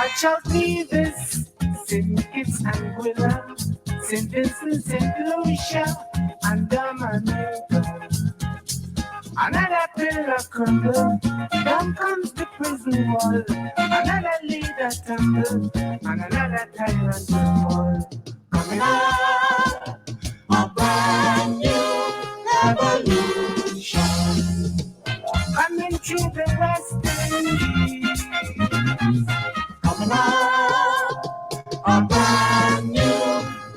Watch out, leaders, St. Kitts and Gwilla, St. Vincent, St. Lucia, and Dominica. Another pillar crumble, down comes the prison wall. Another leader tumble, and another tyrant fall. Coming up, a brand new revolution. Coming through the West Indies. Coming up, a brand new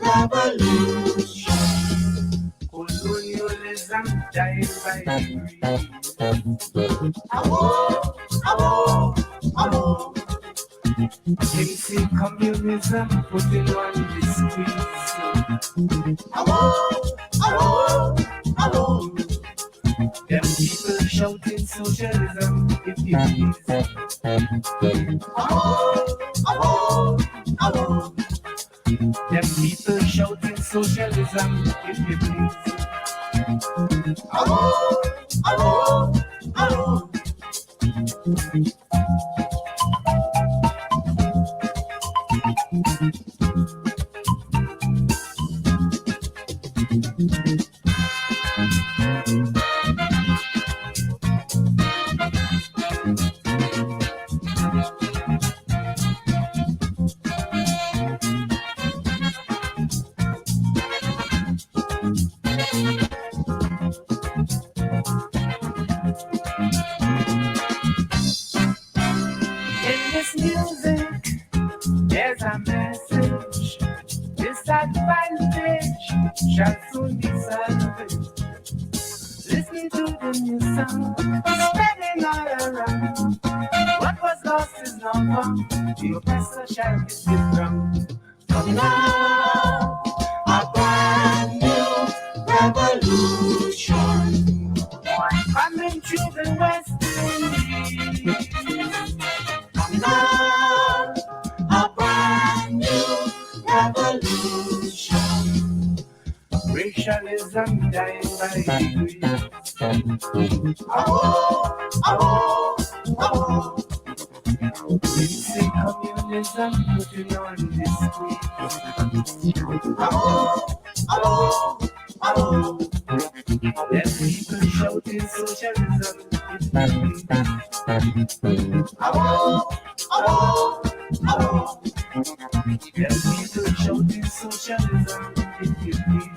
revolution. Colonialism died by greed. MC communism putting on the squeeze. Them people shouting socialism if you please. Them people shouting socialism if you please. Shall soon be salvaged. Listening to the new song, spreading all around. What was lost is now found. The oppressor shall be stripped down. Coming out, a brand new revolution. Coming through the West Indies. Coming out, a brand new revolution. Racialism dying by degrees. Basic communism putting on the squeeze. Them people shouting socialism. Them people shouting socialism if you please.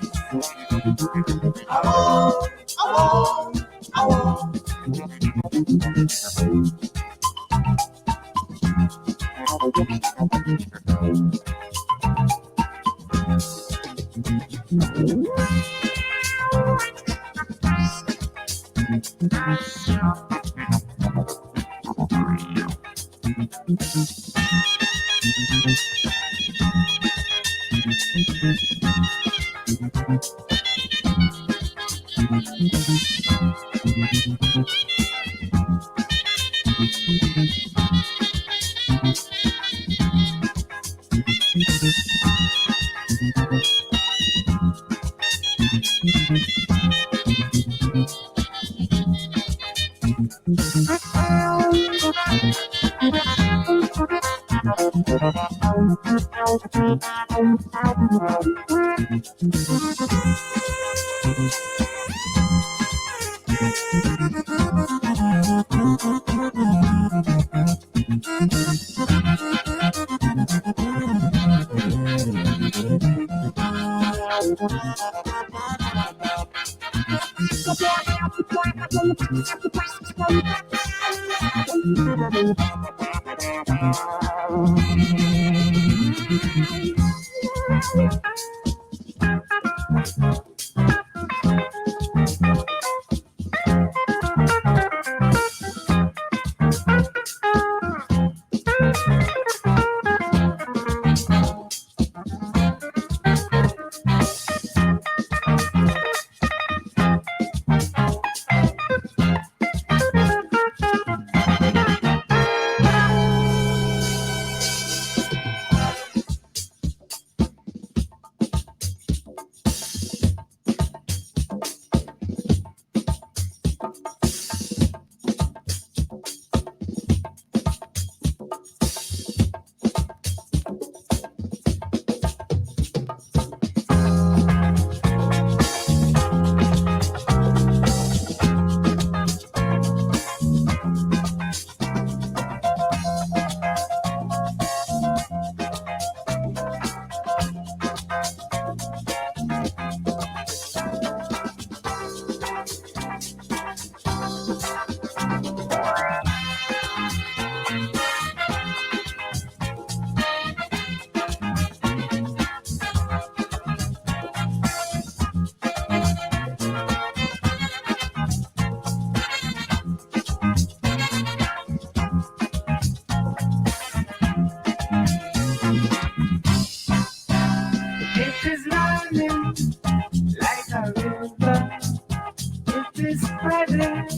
is spreading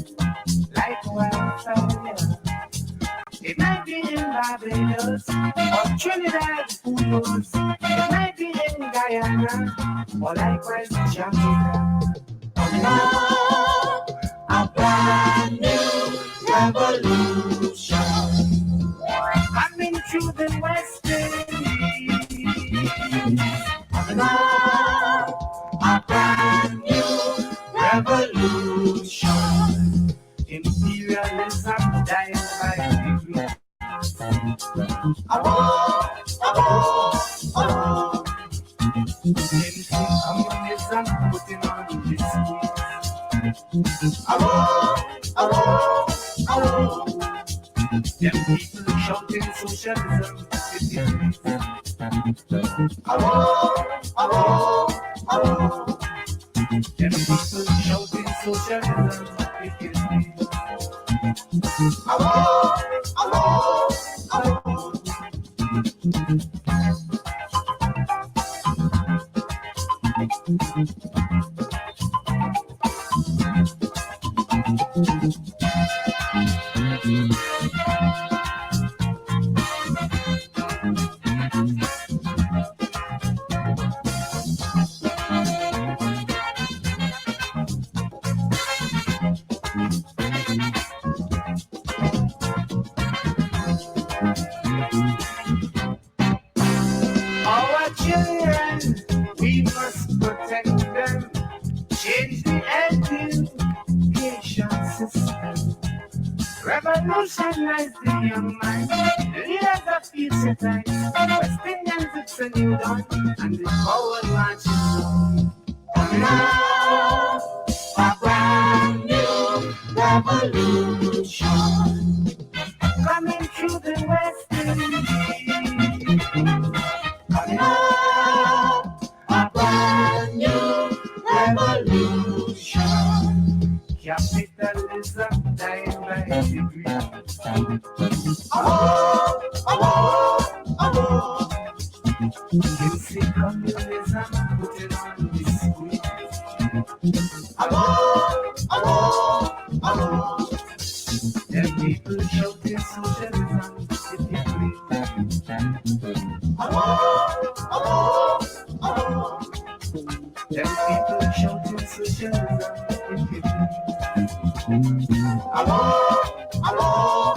like wildfire. It might be in Barbados or Trinidad, who knows? It might be in Guyana or likewise Jamaica. Now, a brand new revolution coming through the West Indies. Now, a brand new revolution. Imperialism dying by degrees. Oh, oh, oh. Anything communism putting on this squeeze. Oh, oh, oh. Them people shouting socialism. It is oh, oh, oh. Them people shouting socialism. It is oh, oh, oh. Our children, we must protect them. Change the education system. Revolutionize the young mind. The leaders of future time. West Indians, it's a new dawn. And the forward march is on. Now, a brand new revolution coming through the West Indies. Now, a brand new revolution. Capitalism dying by degrees. Oh, oh, oh. You see communism putting on the squeeze. Oh, oh, oh. Them people shouting socialism. It is oh, oh, oh. Them people shouting socialism. It is oh, oh.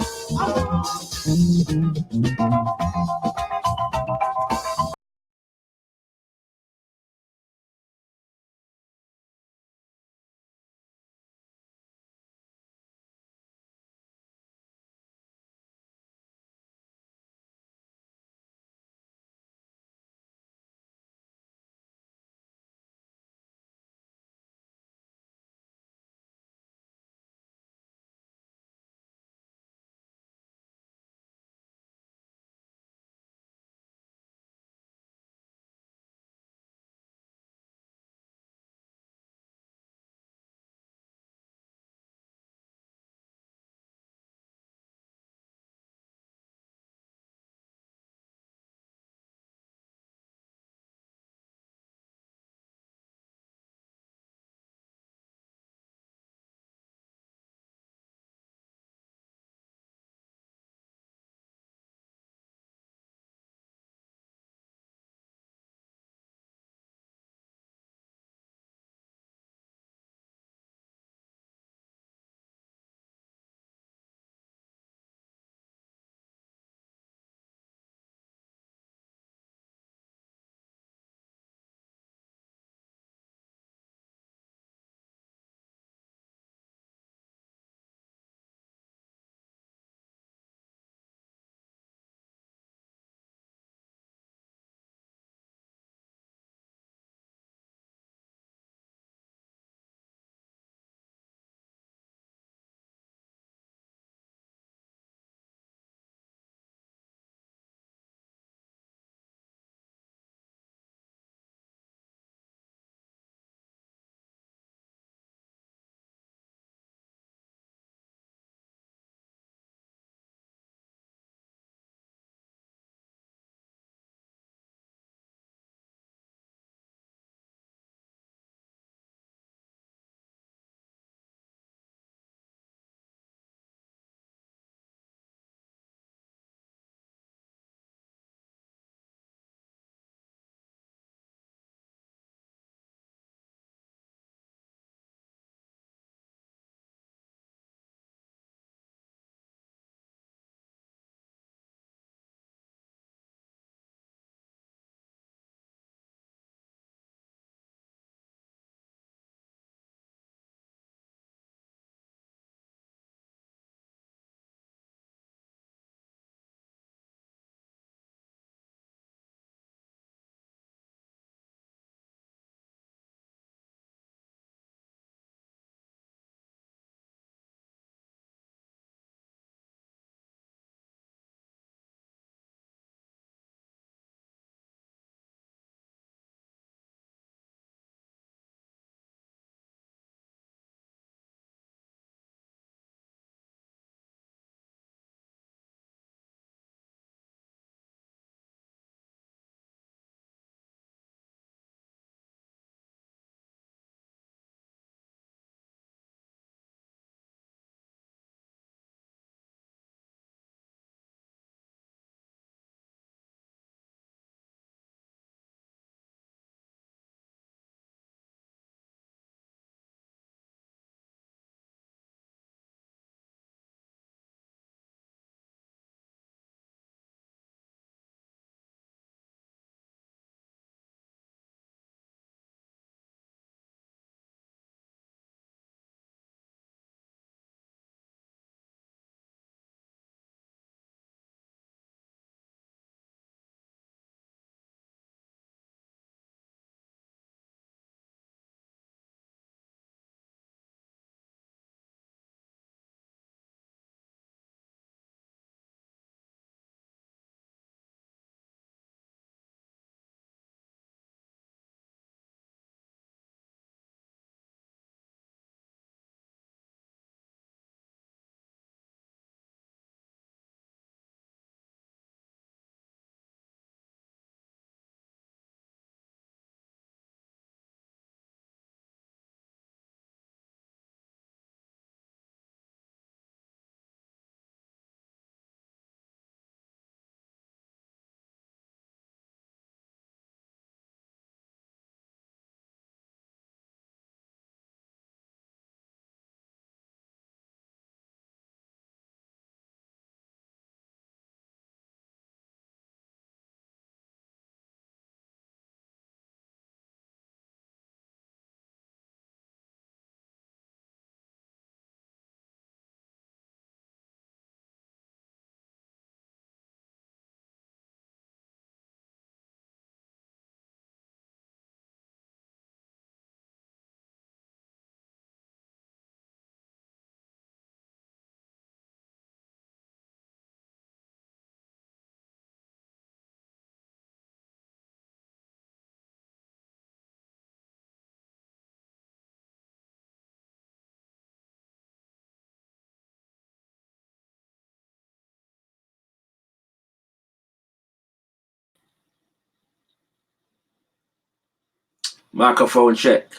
Microphone check.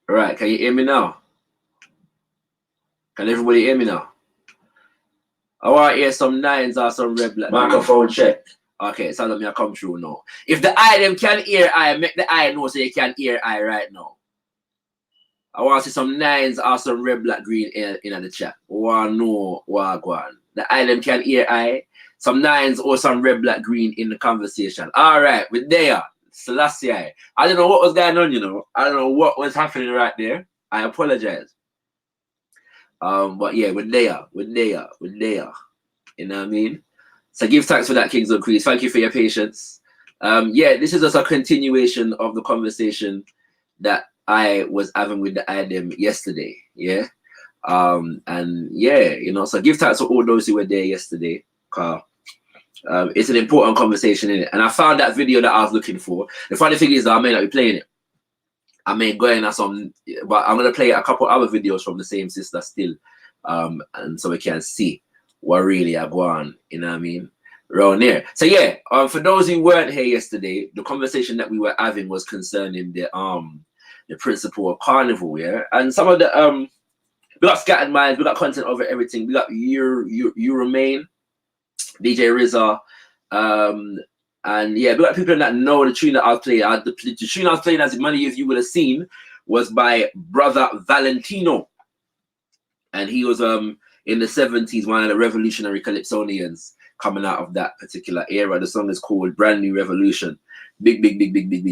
All right, can you hear me now? Can everybody hear me now? I want to hear some nines or some red black. Microphone check. Okay, so let me come through now. If the eye them can hear I, make the eye know so you can hear I right now. I want to see some nines or some red, black, green in the chat. I want to know what go on. The eye them can hear I. Some nines or some red, black, green in the conversation. All right, we're there. Selassie. I don't know what was going on, you know. I don't know what was happening right there. I apologize. But yeah, we're there. We're there. We're there. You know what I mean? So give thanks for that, Kings of Queens. Thank you for your patience. Yeah, this is just a continuation of the conversation that I was having with the item yesterday. Yeah. And yeah, you know, so give thanks to all those who were there yesterday. It's an important conversation, innit? And I found that video that I was looking for. The funny thing is that I may not be playing it. I may go in at some, but I'm gonna play a couple other videos from the same sister still. And so we can see what really I go on, you know what I mean? Around there. So yeah, for those who weren't here yesterday, the conversation that we were having was concerning the principle of Carnival, yeah. And some of the we got Scattered Minds, we got content over everything. We got you Remain, DJ RZA, and yeah, we got people that know the tune that I was playing. The tune I was playing, as many of you would have seen, was by Brother Valentino, and he was in the 70s, one of the revolutionary calypsonians coming out of that particular era. The song is called Brand New Revolution. Big,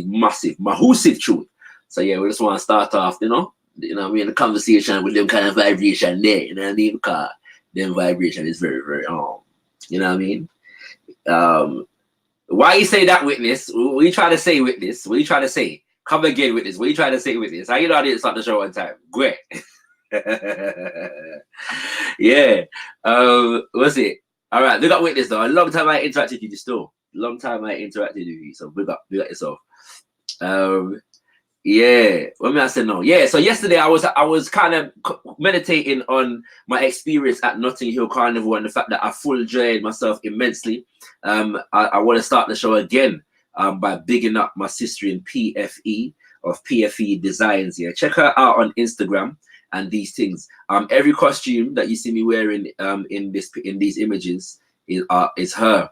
massive, massive tune. So yeah, we just want to start off, you know what I mean, the conversation with them kind of vibration there, you know what I mean? Because them vibration is very, very you know what I mean? Why you say that, Witness? What you trying to say, Witness? What you trying to say? Come again, Witness. What you trying to say, Witness? How you know I didn't start the show on time? Great. Yeah. What's it? All right, we got Witness though. A long time I interacted with you still. Long time I interacted with you. So we got yourself. Yeah. What may I say now? Yeah. So yesterday I was kind of meditating on my experience at Notting Hill Carnival and the fact that I full enjoyed myself immensely. I want to start the show again by bigging up my sister in PFE of PFE Designs. Yeah, check her out on Instagram and these things. Every costume that you see me wearing in these images is her.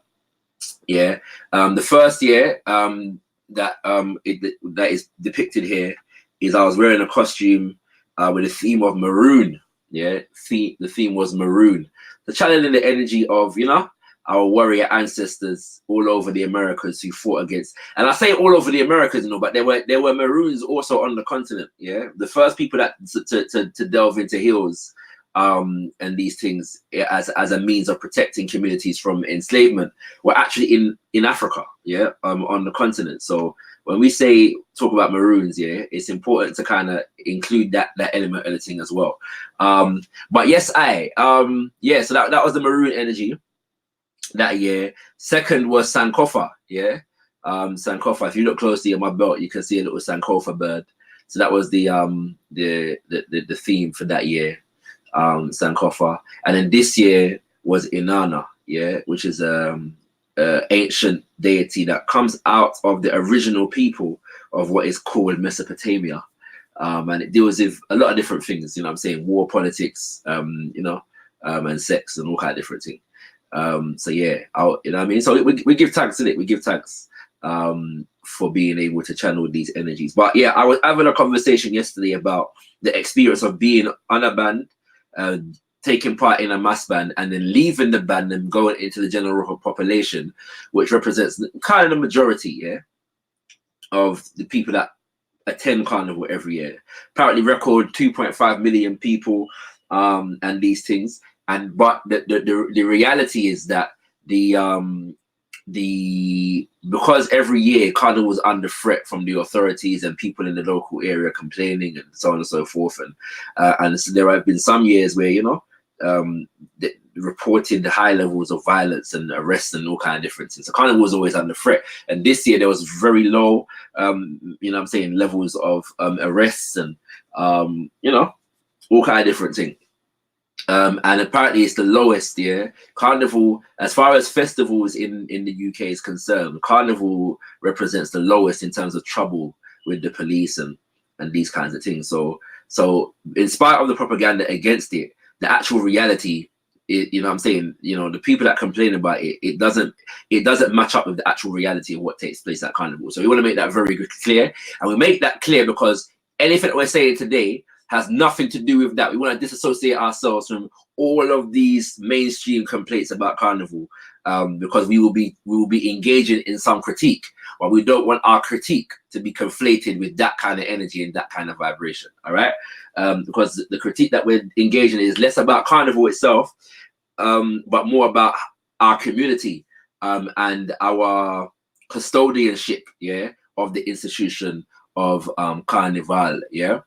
Yeah. The first year that is depicted here is I was wearing a costume with a theme of maroon. Yeah, the theme was maroon. So channeling the energy of, you know, our warrior ancestors all over the Americas who fought against, and I say all over the Americas, you know, but there were maroons also on the continent. Yeah, the first people that to delve into hills and these things as a means of protecting communities from enslavement were actually in Africa, yeah, on the continent. So when we talk about maroons, yeah, it's important to kind of include that element of the thing as well. But yes, yeah, so that was the maroon energy that year. Second was Sankofa, yeah. Sankofa, if you look closely at my belt, you can see a little Sankofa bird. So that was the theme for that year. Sankofa, and then this year was Inanna, yeah, which is ancient deity that comes out of the original people of what is called Mesopotamia, and it deals with a lot of different things, you know what I'm saying, war, politics, you know, and sex and all kind of different things. So yeah, you know what I mean, so we give thanks to it, we give thanks for being able to channel these energies. But yeah, I was having a conversation yesterday about the experience of being on a band, taking part in a mass band, and then leaving the band and going into the general population, which represents kind of the majority, yeah, of the people that attend Carnival every year. Apparently record 2.5 million people, and these things. But the reality is that because every year Carnival was under threat from the authorities and people in the local area complaining and so on and so forth, and so there have been some years where, you know, reported the high levels of violence and arrests and all kind of different things. So Carnival was always under threat, and this year there was very low, you know what I'm saying, levels of arrests and you know, all kind of different things. And apparently it's the lowest, yeah. Carnival, as far as festivals in the UK is concerned, Carnival represents the lowest in terms of trouble with the police and these kinds of things. So in spite of the propaganda against it, the actual reality, you know what I'm saying, you know, the people that complain about it, it doesn't match up with the actual reality of what takes place at Carnival. So we want to make that very clear, and we make that clear because anything that we're saying today has nothing to do with that. We want to disassociate ourselves from all of these mainstream complaints about Carnival, because we will be engaging in some critique, but we don't want our critique to be conflated with that kind of energy and that kind of vibration. All right, because the critique that we're engaging in is less about Carnival itself, but more about our community and our custodianship, yeah, of the institution of Carnival, yeah.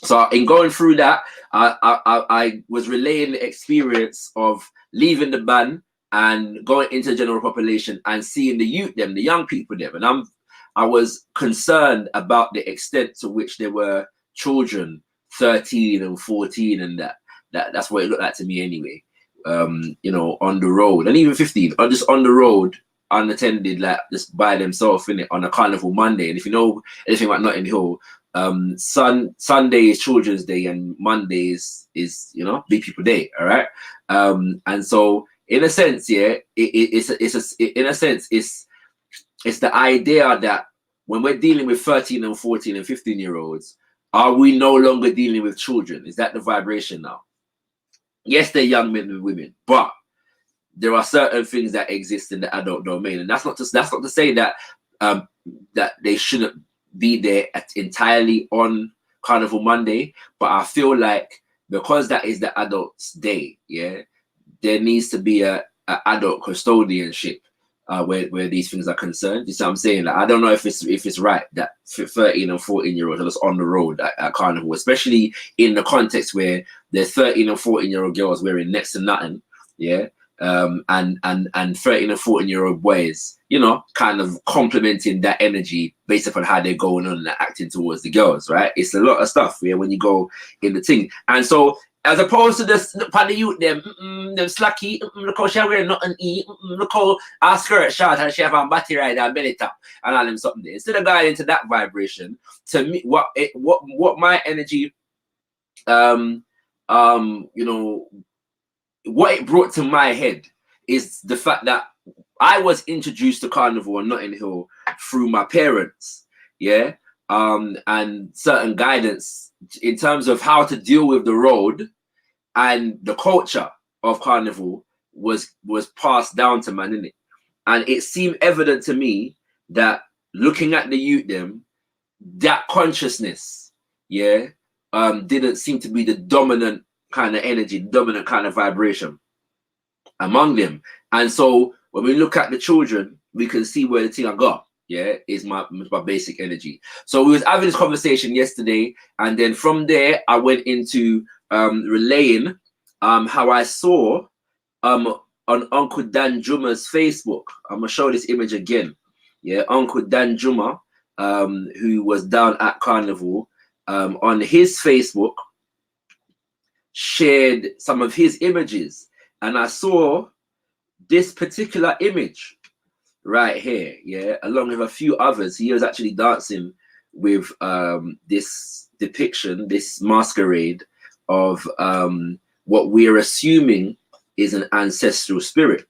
So in going through that, I was relaying the experience of leaving the band and going into the general population and seeing the youth them, the young people them, and I was concerned about the extent to which there were children 13 and 14 and that's what it looked like to me anyway. You know, on the road, and even 15, or just on the road, unattended, like just by themselves in it on a Carnival Monday. And if you know anything about Notting Hill, Sunday is Children's Day and Mondays is, you know, Big People Day. All right, and so in a sense, yeah, it's the idea that when we're dealing with 13 and 14 and 15-year-olds, are we no longer dealing with children? Is that the vibration now? Yes, they're young men and women, but there are certain things that exist in the adult domain, and that's not to say that that they shouldn't be there entirely on Carnival Monday. But I feel like because that is the adult's day, yeah, there needs to be a adult custodianship where these things are concerned. You see what I'm saying? Like, I don't know if it's right that 13 and 14-year-olds are just on the road at Carnival, especially in the context where there's 13 and 14-year-old girls wearing next to nothing, yeah, and 13 and 14-year-old boys, you know, kind of complementing that energy based upon how they're going on and acting towards the girls, right? It's a lot of stuff, yeah, when you go in the thing. And so as opposed to this upon the youth, them slacky, look how she wearing nothing look how her skirt short and she have a body ride and belly top and all them something there. Instead of going into that vibration, to me, what my energy, you know, what it brought to my head is the fact that I was introduced to Carnival and Notting Hill through my parents, yeah, and certain guidance in terms of how to deal with the road, and the culture of Carnival was passed down to man, innit? And it seemed evident to me that looking at the youth them, that consciousness, yeah, didn't seem to be the dominant kind of energy, dominant kind of vibration among them. And so when we look at the children, we can see where the thing I got, yeah, is my basic energy. So we was having this conversation yesterday, and then from there I went into relaying how I saw on Uncle Dan Juma's Facebook. I'm gonna show this image again. Yeah, Uncle Dan Juma, who was down at Carnival, on his Facebook, shared some of his images, and I saw this particular image right here, yeah, along with a few others. He was actually dancing with this depiction, this masquerade of what we're assuming is an ancestral spirit.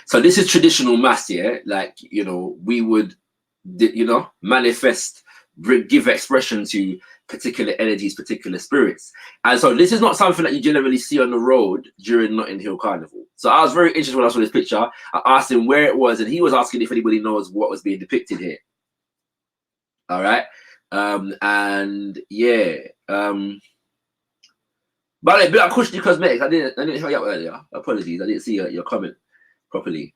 So this is traditional mass, yeah, like, you know, we would, you know, manifest, give expression to particular energies, particular spirits. And so this is not something that you generally see on the road during Notting Hill Carnival. So I was very interested when I saw this picture. I asked him where it was, and he was asking if anybody knows what was being depicted here. All right. And yeah, but a bit of Kushni Cosmetics, I didn't hear you up earlier. Apologies, I didn't see your comment properly.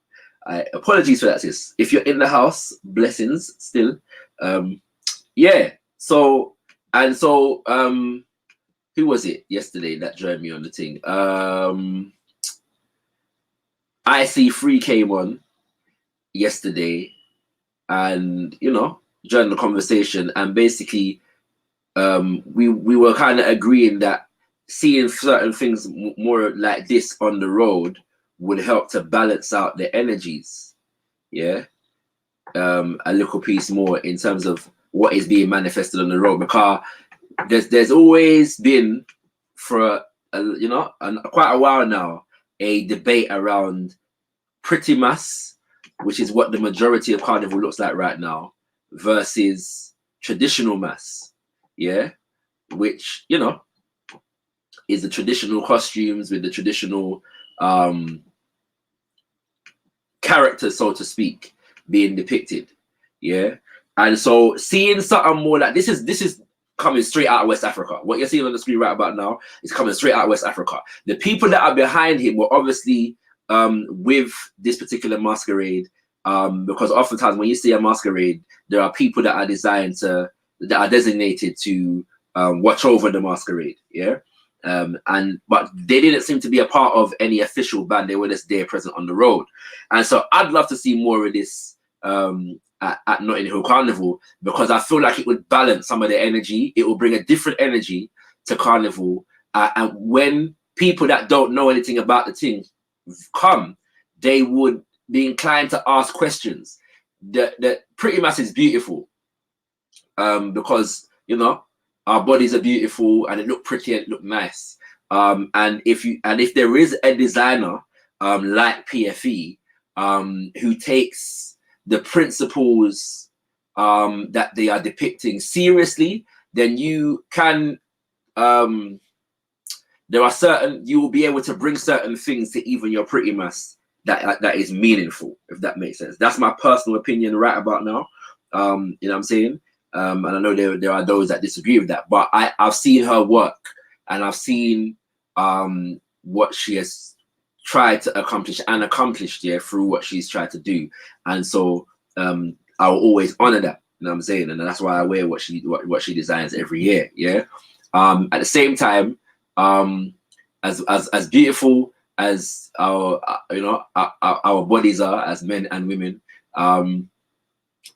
Apologies for that, sis. If you're in the house, blessings still. Yeah. So who was it yesterday that joined me on the thing? IC3 came on yesterday, and you know, joined the conversation, and basically we were kind of agreeing that seeing certain things more like this on the road would help to balance out the energies, yeah, a little piece more in terms of what is being manifested on the road, because there's always been for quite a while now a debate around pretty mass, which is what the majority of Carnival looks like right now, versus traditional mass, which is the traditional costumes with the traditional characters, so to speak, being depicted, and so seeing something more like this is coming straight out of West Africa. What you're seeing on the screen right about now is coming straight out of West Africa. The people that are behind him were obviously with this particular masquerade, because oftentimes when you see a masquerade, there are people that are designated to watch over the masquerade, but they didn't seem to be a part of any official band. They were just there present on the road, and so I'd love to see more of this at Notting Hill Carnival, because I feel like it would balance some of the energy. It will bring a different energy to Carnival, and when people that don't know anything about the thing come, they would be inclined to ask questions. The pretty mass is beautiful, because our bodies are beautiful and it look pretty and it look nice. And if there is a designer like PFE who takes the principles that they are depicting seriously, then you can you will be able to bring certain things to even your pretty mass that is meaningful, if that makes sense. That's my personal opinion right about now. You know what I'm saying? And I know there are those that disagree with that, but I've seen her work, and I've seen what she has tried to accomplish and accomplished through what she's tried to do, and so I will always honor that. You know what I'm saying? And that's why I wear what she designs every year. At the same time, as beautiful as our bodies are as men and women,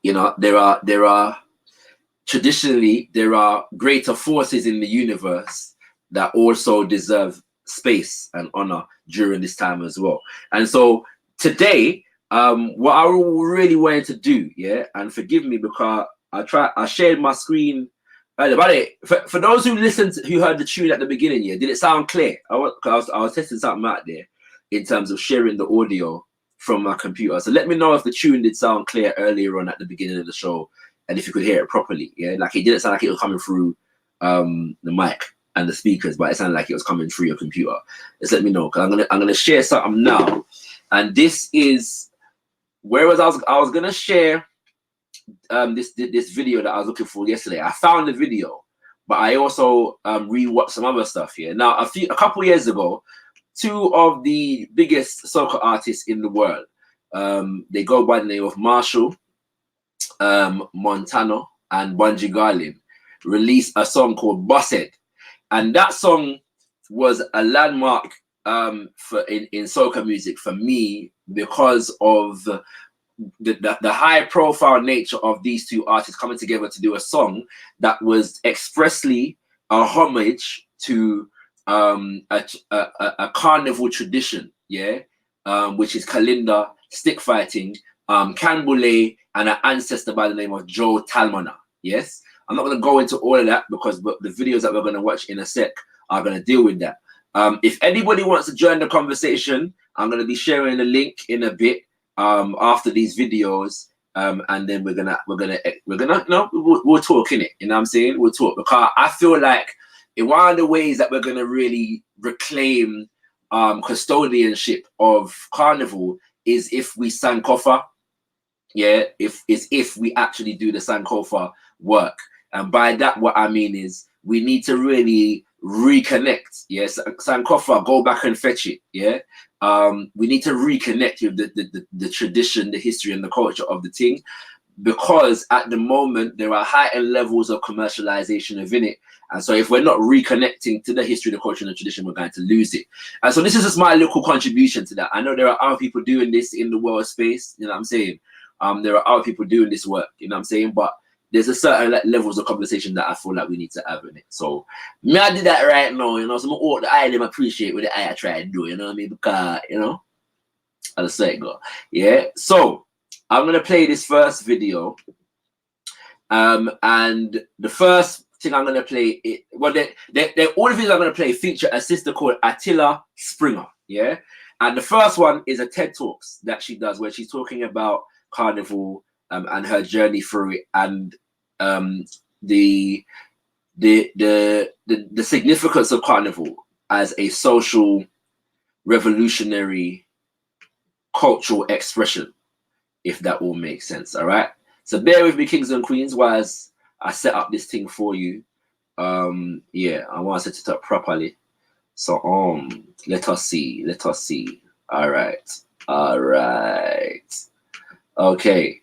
there are traditionally greater forces in the universe that also deserve space and honor during this time as well. And so today, what I really wanted to do, and forgive me because I shared my screen earlier. By the way, for those who who heard the tune at the beginning, did it sound clear? I was testing something out there in terms of sharing the audio from my computer. So let me know if the tune did sound clear earlier on at the beginning of the show, and if you could hear it properly. Like it didn't sound like it was coming through the mic and the speakers, but it sounded like it was coming through your computer. Just let me know, because I'm gonna share something now, and this is whereas I was gonna share this video that I was looking for yesterday. I found the video, but I also rewatched some other stuff here. Now, a couple years ago, two of the biggest soca artists in the world, they go by the name of Marshall Montano and Bunji Garlin, released a song called Bossed, and that song was a landmark in soca music for me, because of the high profile nature of these two artists coming together to do a song that was expressly a homage to a carnival tradition, which is Kalinda, stick fighting, Canboulay, and an ancestor by the name of Joe Talmana. Yes, I'm not going to go into all of that because the videos that we're going to watch in a sec are going to deal with that. If anybody wants to join the conversation, I'm going to be sharing the link in a bit after these videos, and then we'll talk in it. You know what I'm saying? We'll talk, because I feel like one of the ways that we're going to really reclaim custodianship of Carnival is if we Sankofa. If we actually do the Sankofa work. And by that, what I mean is we need to really reconnect. Yes, Sankofa, go back and fetch it. We need to reconnect with the tradition, the history, and the culture of the thing, because at the moment there are heightened levels of commercialization within it. And so if we're not reconnecting to the history, the culture, and the tradition, we're going to lose it. And so this is just my local contribution to that. I know there are other people doing this in the world space, you know what I'm saying? There are other people doing this work, you know what I'm saying? But there's a certain levels of conversation that I feel like we need to have in it. So me, I did that right now, you know. So all the I them appreciate what the I try to do, you know what I mean? Because, you know, I'll say it go. So I'm gonna play this first video, And the first thing I'm gonna play, all of these I'm gonna play feature a sister called Attila Springer, yeah. And the first one is a TED Talks that she does where she's talking about Carnival and her journey through it, and the significance of Carnival as a social revolutionary cultural expression, if that all makes sense. All right, so bear with me, kings and queens, whilst I set up this thing for you. Yeah, I want to set it up properly. So let us see. All right. Okay.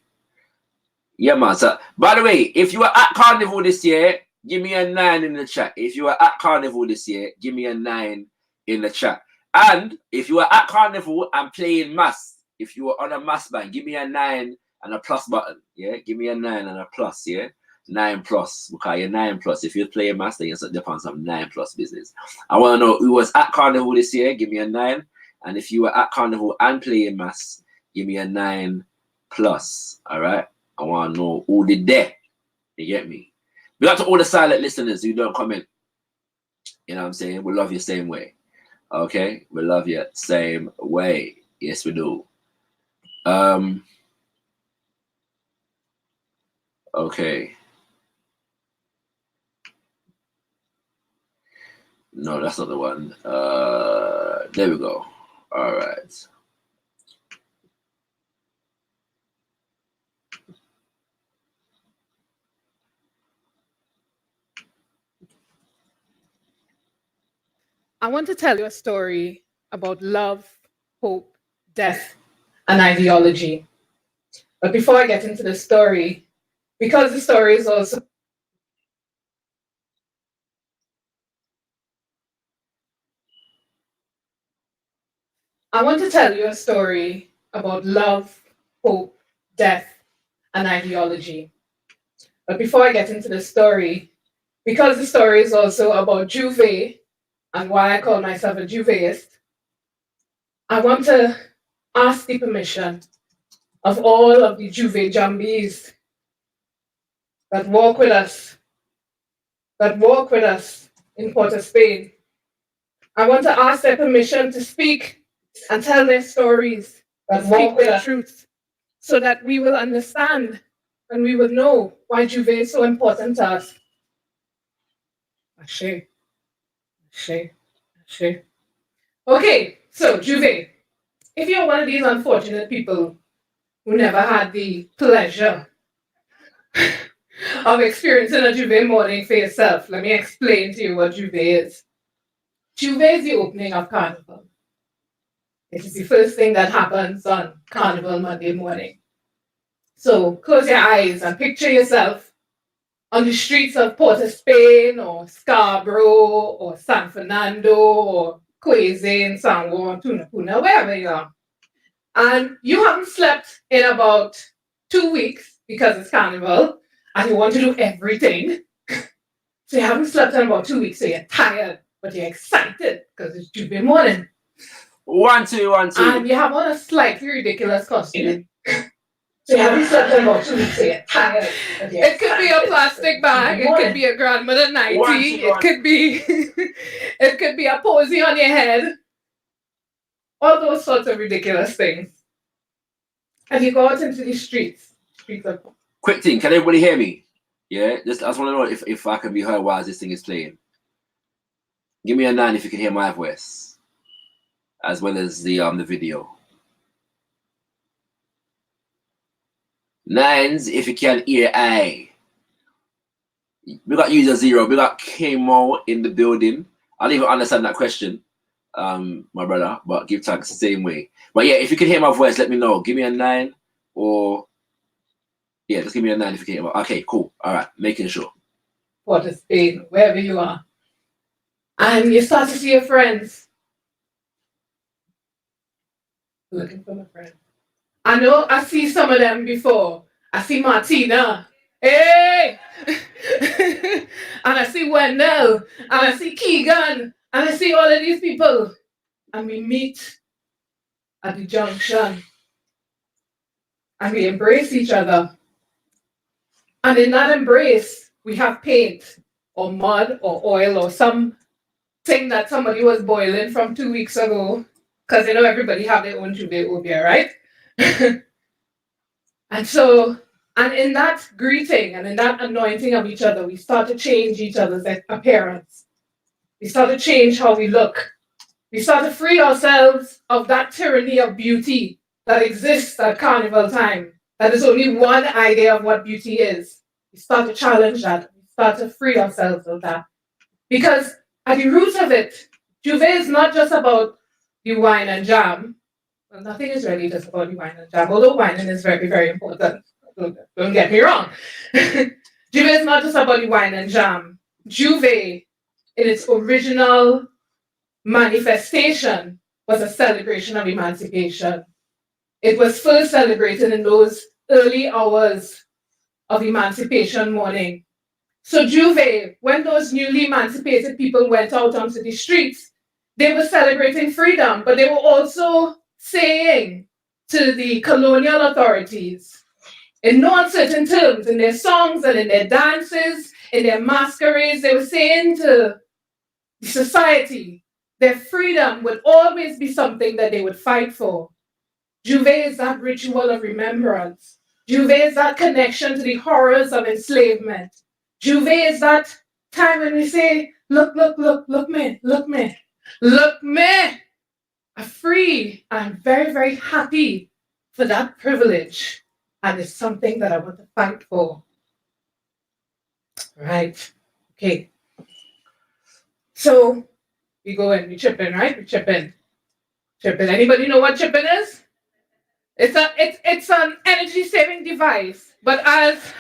Yeah, man. So, by the way, if you were at Carnival this year, give me a 9 in the chat. If you were at Carnival this year, give me a 9 in the chat. And if you were at Carnival and playing mass, if you were on a mass band, give me a 9 and a plus button. Yeah, give me a 9 and a plus. Yeah, 9 plus. Because you're 9 plus. If you're playing mass, then you're upon some 9 plus business. I want to know who was at Carnival this year. Give me a 9. And if you were at Carnival and playing mass, give me a 9 plus. All right. I want to know who did that. You get me? We got to all the silent listeners who don't comment. You know what I'm saying? We love you same way. Okay? We love you same way. Yes, we do. Okay. No, that's not the one. There we go. All right. I want to tell you a story about love, hope, death, and ideology. But before I get into the story, because the story is also I want to tell you a story about love, hope, death, and ideology. But before I get into the story, because the story is also about Juve and why I call myself a Juveist, I want to ask the permission of all of the Juve Jumbies that walk with us in Port of Spain. I want to ask their permission to speak and tell their stories, and speak their truth, so that we will understand and we will know why Juve is so important to us. Ashe. Okay, so Juve, if you're one of these unfortunate people who never had the pleasure of experiencing a Juve morning for yourself, let me explain to you what Juve is. Juve is the opening of Carnival. It is the first thing that happens on Carnival Monday morning. So close your eyes and picture yourself on the streets of Port of Spain or Scarborough or San Fernando or Quezon, San Juan, Tunapuna, wherever you are. And you haven't slept in about 2 weeks because it's Carnival and you want to do everything. So you haven't slept in about 2 weeks, so you're tired, but you're excited because it's Juve morning. 1, 2, 1, 2. And you have on a slightly ridiculous costume. So you haven't slept in about 2 weeks, so you're tired. It could be a plastic bag, it could be a grandmother nightie, it could be it could be a posy on your head. All those sorts of ridiculous things. And you go out into the streets. Quick thing, can everybody hear me? Yeah, I just want to know if I can be heard while this thing is playing. Give me a 9 if you can hear my voice, as well as the video. 9s if you can hear I. We got user 0. We got Kmo in the building. I don't even understand that question, my brother, but give thanks the same way. But yeah, if you can hear my voice, let me know. Give me a 9 or yeah, just give me a 9 if you can hear my. Okay, cool. All right, making sure. Port of Spain, wherever you are. And you start to see your friends. Looking for my friend. I know I see some of them before. I see Martina. Hey! And I see Wendell. And I see Keegan. And I see all of these people. And we meet at the junction. And we embrace each other. And in that embrace, we have paint or mud or oil or some thing that somebody was boiling from 2 weeks ago. Because everybody have their own Juve obia, right? And in that greeting and in that anointing of each other, we start to change each other's appearance. We start to change how we look. We start to free ourselves of that tyranny of beauty that exists at Carnival time. That is only one idea of what beauty is. We start to challenge that. We start to free ourselves of that. Because at the root of it, Juve is not just about the wine and jam. Well, nothing is really just about the wine and jam, although wine is very, very important. Don't get me wrong. Juve is not just about the wine and jam. Juve, in its original manifestation, was a celebration of emancipation. It was first celebrated in those early hours of emancipation morning. So Juve, when those newly emancipated people went out onto the streets, they were celebrating freedom, but they were also saying to the colonial authorities, in no uncertain terms, in their songs and in their dances, in their masquerades, they were saying to the society, their freedom would always be something that they would fight for. Juve is that ritual of remembrance. Juve is that connection to the horrors of enslavement. Juve is that time when we say, look me. I'm free. I'm very, very happy for that privilege. And it's something that I want to fight for. Right. Okay. So we go in, we chip in, right? We chip in. Anybody know what chipping is? It's an energy saving device, but as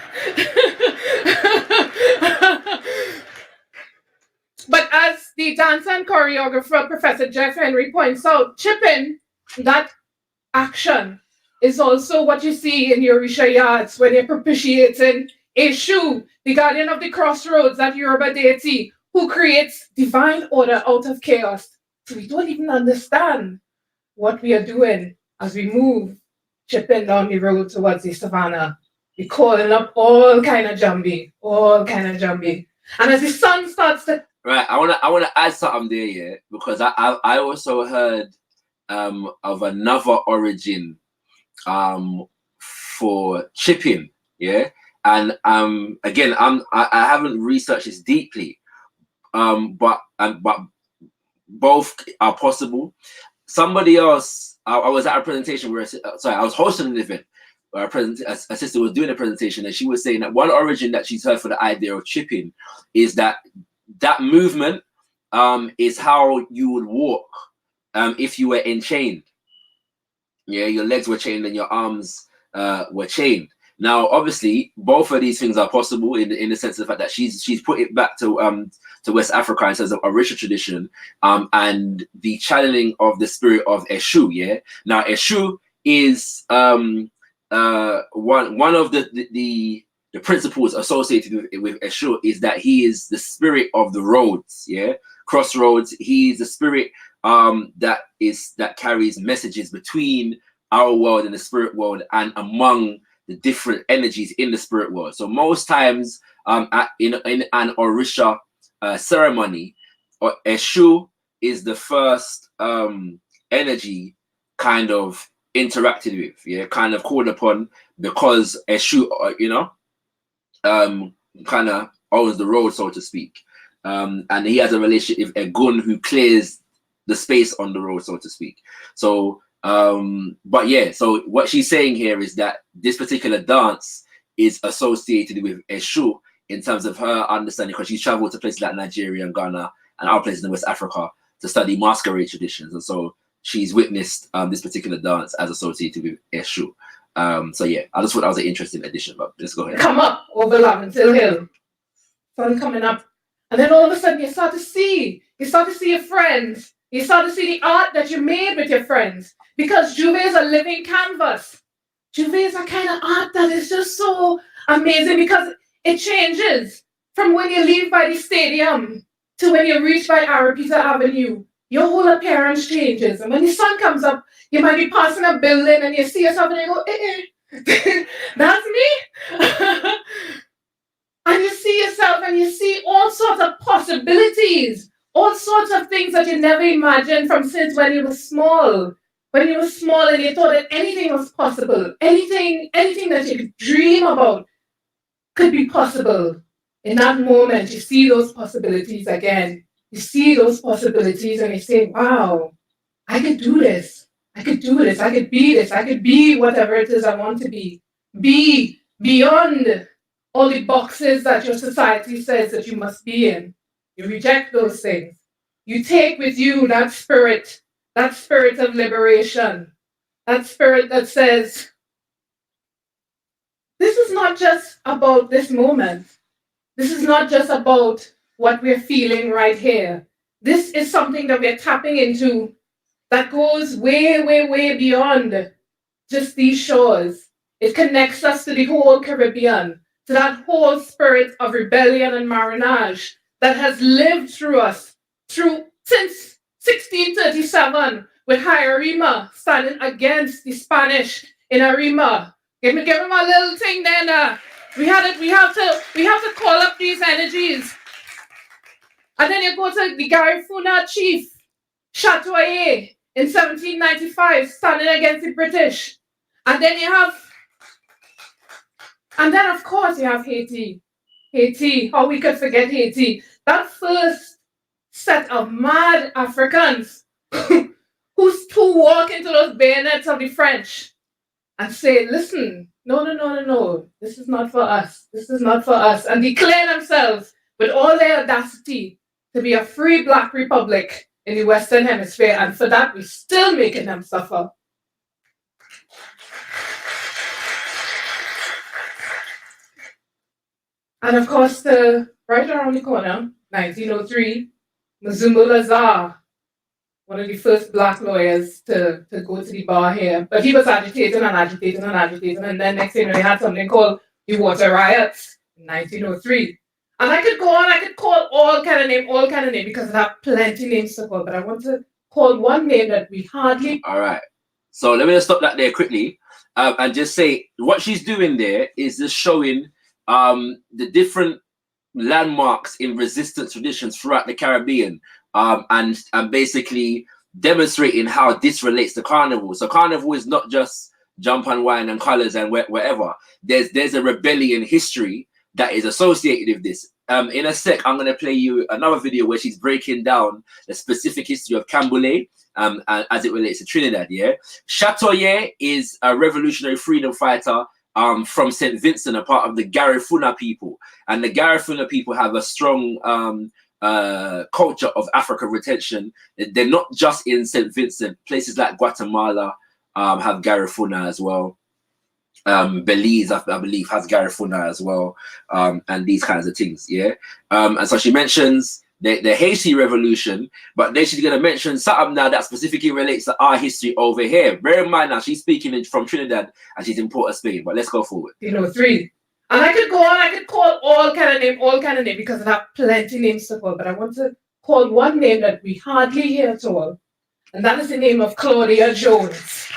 the dancer and choreographer Professor Jeff Henry points out, chipping, that action, is also what you see in your Orisha yards when you're propitiating Eshu, the guardian of the crossroads, that Yoruba deity who creates divine order out of chaos. So we don't even understand what we are doing as we move, chipping down the road towards the savannah. We're calling up all kind of jambi. And as the sun starts to... Right, I wanna add something there, yeah, because I also heard of another origin for chipping, yeah, and again I haven't researched this deeply, but both are possible. Somebody else, I was at a presentation where I was hosting an event where a sister was doing a presentation, and she was saying that one origin that she's heard for the idea of chipping is that movement is how you would walk if you were enchained. Yeah, your legs were chained and your arms were chained. Now, obviously, both of these things are possible in the sense of the fact that she's put it back to West Africa in terms of Orisha tradition and the channeling of the spirit of Eshu. Yeah. Now, Eshu is one of the principles associated with Eshu is that he is the spirit of the roads. Yeah, crossroads. He is the spirit that carries messages between our world and the spirit world and among the different energies in the spirit world. So most times in an Orisha ceremony, Eshu is the first energy kind of interacted with, yeah, kind of called upon, because Eshu, kind of owns the road, so to speak. And he has a relationship with Egun, who clears the space on the road, so to speak. So but yeah, so what she's saying here is that this particular dance is associated with Eshu in terms of her understanding, because she's traveled to places like Nigeria and Ghana and other places in West Africa to study masquerade traditions, and so she's witnessed this particular dance as associated with Eshu. So yeah, I just thought that was an interesting addition, but let's go ahead. Come up over Laventille Hill, sun coming up, and then all of a sudden you start to see your friends, you start to see the art that you made with your friends, because Juve is a living canvas. Juve is a kind of art that is just so amazing, because it changes from when you leave by the stadium to when you reach by Arapita Avenue. Your whole appearance changes, and when the sun comes up, you might be passing a building and you see yourself and you go, that's me. And you see yourself and you see all sorts of possibilities, all sorts of things that you never imagined from since when you were small. When you were small and you thought that anything was possible, anything that you could dream about could be possible. In that moment, you see those possibilities again. You see those possibilities and you say, wow, I could do this. I could do this. I could be this. I could be whatever it is I want to be. Be beyond all the boxes that your society says that you must be in. You reject those things. You take with you that spirit of liberation, that spirit that says, this is not just about this moment. This is not just about what we're feeling right here. This is something that we're tapping into that goes way, way, way beyond just these shores. It connects us to the whole Caribbean, to that whole spirit of rebellion and marinage that has lived through us since 1637 with Arima standing against the Spanish in Arima. Give me my little thing then. We have to call up these energies. And then you go to the Garifuna chief, Chatoyer, in 1795, standing against the British. And then of course you have Haiti. Haiti, how we could forget Haiti. That first set of mad Africans who walk into those bayonets of the French and say, listen, no, this is not for us. This is not for us. And declare themselves with all their audacity to be a free Black republic in the Western Hemisphere. And for that, we're still making them suffer. And of course, right around the corner, 1903, Mzumbo Lazar, one of the first Black lawyers to go to the bar here. But he was agitating, and then next thing you know, they had something called the Water Riots in 1903. And I could go on, I could call all kind of name, because I have plenty names to call, but I want to call one name that we hardly... All right. So let me just stop that there quickly and just say what she's doing there is just showing the different landmarks in resistance traditions throughout the Caribbean, and basically demonstrating how this relates to Carnival. So Carnival is not just jump and wine and colors and whatever. There's a rebellion history that is associated with this. In a sec, I'm going to play you another video where she's breaking down the specific history of Camboulé as it relates to Trinidad. Yeah, Chatoyer is a revolutionary freedom fighter from St. Vincent, a part of the Garifuna people. And the Garifuna people have a strong culture of African retention. They're not just in St. Vincent. Places like Guatemala have Garifuna as well. Belize, I believe, has Garifuna as well, and these kinds of things. Yeah, and so she mentions the Haiti Revolution, but then she's going to mention something now that specifically relates to our history over here. Bear in mind now, she's speaking from Trinidad and she's in Port of Spain, but let's go forward. 3. And I could go on, I could call all kind of name, because I have plenty names to call, but I want to call one name that we hardly hear at all, and that is the name of Claudia Jones.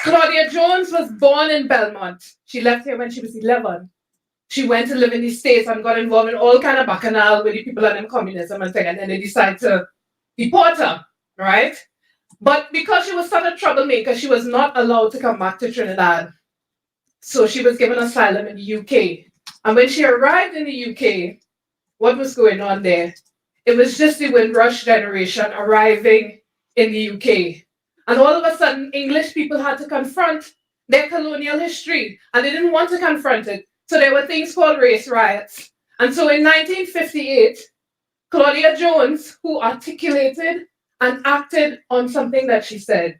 Claudia Jones was born in Belmont. She left here when she was 11. She went to live in the States and got involved in all kind of bacchanal with the people and them communism and thing, and then they decided to deport her, right? But because she was such a troublemaker, she was not allowed to come back to Trinidad. So she was given asylum in the UK. And when she arrived in the UK, what was going on there? It was just the Windrush generation arriving in the UK. And all of a sudden, English people had to confront their colonial history, and they didn't want to confront it. So there were things called race riots. And so in 1958, Claudia Jones, who articulated and acted on something that she said,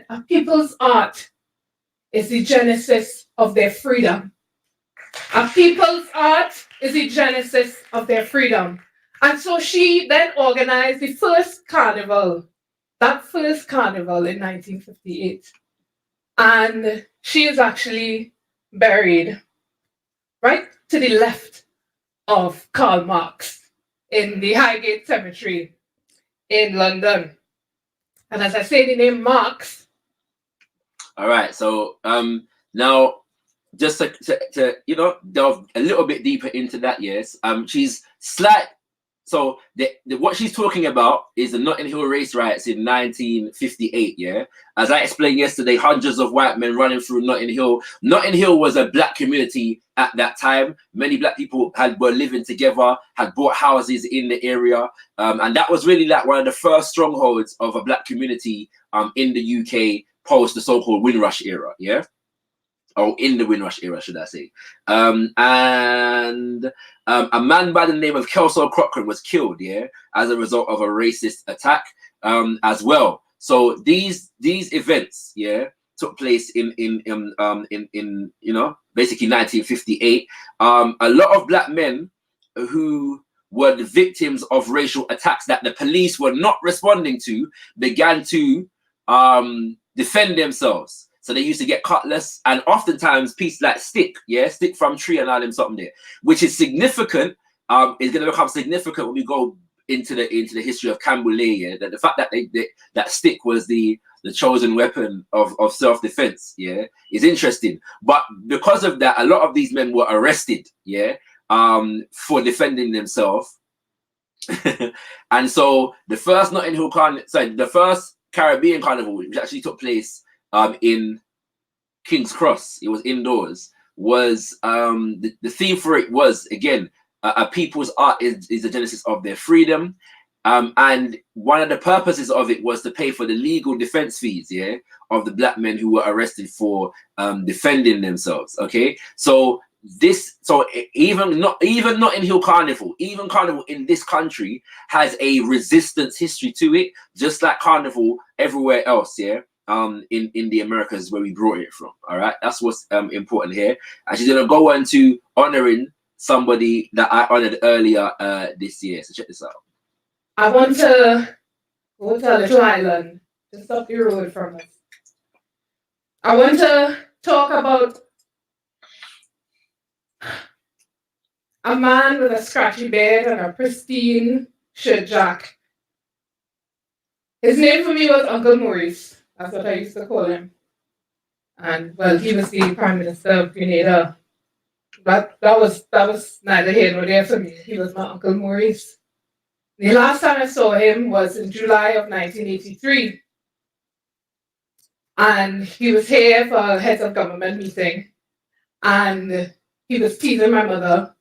a people's art is the genesis of their freedom. A people's art is the genesis of their freedom. And so she then organized the first carnival, that first carnival in 1958. And she is actually buried right to the left of Karl Marx in the Highgate Cemetery in London. And as I say the name Marx. All right, so now just to delve a little bit deeper into that, yes. She's slight. So what she's talking about is the Notting Hill race riots in 1958. Yeah, as I explained yesterday, hundreds of white men running through Notting Hill. Notting Hill was a black community at that time. Many black people were living together, had bought houses in the area, and that was really like one of the first strongholds of a black community in the UK post the so-called Windrush era. Yeah. Oh, in the Windrush era, should I say. And a man by the name of Kelso Cochran was killed, yeah, as a result of a racist attack as well. So these events, yeah, took place in basically 1958. A lot of black men who were the victims of racial attacks that the police were not responding to began to defend themselves. So they used to get cutlass and oftentimes pieces like stick from tree and all them something there, which is significant. Is going to become significant when we go into the history of Camboulet. Yeah, that the fact that that stick was the chosen weapon of self-defense, yeah, is interesting. But because of that, a lot of these men were arrested, yeah, for defending themselves. And so the first the first Caribbean Carnival, which actually took place in King's Cross, it was indoors, was the theme for it was, again, a people's art is the genesis of their freedom, and one of the purposes of it was to pay for the legal defense fees, yeah, of the black men who were arrested for defending themselves. Okay, so even Notting Hill Carnival, even Carnival in this country has a resistance history to it, just like Carnival everywhere else, yeah. In the Americas where we brought it from. All right, that's what's important here. And she's gonna go on to honoring somebody that I honored earlier this year. So check this out. I want to go to a little island just up the road from us. I want to talk about a man with a scratchy beard and a pristine shirt jack. His name for me was Uncle Maurice. That's what I used to call him. And well, he was the Prime Minister of Grenada. But that was neither here nor there for me. He was my Uncle Maurice. The last time I saw him was in July of 1983. And he was here for a heads of government meeting. And he was teasing my mother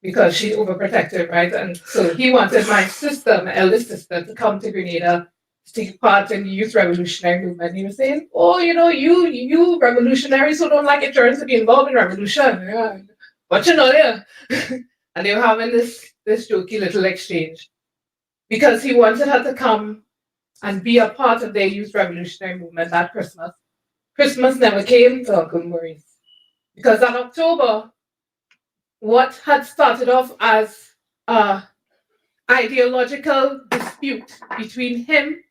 because she's overprotective, right? And so he wanted my sister, my eldest sister, to come to Grenada to take part in the youth revolutionary movement. He was saying, oh, you revolutionaries who don't like insurance to be involved in revolution. Yeah. But yeah. And they were having this jokey little exchange because he wanted her to come and be a part of their youth revolutionary movement that Christmas. Christmas never came to Uncle Maurice because that October, what had started off as an ideological dispute between him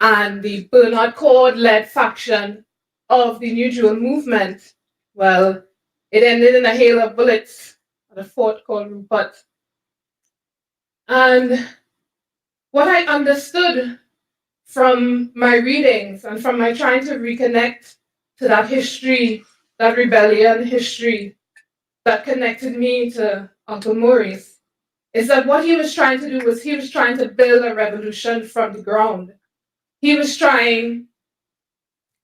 and the Bernard Cord-led faction of the New Jewel movement, well, it ended in a hail of bullets at a fort called Rupert. And what I understood from my readings and from my trying to reconnect to that history, that rebellion history that connected me to Uncle Maurice, is that what he was trying to do was he was trying to build a revolution from the ground. He was trying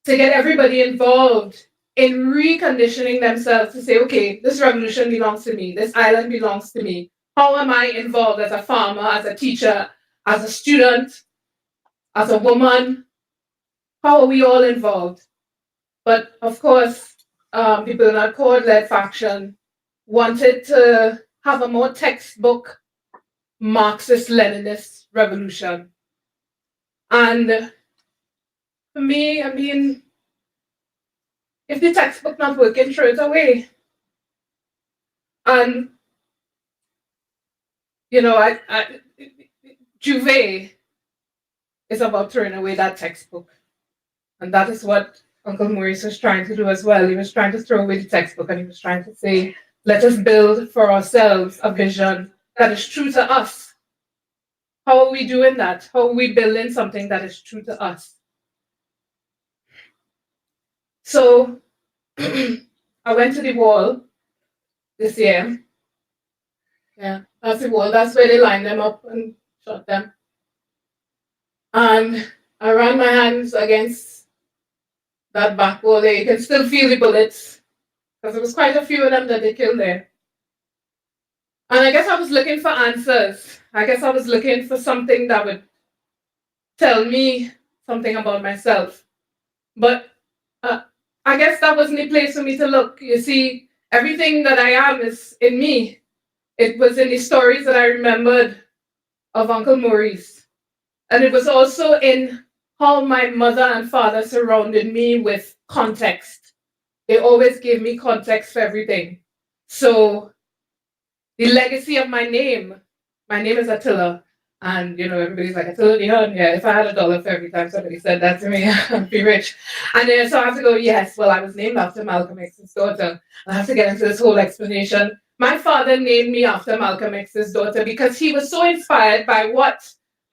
to get everybody involved in reconditioning themselves to say, okay, this revolution belongs to me, this island belongs to me. How am I involved as a farmer, as a teacher, as a student, as a woman? How are we all involved? But of course, the Bernard Cord-led faction wanted to have a more textbook Marxist-Leninist revolution. And for me, I mean, if the textbook not working, throw it away. And, Juve is about throwing away that textbook. And that is what Uncle Maurice was trying to do as well. He was trying to throw away the textbook and he was trying to say, let us build for ourselves a vision that is true to us. How are we doing that? How are we building something that is true to us? So I I went to the wall this year. Yeah, that's the wall. That's where they lined them up and shot them. And I ran my hands against that back wall there. You can still feel the bullets because there was quite a few of them that they killed there. And I guess I was looking for answers. I guess I was looking for something that would tell me something about myself. But I guess that wasn't the place for me to look. You see, everything that I am is in me. It was in the stories that I remembered of Uncle Maurice. And it was also in how my mother and father surrounded me with context. They always gave me context for everything. So the legacy of my name is Attila. And you know, everybody's like, Attila the Hun. Yeah, if I had $1 for every time somebody said that to me, I'd be rich. And then so I have to go, yes, well, I was named after Malcolm X's daughter. I have to get into this whole explanation. My father named me after Malcolm X's daughter because he was so inspired by what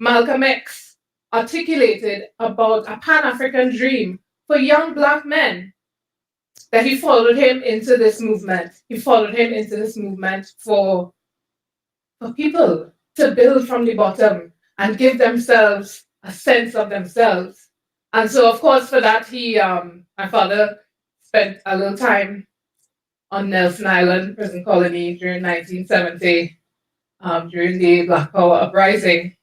Malcolm X articulated about a Pan-African dream for young Black men that he followed him into this movement. He followed him into this movement for people to build from the bottom and give themselves a sense of themselves. And so, of course, for that, my father spent a little time on Nelson Island prison colony during 1970, during the Black Power uprising.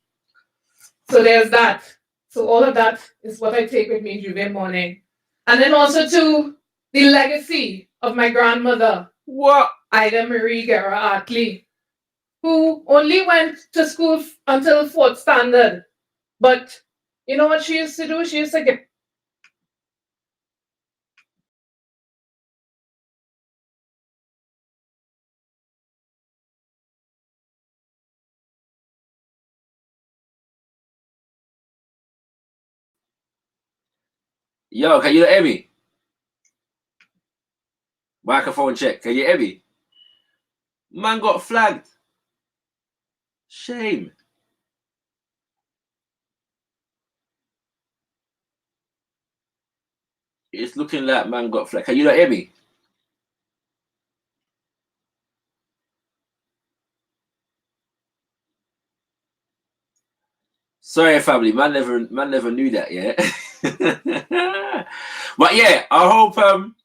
So there's that. So all of that is what I take with me Juve morning. And then also to the legacy of my grandmother, Ida Marie Guerra Artley, who only went to school until 4th standard. But you know what she used to do? She used to get Yo, can you hear me? Microphone check. Can you hear me? Man got flagged. Shame. It's looking like man got flagged. Can you not hear me? Sorry, family. Man never knew that, yeah. But yeah, I hope I'm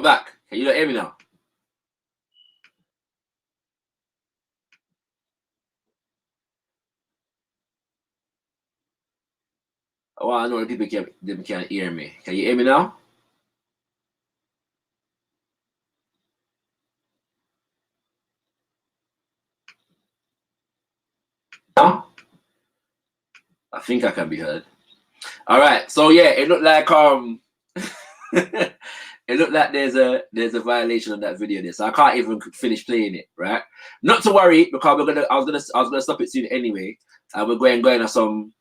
back. Can you not hear me now? Oh, I know the people can't hear me. Can you hear me now? Now? I think I can be heard. All right. So yeah, it looked like it looked like there's a violation on that video there, so I can't even finish playing it, right? Not to worry, because I was gonna stop it soon anyway. And we're going to some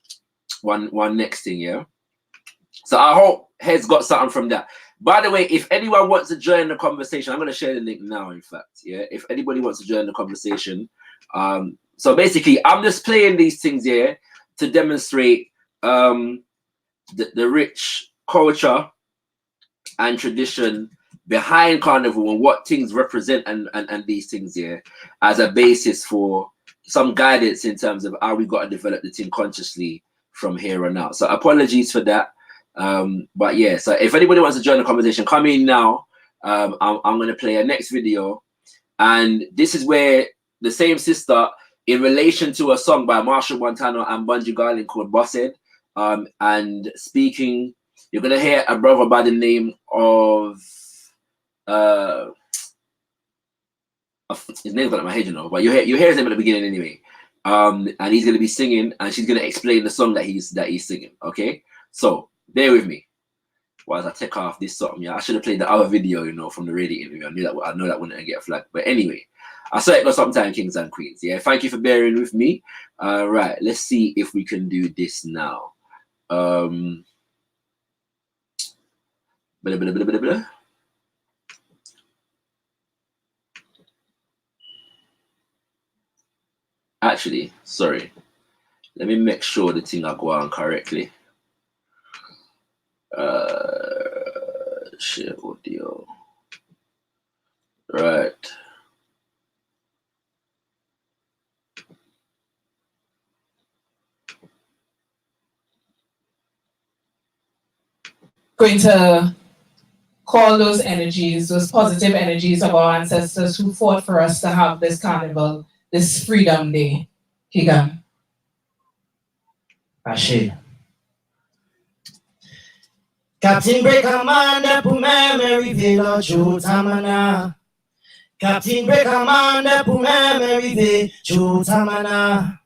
one next thing, yeah. So I hope Heads got something from that. By the way, if anyone wants to join the conversation, I'm gonna share the link now, in fact. Yeah, if anybody wants to join the conversation. So basically I'm just playing these things here to demonstrate the rich culture and tradition behind Carnival and what things represent and these things here as a basis for some guidance in terms of how we got to develop the thing consciously from here on out. So apologies for that. But yeah, so if anybody wants to join the conversation, come in now. I'm going to play a next video. And this is where the same sister, in relation to a song by Marshall Montano and Bunji Garlin called Bossed, And speaking, you're gonna hear a brother by the name of his name's got in my head, you know, but you hear his name at the beginning anyway. And he's gonna be singing, and she's gonna explain the song that he's singing. Okay, so bear with me while I take off this song. Yeah, I should have played the other video, you know, from the radio interview. I know that wouldn't get flagged, but anyway, I saw it go sometime, kings and queens. Yeah, thank you for bearing with me. Right, let's see if we can do this now. Blah, blah, blah, blah, blah, blah. Actually, sorry. Let me make sure the thing I go on correctly. Share audio. Right. Going to call those energies, those positive energies of our ancestors who fought for us to have this carnival, this Freedom Day. Keegan. Ashe. Captain Breaker Man, the Pume Mary Villa Chutamana. Captain Breaker Man, the Pume Mary Villa Chutamana.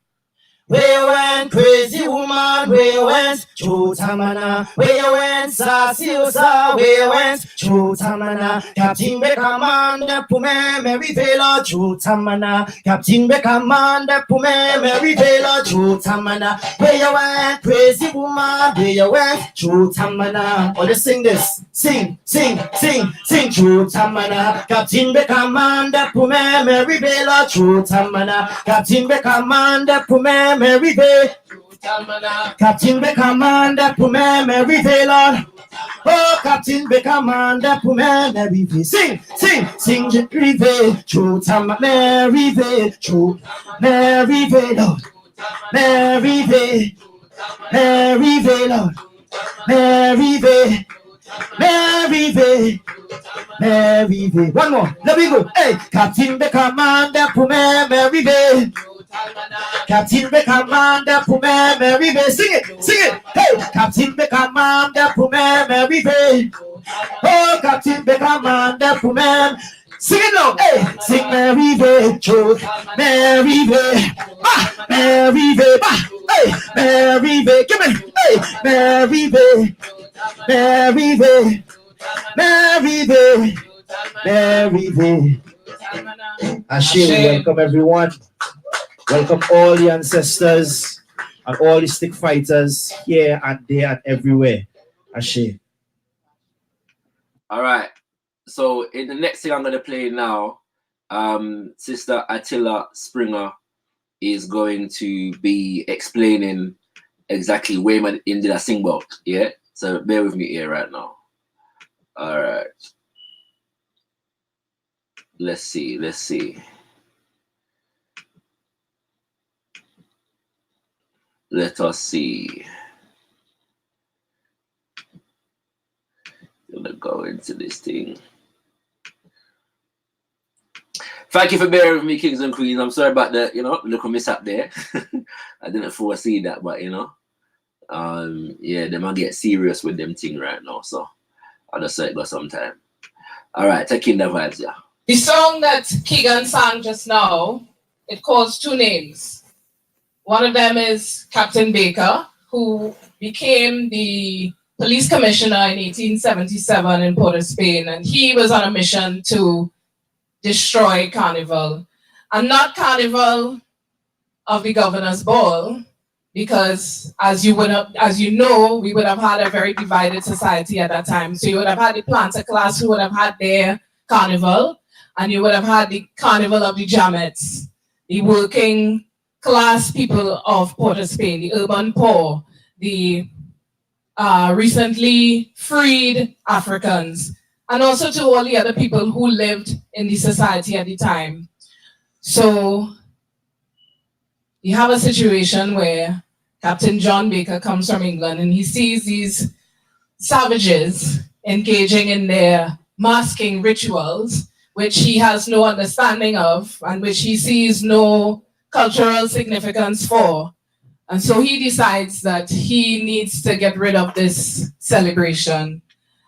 Where you went, crazy woman? Where you went, Chutamana? Where you went, sassy usa? Where you went, Chutamana? Captain Breaker Man, the Pume Mary Villa Chutamana. Captain Breaker Man, the Pume Mary Villa Chutamana. Where you went, crazy woman? Where you went, Chutamana? Oh, let's sing this. Sing, Chutamana. Captain Breaker Man, the Pume Mary Villa Chutamana. Captain Breaker Man, the Pume Mary Villa. Captain Breaker Man, the Pume Mary Villa. Oh, Captain Breaker Man, the Pume Mary Villa. Sing, Mary Villa. Chutamana, Mary Villa. Mary Villa. Mary Villa. Mary Villa. Mary Villa. Mary Villa. Mary Villa. One more. Let me go. Hey, Captain Breaker Man, the Pume Mary Villa. Captain Breaker Man, the Pume Mary Villa. Sing it. Hey, Captain Breaker Man, the Pume Mary Villa. Oh, Captain Breaker Man, the Pume. Sing it now. Hey, sing Mary Villa. Mary Villa. Mary Villa. Hey, Mary Villa. Give me. Hey, Mary Villa. Mary Villa. Mary Villa. Mary Villa. Ashe, welcome everyone. Welcome all the ancestors and all the stick fighters here and there and everywhere. Ashe. All right. So in the next thing I'm gonna play now, Sister Attila Springer is going to be explaining exactly where man in did I sing about. Yeah. So bear with me here right now. All right. Let's see. Let us see. I'm gonna go into this thing. Thank you for bearing with me, kings and queens. I'm sorry about the, little mishap there. I didn't foresee that, but yeah, they might get serious with them thing right now. So I'll just say it go sometime. All right, taking the vibes, yeah. The song that Keegan sang just now, it calls two names. One of them is Captain Baker, who became the police commissioner in 1877 in Port of Spain, and he was on a mission to destroy Carnival. And not Carnival of the Governor's Ball, because as you know, we would have had a very divided society at that time. So you would have had the planter class who would have had their carnival, and you would have had the carnival of the Jammets, the working class people of Port of Spain, the urban poor, the recently freed Africans, and also to all the other people who lived in the society at the time. So you have a situation where Captain John Baker comes from England and he sees these savages engaging in their masking rituals, which he has no understanding of and which he sees no cultural significance for. And so he decides that he needs to get rid of this celebration.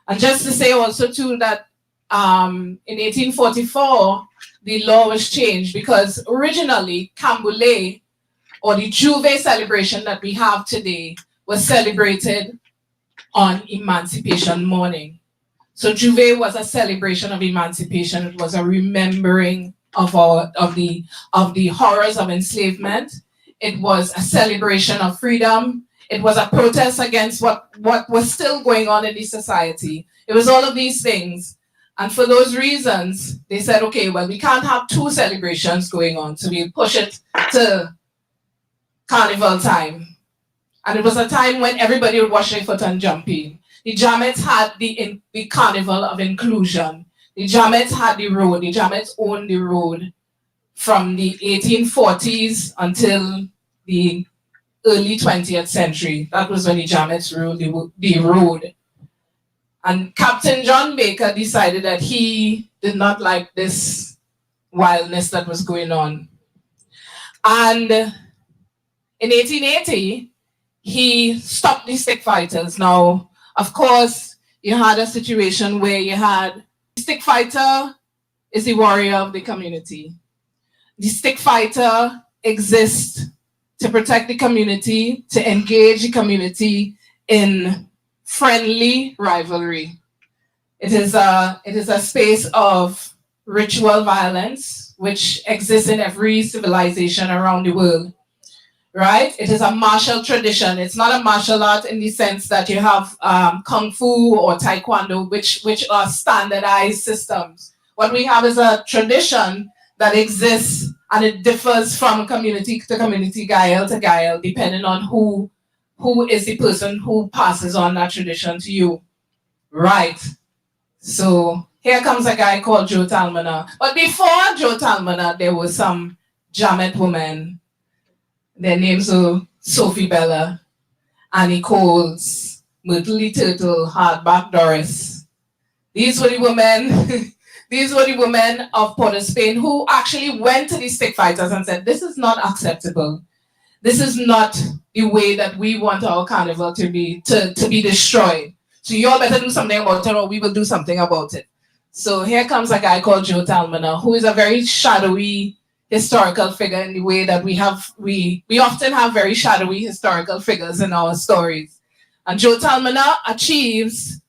And just to say also too that in 1844, the law was changed because originally Camboulet, or the Juve celebration that we have today, was celebrated on Emancipation Morning. So Juve was a celebration of emancipation. It was a remembering of the horrors of enslavement. It was a celebration of freedom. It was a protest against what was still going on in the society. It was all of these things. And for those reasons, they said, okay, well, we can't have two celebrations going on, so we'll push it to Carnival time. And it was a time when everybody would wash their foot and jump in. The Jammets had the Carnival of Inclusion. The Jammets had the road. The Jammets owned the road from the 1840s until the early 20th century. That was when the Jammets ruled the road. And Captain John Baker decided that he did not like this wildness that was going on. And in 1880, he stopped the stick fighters. Now, of course, you had a situation where you had the stick fighter is the warrior of the community. The stick fighter exists to protect the community, to engage the community in friendly rivalry. It is a space of ritual violence which exists in every civilization around the world. Right? It is a martial tradition. It's not a martial art in the sense that you have Kung Fu or Taekwondo, which are standardized systems. What we have is a tradition that exists, and it differs from community to community, guile to guile, depending on who is the person who passes on that tradition to you. Right. So here comes a guy called Joe Talmana. But before Joe Talmana, there was some Jamet women. Their names are Sophie Bella, Annie Coles, Myrtle Turtle, Hardback Doris. These were the women, these were the women of Port of Spain who actually went to the stick fighters and said, this is not acceptable. This is not the way that we want our carnival to be destroyed. So you all better do something about it, or we will do something about it. So here comes a guy called Joe Talmana, who is a very shadowy historical figure in the way that we often have very shadowy historical figures in our stories. And Joe Talmana achieves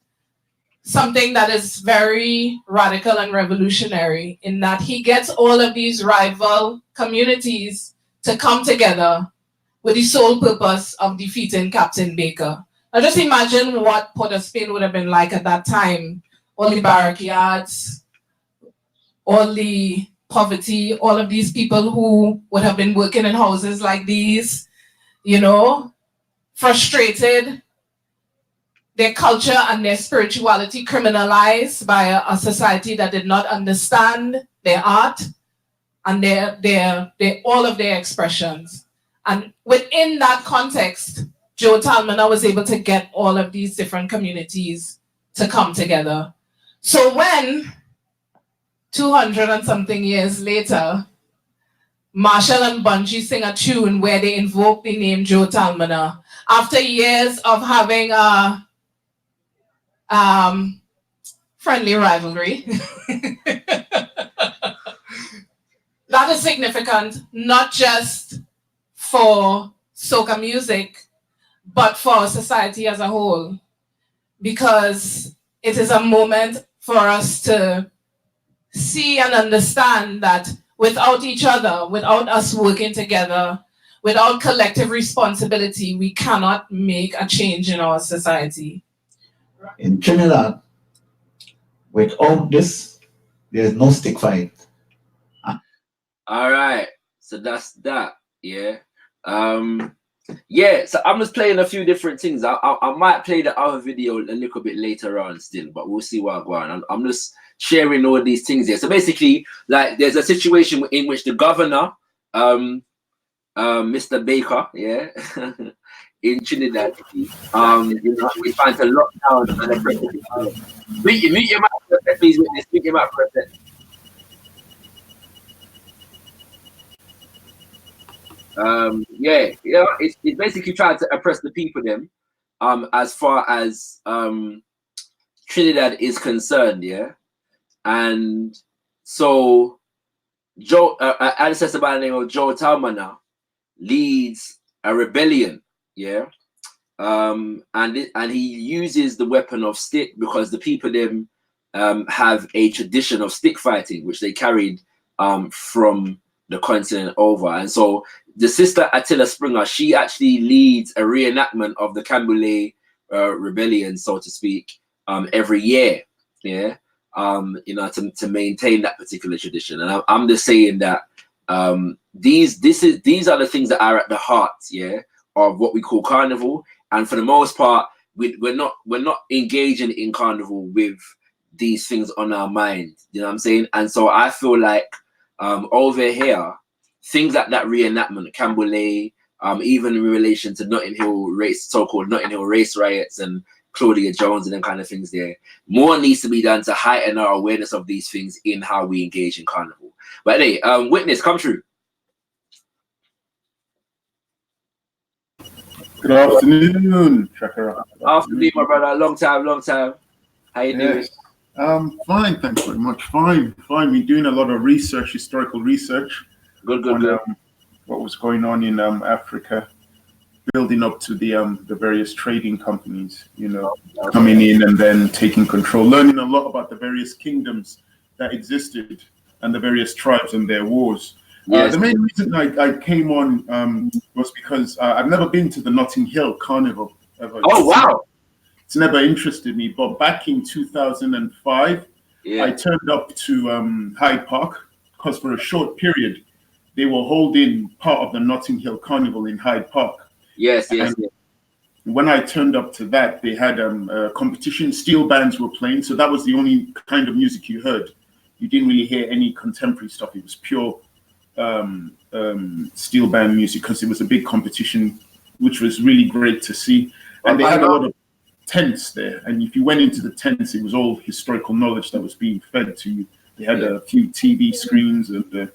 something that is very radical and revolutionary in that he gets all of these rival communities to come together with the sole purpose of defeating Captain Baker. Now just imagine what Port of Spain would have been like at that time. All the barrack yards, all the poverty, all of these people who would have been working in houses like these, frustrated, their culture and their spirituality criminalized by a society that did not understand their art and their all of their expressions. And within that context, Joe Talmana was able to get all of these different communities to come together. So when 200 and something years later, Marshall and Bungie sing a tune where they invoke the name Joe Talmana, after years of having a friendly rivalry. That is significant, not just for soca music, but for society as a whole, because it is a moment for us to see and understand that without each other, without us working together, without collective responsibility, we cannot make a change in our society. In Trinidad, without this, there's no stick fight. All right, so that's that. Yeah. Yeah, so I'm just playing a few different things. I might play the other video a little bit later on still, but we'll see what going on. I'm just sharing all these things here. So basically, like, there's a situation in which the governor, Mr. Baker, yeah, in Trinidad, we find to lock down the president. Meet your mic for a second, please, witness. Meet your mic for a second. Yeah, it's basically trying to oppress the people them, as far as Trinidad is concerned, yeah. And so Joe, ancestor by the name of Joe Talmana, leads a rebellion, yeah. And he uses the weapon of stick because the people them have a tradition of stick fighting, which they carried from the continent over. And so the sister Attila Springer, she actually leads a reenactment of the Cambule rebellion, so to speak, every year, yeah. You know, to maintain that particular tradition. And I'm just saying that these are the things that are at the heart, yeah, of what we call carnival. And for the most part, we're not engaging in carnival with these things on our mind. You know what I'm saying? And so I feel like over here, things like that reenactment, Cambule, even in relation to Notting Hill race, so-called Notting Hill race riots and Claudia Jones and them kind of things there, more needs to be done to heighten our awareness of these things in how we engage in carnival. But anyway, Witness, come true. Good afternoon, Chakra. Afternoon, my brother. Long time. How you doing? Fine, thanks very much. Fine. We're doing a lot of research, historical research. Good. What was going on in Africa, building up to the various trading companies, you know, coming in and then taking control, learning a lot about the various kingdoms that existed and the various tribes and their wars. Yes. The main reason I came on was because I've never been to the Notting Hill Carnival ever. Oh, wow. It's never interested me. But back in 2005, I turned up to Hyde Park because for a short period, they were holding part of the Notting Hill Carnival in Hyde Park. Yes. When I turned up to that, they had a competition. Steel bands were playing. So that was the only kind of music you heard. You didn't really hear any contemporary stuff. It was pure steel band music because it was a big competition, which was really great to see. And they had a lot of tents there. And if you went into the tents, it was all historical knowledge that was being fed to you. They had a few TV screens and there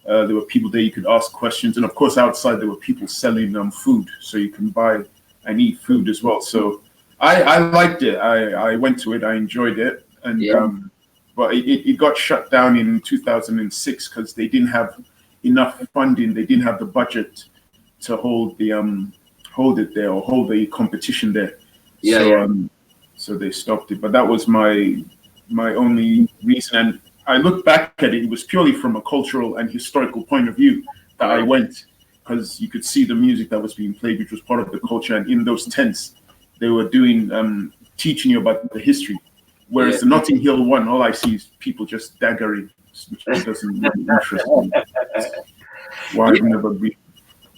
were people there you could ask questions. And of course, outside there were people selling food. So you can buy and eat food as well. So I liked it. I went to it. I enjoyed it. And but it got shut down in 2006 because they didn't have enough funding. They didn't have the budget to hold the hold the competition there. So they stopped it. But that was my only reason. And I look back at it, it was purely from a cultural and historical point of view that I went, because you could see the music that was being played, which was part of the culture. And in those tents, they were doing teaching you about the history. Whereas the Notting Hill one, all I see is people just daggering, which doesn't really interest me. Why I've never been.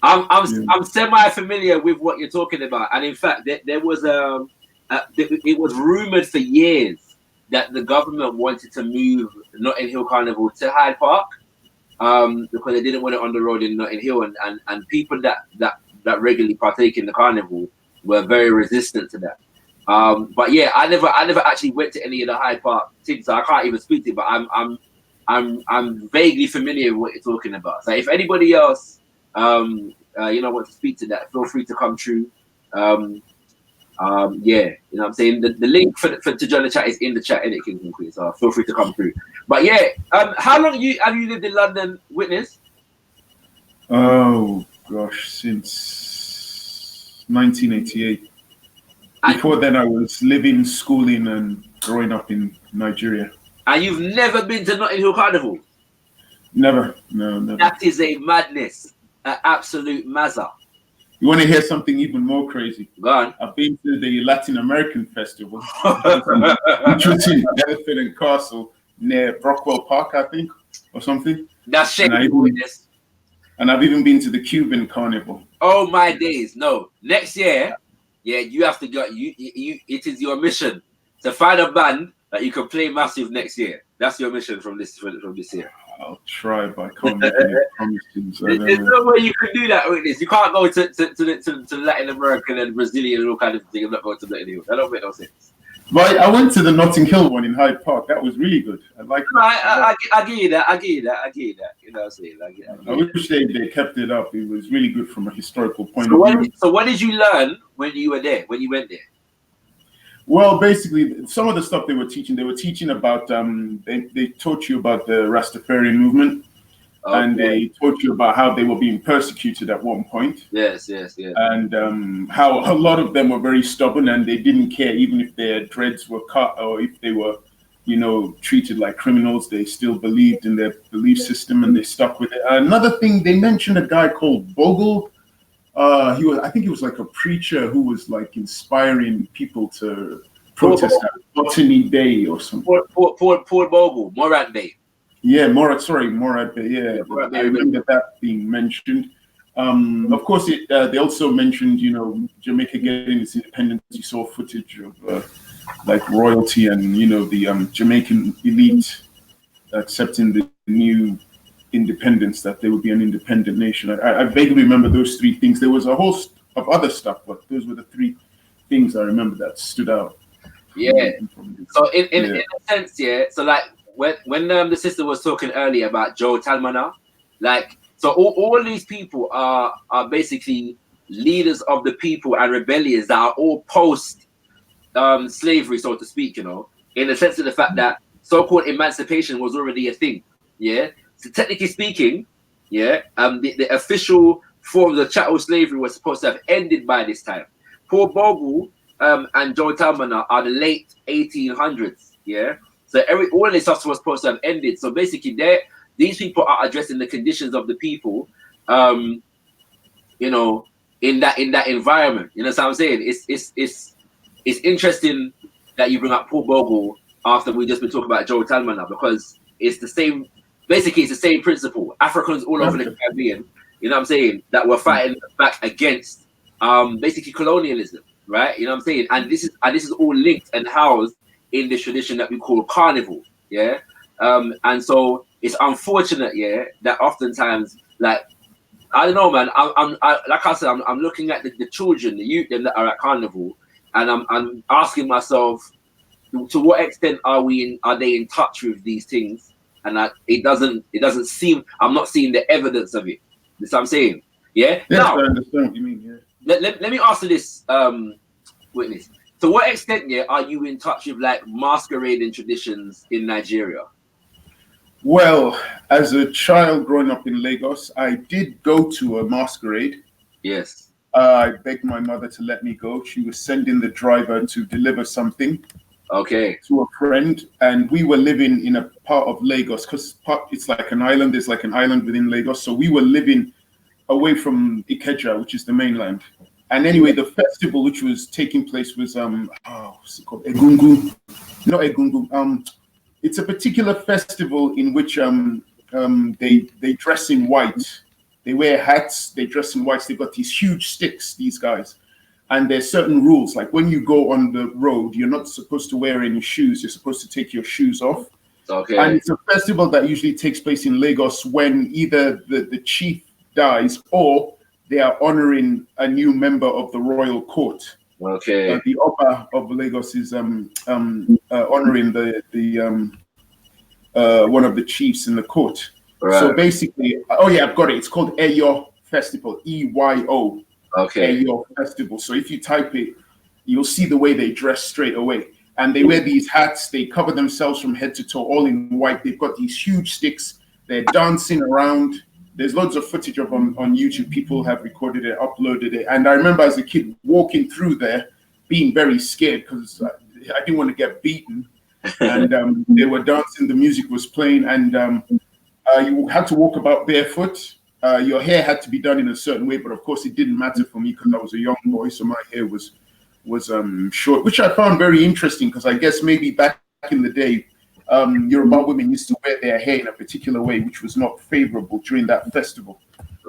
I'm semi-familiar with what you're talking about, and in fact, there was it was rumored for years that the government wanted to move Notting Hill Carnival to Hyde Park because they didn't want it on the road in Notting Hill, and people that regularly partake in the carnival were very resistant to that. But yeah, I never actually went to any of the Hyde Park things, so I can't even speak to it. But I'm vaguely familiar with what you're talking about. So if anybody else want to speak to that, feel free to come through. You know what I'm saying? The link to join the chat is in the chat, edit King Queen. So feel free to come through. But yeah, how long have you lived in London, Witness? Oh gosh, since 1988. Before then, I was living, schooling, and growing up in Nigeria. And you've never been to Notting Hill Carnival? Never, no, never. That is a madness, an absolute mazza. You want to hear something even more crazy? Go on. I've been to the Latin American Festival, which was in Elephant and Castle near Brockwell Park, I think, or something. That's shady. And I've even been to the Cuban Carnival. Oh my days! No, next year, you have to go. It is your mission to find a band that you can play massive next year. That's your mission from this year. I'll try, but I can't make any promises. There's no way you can do that with this. You can't go to Latin American and Brazilian and all kind of thing. I'm not going to Notting Hill. That don't make no sense. But I went to the Notting Hill one in Hyde Park. That was really good. I liked it. I give you that. I give you that. You know what I'm saying? I wish they kept it up. It was really good from a historical point So of view. so what did you learn when you were there? When you went there? Well, basically, some of the stuff they were teaching about, they taught you about the Rastafarian movement, and they taught you about how they were being persecuted at one point. Yes. And how a lot of them were very stubborn and they didn't care even if their dreads were cut or if they were, treated like criminals. They still believed in their belief system and they stuck with it. Another thing, they mentioned a guy called Bogle. I think he was like a preacher who was like inspiring people to protest at Botany Day or something. Paul Bogle, Morad Day. Yeah, Morad Day. Yeah, I remember that being mentioned. Of course, they also mentioned, Jamaica getting its independence. You saw footage of like royalty and, the Jamaican elite accepting the new independence, that they would be an independent nation. I vaguely remember those three things. There was a host of other stuff, but those were the three things I remember that stood out. Yeah. So in a sense, yeah. So like when the sister was talking earlier about Joe Talmana, like, so all these people are basically leaders of the people and rebellions that are all post slavery, so to speak, in the sense of the fact that so-called emancipation was already a thing. Yeah. So technically speaking, yeah, the official form of chattel slavery was supposed to have ended by this time. Paul Bogle and Joe Talmana are the late 1800s. Yeah. So all of this stuff was supposed to have ended. So basically, these people are addressing the conditions of the people, in that environment. You know what I'm saying? It's interesting that you bring up Paul Bogle after we just been talking about Joe Talmana, because it's the same. Basically, it's the same principle. Africans all over the Caribbean, you know what I'm saying, that were fighting back against basically colonialism, right? You know what I'm saying? And this is all linked and housed in this tradition that we call Carnival, yeah. And so it's unfortunate, yeah, that oftentimes, like, I don't know, man. I'm looking at the children, the youth, them that are at Carnival, and I'm asking myself, to what extent are they in touch with these things? And it doesn't seem, I'm not seeing the evidence of it. That's what I'm saying. Yeah. Yes, now, I understand what you mean. Yeah. Let me ask you this, witness. To what extent, yeah, are you in touch with like masquerading traditions in Nigeria? Well, as a child growing up in Lagos, I did go to a masquerade. Yes. I begged my mother to let me go. She was sending the driver to deliver something. Okay. To a friend, and we were living in a part of Lagos because it's like an island. There's like an island within Lagos, so we were living away from Ikeja, which is the mainland. And anyway, the festival which was taking place was what's it called? Egungun, not Egungun. It's a particular festival in which they dress in white. They wear hats. They dress in white. They've got these huge sticks. These guys. And there's certain rules, like when you go on the road, you're not supposed to wear any shoes. You're supposed to take your shoes off. Okay. And it's a festival that usually takes place in Lagos when either the chief dies or they are honoring a new member of the royal court. Okay. The Oba of Lagos is honoring the one of the chiefs in the court. Right. So basically, I've got it. It's called Eyo Festival, EYO. Okay. Eyo Festival. So if you type it, you'll see the way they dress straight away. And they wear these hats. They cover themselves from head to toe, all in white. They've got these huge sticks. They're dancing around. There's loads of footage of on YouTube. People have recorded it, uploaded it. And I remember as a kid walking through there, being very scared because I didn't want to get beaten. And they were dancing. The music was playing, and you had to walk about barefoot. Your hair had to be done in a certain way, but of course it didn't matter for me because I was a young boy, so my hair was short, which I found very interesting because I guess maybe back in the day, Yoruba women used to wear their hair in a particular way, which was not favorable during that festival.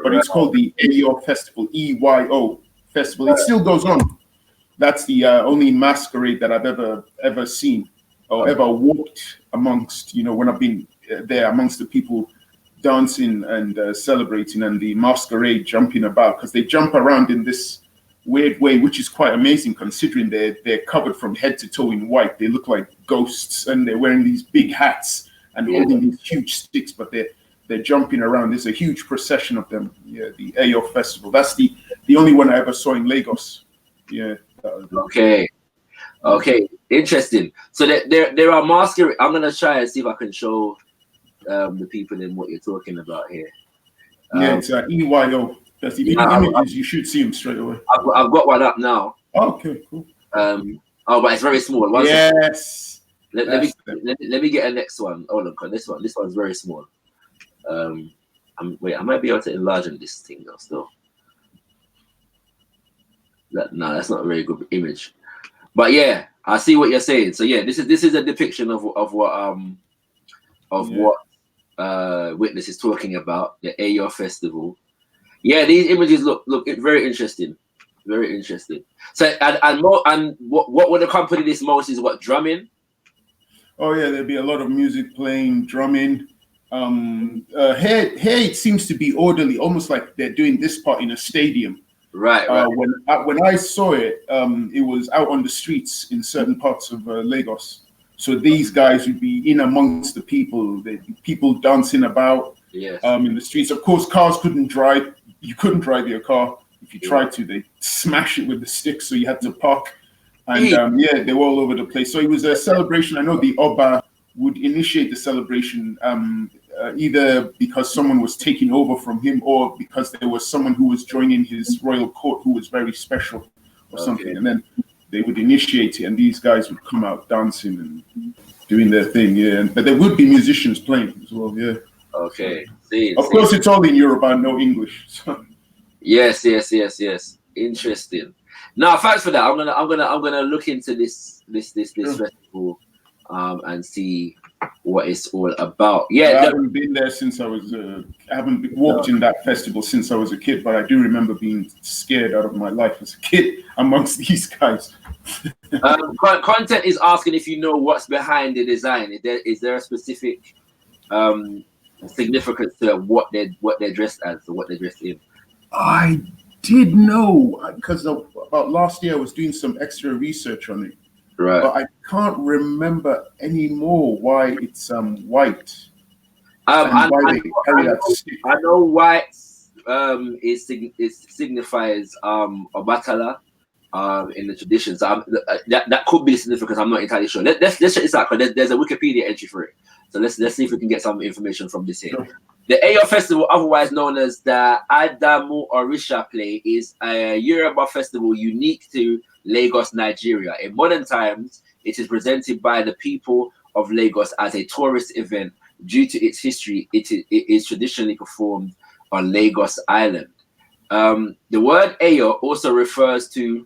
But it's called the Eyo Festival, EYO Festival. It still goes on. That's the only masquerade that I've ever seen or ever walked amongst, when I've been there amongst the people dancing and celebrating, and the masquerade jumping about, because they jump around in this weird way, which is quite amazing considering they're covered from head to toe in white. They look like ghosts, and they're wearing these big hats and holding these huge sticks, but they're jumping around. There's a huge procession of them. Yeah, the Ayo Festival. That's the only one I ever saw in Lagos. Yeah. Okay, interesting. So there are masquerade. I'm gonna try and see if I can show the people in what you're talking about here. It's EYO. That's the images. You should see them straight away. I've got one up now. Okay, cool. But it's very small. Yes. Let me get a next one. Oh look, this one's very small. I might be able to enlarge this thing though. Still, no, that's not a very good image. But yeah, I see what you're saying. So yeah, this is a depiction of what Witness is talking about, the Ayo Festival. Yeah, these images look very interesting. Very interesting. So and what would accompany this most is what, drumming? Oh yeah, there'd be a lot of music playing, drumming. Here it seems to be orderly, almost like they're doing this part in a stadium. Right. When I saw it, it was out on the streets in certain parts of Lagos. So these guys would be in amongst the people. There'd be people dancing about in the streets. Of course, cars couldn't drive. You couldn't drive your car. If you tried to, they smash it with the sticks. So you had to park. And they were all over the place. So it was a celebration. I know the Oba would initiate the celebration either because someone was taking over from him or because there was someone who was joining his royal court who was very special or something. And then they would initiate it, and these guys would come out dancing and doing their thing. But there would be musicians playing as well. Okay. Of course, it's all in Yoruba, no English. So. Yes. Interesting. No, thanks for that. I'm gonna look into this festival and see what it's all about. I haven't been there since I was. I haven't walked in that festival since I was a kid, but I do remember being scared out of my life as a kid amongst these guys. Content is asking if you know what's behind the design. Is there a specific significance to what they're dressed as or what they're dressed in? I did know because about last year I was doing some extra research on it. Right. But I can't remember anymore why it's white. I know white it signifies Obatala in the traditions. That could be the significance. I'm not entirely sure. Let's check this out because there's a Wikipedia entry for it. So let's see if we can get some information from this here. Sure. The Ayo Festival, otherwise known as the Adamu Orisha Play, is a Yoruba festival unique to Lagos, Nigeria. In modern times, it is presented by the people of Lagos as a tourist event. Due to its history, it is traditionally performed on Lagos Island. The word Ayo also refers to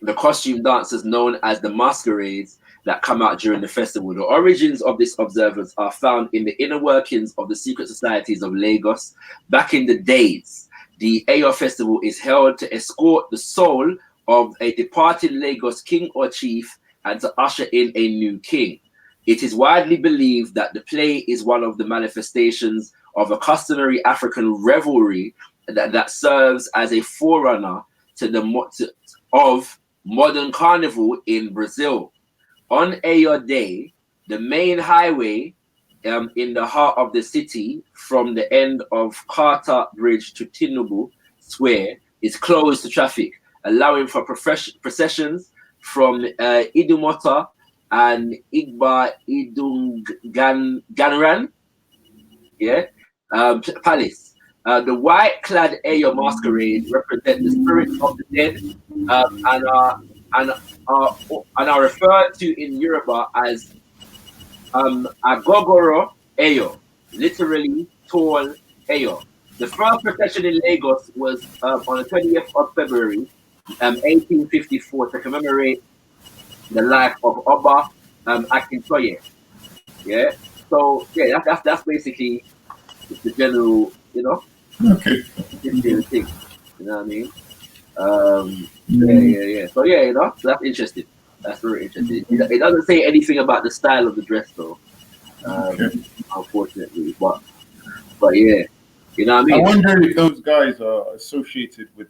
the costume dancers known as the masquerades that come out during the festival. The origins of this observance are found in the inner workings of the secret societies of Lagos. Back in the days, the Ayo Festival is held to escort the soul of a departed Lagos king or chief and to usher in a new king. It is widely believed that the play is one of the manifestations of a customary African revelry that serves as a forerunner of modern carnival in Brazil. On Ayo Day, the main highway in the heart of the city from the end of Carter Bridge to Tinubu Square is closed to traffic, allowing for processions from Idumota and Igba Idunganran Palace. The white-clad Ayo masquerade represent the spirit of the dead and are referred to in Yoruba as Agogoro Ayo, literally tall Ayo. The first procession in Lagos was on the 20th of February, 1854, to commemorate the life of Oba Akintoye. So that's basically the general, Okay. thing. You know what I mean? So so that's interesting. That's very interesting. It doesn't say anything about the style of the dress though, unfortunately. But you know what I mean? I wonder if those guys are associated with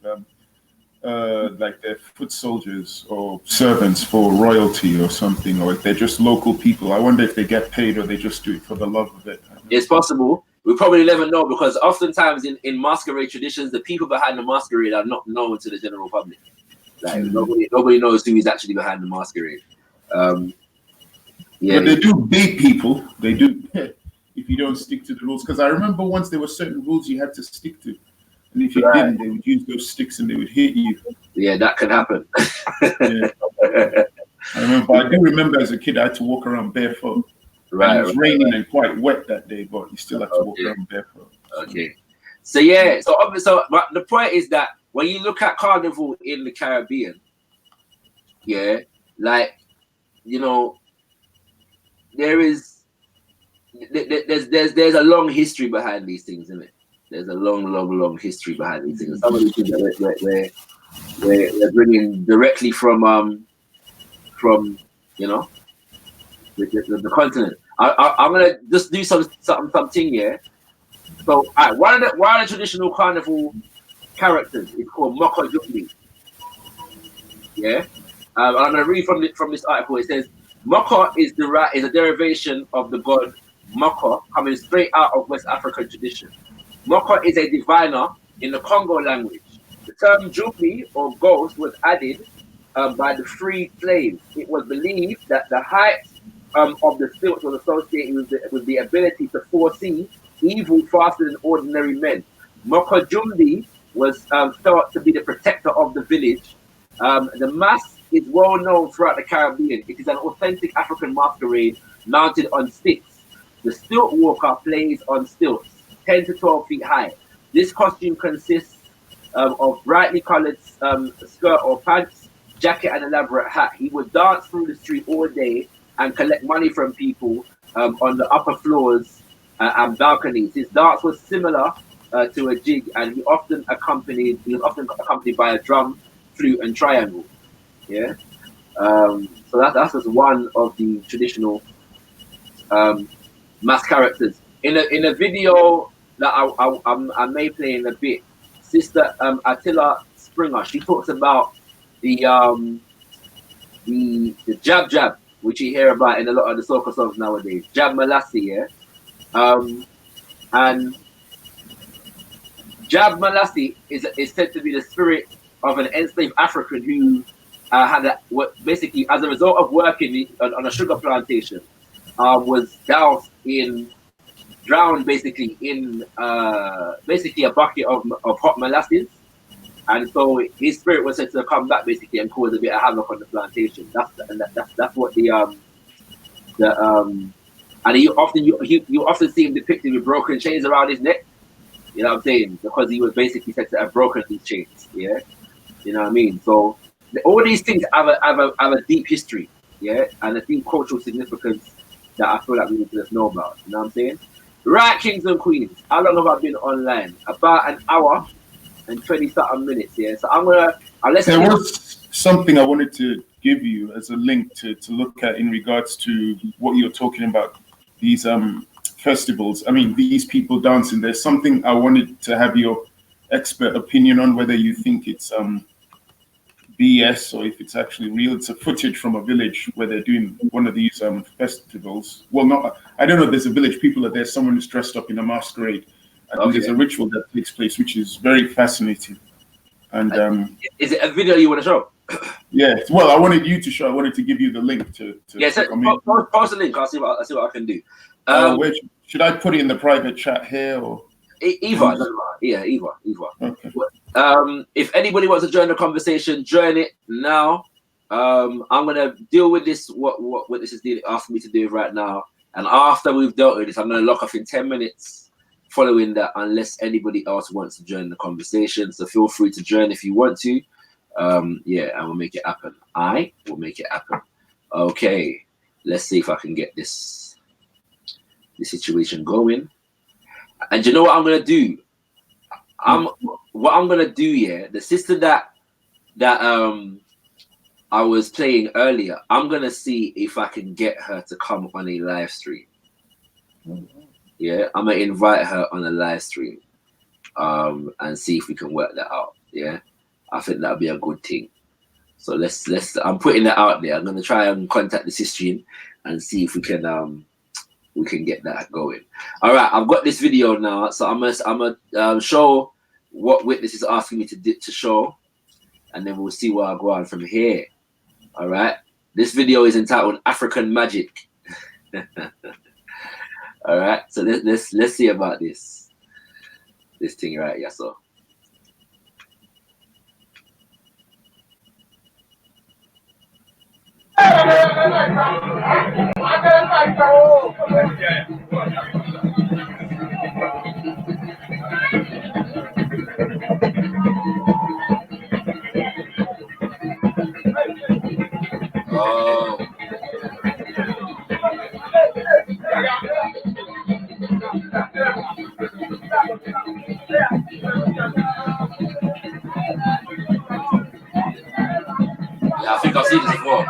like they're foot soldiers or servants for royalty or something, or if they're just local people. I wonder if they get paid or they just do it for the love of it. It's possible. We probably never know, because oftentimes in masquerade traditions, the people behind the masquerade are not known to the general public. Like nobody knows who is actually behind the masquerade. Yeah, but they do bait people. They do if you don't stick to the rules. Because I remember once there were certain rules you had to stick to, and if you didn't, they would use those sticks and they would hit you. Yeah, that can happen. Yeah. I do remember as a kid I had to walk around barefoot. Right. It was raining and quite wet that day, but you still had to walk around barefoot. Okay. So yeah, so the point is that when you look at Carnival in the Caribbean, yeah, like, you know, there's a long history behind these things, isn't it? There's a long history behind these things. Some of these things that we're bringing directly from you know, the continent. I'm gonna just do something here. So one of the traditional carnival characters is called Moko Jumbi. Yeah, I'm gonna read from this article. It says Moko is a derivation of the god Moko, coming straight out of West African tradition. Moko is a diviner in the Congo language. The term Jumbi or ghost was added by the freed slaves. It was believed that the height of the stilts was associated with the ability to foresee evil faster than ordinary men. Moko Jumbi was thought to be the protector of the village. The mask is well known throughout the Caribbean. It is an authentic African masquerade mounted on sticks. The stilt walker plays on stilts, 10 to 12 feet high. This costume consists of brightly colored skirt or pants, jacket, and elaborate hat. He would dance through the street all day and collect money from people on the upper floors and balconies. His dance was similar to a jig, and he was often accompanied by a drum, flute, and triangle. Yeah. So that's just one of the traditional mass characters. In a video that I may play in a bit, Sister Attila Springer, she talks about the jab, which you hear about in a lot of the soca songs nowadays. Jab Malassi, yeah. And Jab Malassi is said to be the spirit of an enslaved African who had basically, as a result of working on a sugar plantation, was drowned basically in basically a bucket of hot molasses, and so his spirit was said to come back basically and cause a bit of havoc on the plantation. That's what and you often see him depicted with broken chains around his neck. You know what I'm saying? Because he was basically said to have broken these chains. Yeah, you know what I mean. So all these things have a deep history, yeah, and a deep cultural significance that I feel like we need to just know about. You know what I'm saying? Right, kings and queens. How long have I been online? About an hour and 20-something minutes. Yeah. So there was something I wanted to give you as a link to look at in regards to what you're talking about. These festivals. I mean, these people dancing. There's something I wanted to have your expert opinion on, whether you think it's BS or if it's actually real. It's a footage from a village where they're doing one of these festivals. Well, I don't know if there's a village. People are there. Someone is dressed up in a masquerade. And there's a ritual that takes place, which is very fascinating. And is it a video you want to show? Yeah. Well, I wanted you to show. I wanted to give you the link to post the link. I'll see what I can do. Where should I put it in the private chat here or? Either. Okay. If anybody wants to join the conversation, join it now. I'm gonna deal with this. What this is asking me to do right now, and after we've dealt with this, I'm gonna lock off in 10 minutes. Following that, unless anybody else wants to join the conversation, so feel free to join if you want to. Yeah, and we'll make it happen. I will make it happen. Okay, let's see if I can get this situation going. And you know what I'm gonna do? The sister that I was playing earlier, I'm gonna see if I can get her to come on a live stream. Yeah, I'm gonna invite her on a live stream, and see if we can work that out. Yeah, I think that'll be a good thing. So let's I'm putting that out there. I'm gonna try and contact the Sistine and see if we can get that going. All right, I've got this video now, so I'm gonna show what Witness is asking me to show, and then we'll see where I go on from here. All right, this video is entitled African Magic. All right, so let's see about this thing right here. So. Oh. Yeah, I think I've seen this before.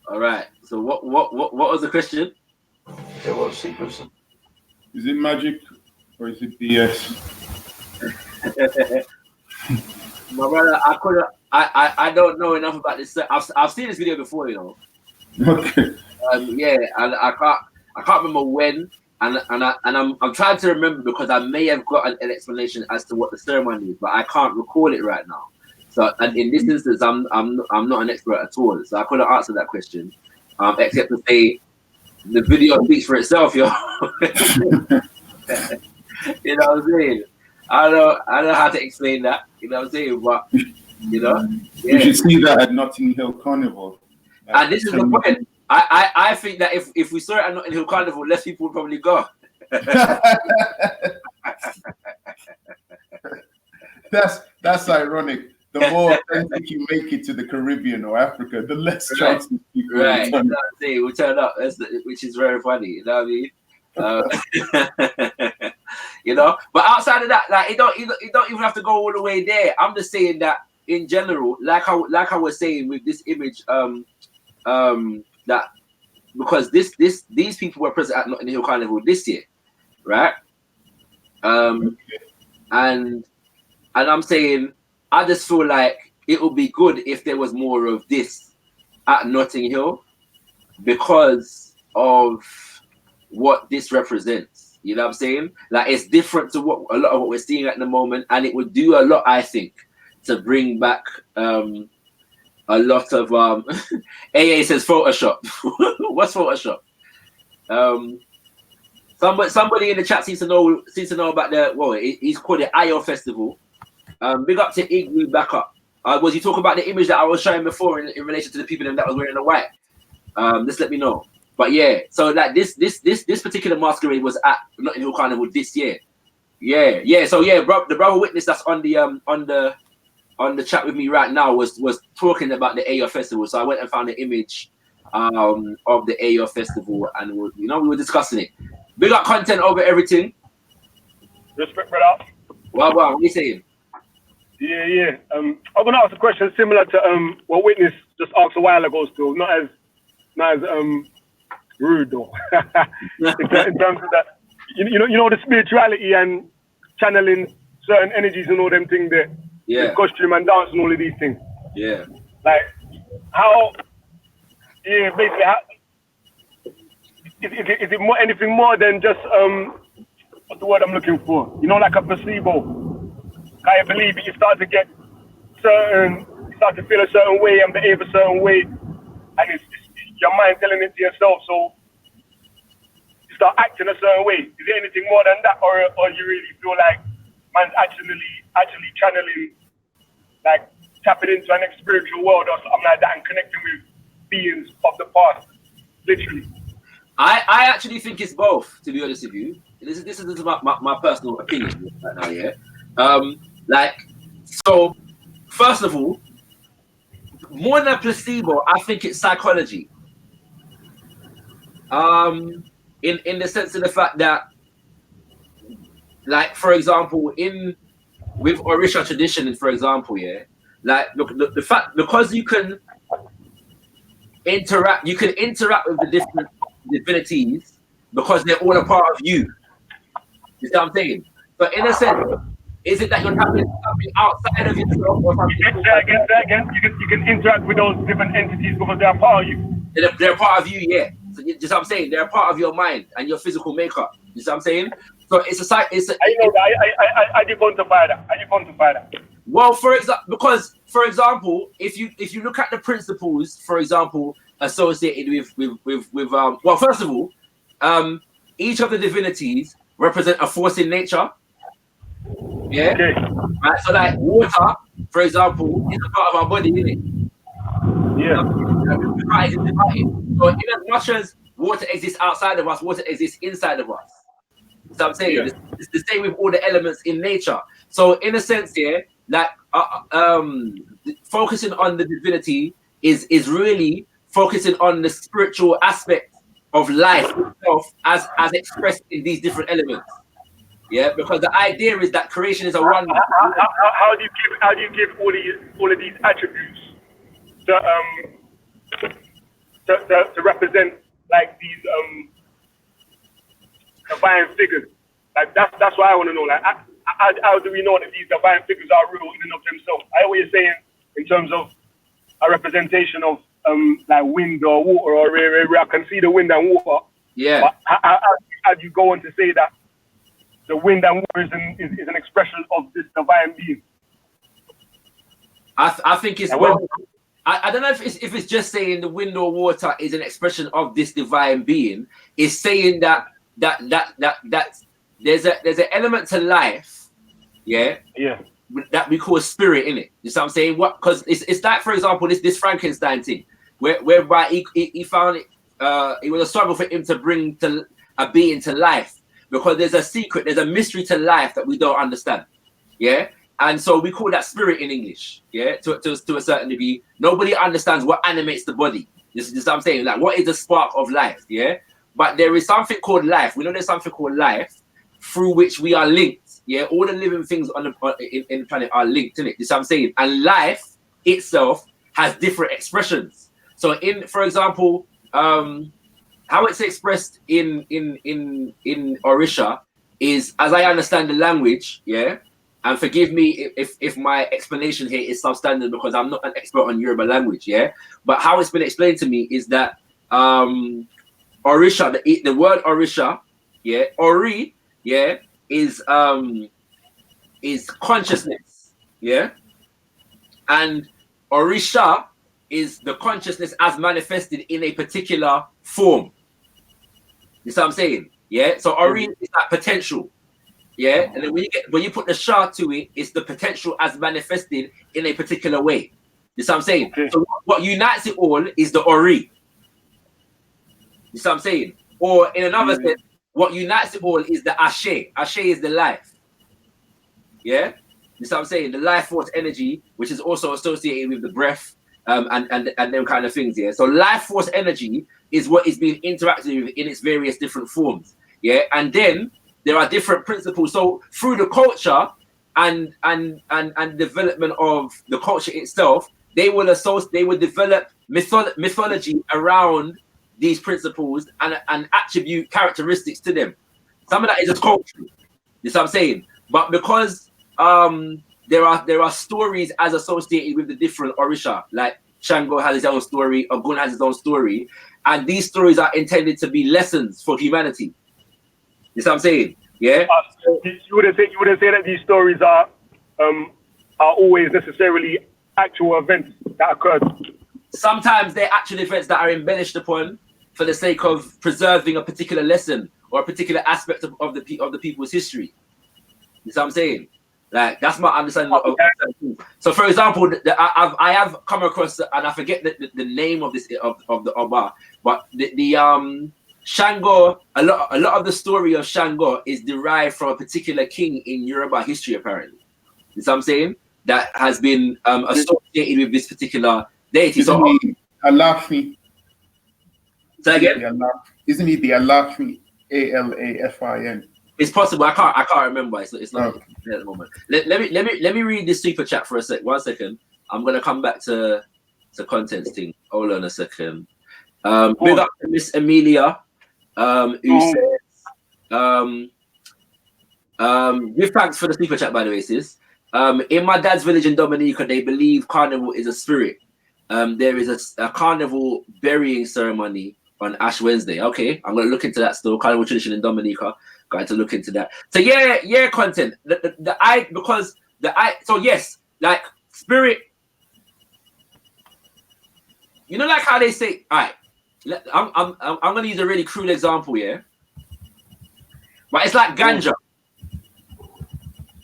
All right. So what was the question? Is it magic or is it BS? My brother, I don't know enough about this. I've seen this video before, you know. Okay. Yeah, and I can't remember when, and I'm trying to remember because I may have got an explanation as to what the ceremony is, but I can't recall it right now. So, and in this instance, I'm not an expert at all, so I couldn't answer that question, except to say the video speaks for itself, yo. You know what I'm saying? I don't know how to explain that. You know what I'm saying? But you know, yeah. You should see that at Notting Hill Carnival. And this is the point. I think that if we saw it at Notting Hill Carnival, less people would probably go. That's ironic. The more authentic you make it to the Caribbean or Africa, the less chance people right. will turn up. We'll turn up. Which is very funny. You know what I mean? You know. But outside of that, like it don't even have to go all the way there. I'm just saying that in general, like I was saying with this image, that because these people were present at Notting Hill Carnival this year, right? And I'm saying I just feel like it would be good if there was more of this at Notting Hill because of what this represents. You know what I'm saying? Like it's different to what a lot of what we're seeing at the moment, and it would do a lot, I think, to bring back a lot of AA says Photoshop. What's Photoshop? Somebody in the chat seems to know about he's called it IO Festival. Big up to Igwe back up. Was you talking about the image that I was showing before in relation to the people that was wearing the white? Just let me know. But yeah, so like this particular masquerade was at Notting Hill Carnival this year. Yeah. So yeah, the brother Witness that's on the chat with me right now was talking about the AO Festival. So I went and found an image of the AO Festival, and we were discussing it. Big up content over everything. Respect, brother. Wow, what are you saying? Yeah. I'm gonna ask a question similar to what Witness just asked a while ago. Still, not as rude though. in terms of that, you know the spirituality and channeling certain energies and all them things there. Yeah. Costume and dance and all of these things. Yeah. Like how? Yeah, basically how. is it more anything more than just what's the word I'm looking for? You know, like a placebo. I believe it. You start to get you start to feel a certain way and behave a certain way, and it's your mind telling it to yourself. So you start acting a certain way. Is there anything more than that, or you really feel like man's actually channeling, like tapping into an spiritual world or something like that and connecting with beings of the past, literally? I actually think it's both, to be honest with you. This is my personal opinion right now, yeah. So first of all, more than a placebo, I think it's psychology. In the sense of the fact that, like, for example, with Orisha tradition, for example, yeah, like the fact, because you can interact with the different divinities because they're all a part of you. You see what I'm saying? But in a sense, is it that you're tapping something outside of yourself? Or again. You can interact with those different entities because they're a part of you. They're a part of you, yeah. So you see what I'm saying? They're a part of your mind and your physical makeup. You see what I'm saying? So it's a. I know that. I do quantify that. Well, for example, if you look at the principles, for example, associated with well, first of all, each of the divinities represent a force in nature. Yeah. Okay. Right. So like water, for example, is a part of our body, isn't it? Yeah. So in as much as water exists outside of us, water exists inside of us. So I'm saying it's the same with all the elements in nature. So in a sense, yeah, like focusing on the divinity is really focusing on the spiritual aspect of life itself as expressed in these different elements. Yeah, because the idea is that creation is a wonder. How do you give all of these attributes to represent like these divine figures? Like that's what I want to know. Like how do we know that these divine figures are real in and of themselves? I always saying in terms of a representation of like wind or water, or where I can see the wind and water. Yeah. But how do you go on to say that the wind and water is an expression of this divine being? I think it's I don't know if it's just saying the wind or water is an expression of this divine being. It's saying that there's an element to life, yeah, that we call spirit in it. You see what I'm saying? What? Because it's like, for example, this Frankenstein thing, whereby he found it. It was a struggle for him to bring a being to life, because there's a secret, there's a mystery to life that we don't understand. Yeah. And so we call that spirit in English, yeah, to a certain degree. Nobody understands what animates the body. This is what I'm saying. Like, what is the spark of life, yeah? But there is something called life. We know there's something called life through which we are linked, yeah? All the living things in the planet are linked, isn't it? This is what I'm saying. And life itself has different expressions. So for example, how it's expressed in Orisha is, as I understand the language, yeah? And forgive me if my explanation here is substandard, because I'm not an expert on Yoruba language, yeah? But how it's been explained to me is that Orisha, the word Orisha, yeah, Ori, yeah, is consciousness, yeah? And Orisha is the consciousness as manifested in a particular form. You see what I'm saying? Yeah? So Ori is that potential. Yeah, and then when you put the Shah to it, it's the potential as manifested in a particular way. You see what I'm saying? Okay. So what unites it all is the Ori. You see what I'm saying? Or in another sense, what unites it all is the Ashe. Ashe is the life. Yeah? You see what I'm saying? The life force energy, which is also associated with the breath and them kind of things, yeah? So life force energy is what is being interacted with in its various different forms. Yeah, and then there are different principles. So through the culture and development of the culture itself, they will develop mythology around these principles and attribute characteristics to them. Some of that is just cultural. You see what I'm saying? But because there are stories as associated with the different Orisha, like Shango has his own story, Ogun has his own story, and these stories are intended to be lessons for humanity. You see what I'm saying? Yeah. You wouldn't say that these stories are always necessarily actual events that occurred. Sometimes they're actual events that are embellished upon for the sake of preserving a particular lesson or a particular aspect of the people's history. You see what I'm saying? Like, that's my understanding of so, for example, I have come across, and I forget the name of this of the Oba, but the Shango, a lot of the story of Shango is derived from a particular king in Yoruba history, apparently. You see what I'm saying? That has been associated with this particular deity. Isn't he Alafi? Say again? Isn't he the Alafi? Alafin. It's possible. I can't remember. It's not okay. at the moment. Let me read this super chat for a sec. 1 second. I'm gonna come back to contents thing. Hold on a second. Big up to Miss Amelia, who says, give thanks for the super chat, by the way, sis. In my dad's village in Dominica, they believe Carnival is a spirit. There is a Carnival burying ceremony on Ash Wednesday. Okay, I'm gonna look into that still. Carnival tradition in Dominica. Going to look into that. So yeah, content. So yes, like spirit. You know, like how they say, all right. I'm gonna use a really crude example, yeah. But it's like ganja,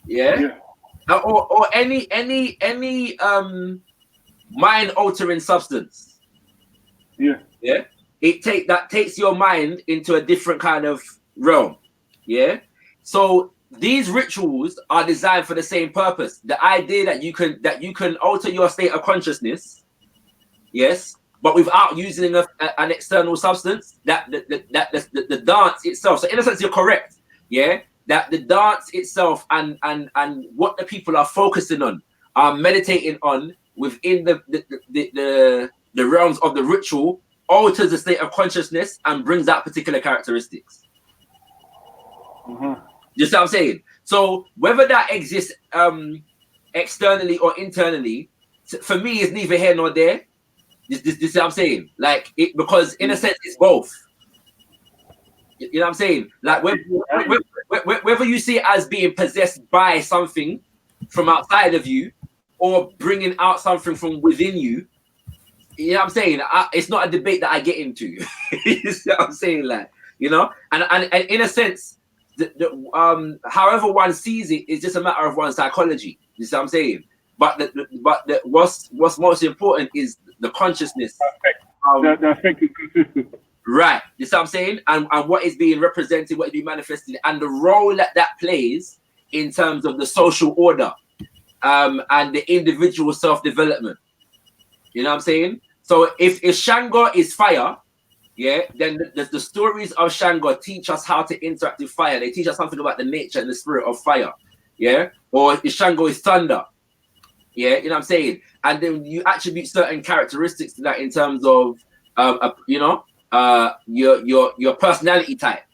yeah. Or any mind altering substance, yeah. It takes your mind into a different kind of realm, yeah. So these rituals are designed for the same purpose. The idea that you can alter your state of consciousness, yes, but without using an external substance. That the dance itself. So in a sense, you're correct, yeah. That the dance itself and what the people are focusing on, are meditating on within the realms of the ritual, alters the state of consciousness and brings out particular characteristics. You see what I'm saying? So whether that exists externally or internally, for me, is neither here nor there. You see what I'm saying? Like it, because in a sense, it's both. You know what I'm saying? Like whether you see it as being possessed by something from outside of you, or bringing out something from within you. You know what I'm saying? It's not a debate that I get into. You see what I'm saying? Like, you know, and in a sense, however one sees it is just a matter of one's psychology. You see what I'm saying? But what's most important is the consciousness. The effect is consistent. Right. You see what I'm saying? And what is being represented, what is being manifested, and the role that plays in terms of the social order, and the individual self-development. You know what I'm saying? So if Shango is fire, yeah, then the stories of Shango teach us how to interact with fire. They teach us something about the nature and the spirit of fire, yeah? Or if Shango is thunder, yeah, you know what I'm saying? And then you attribute certain characteristics to that in terms of, you know, your personality type.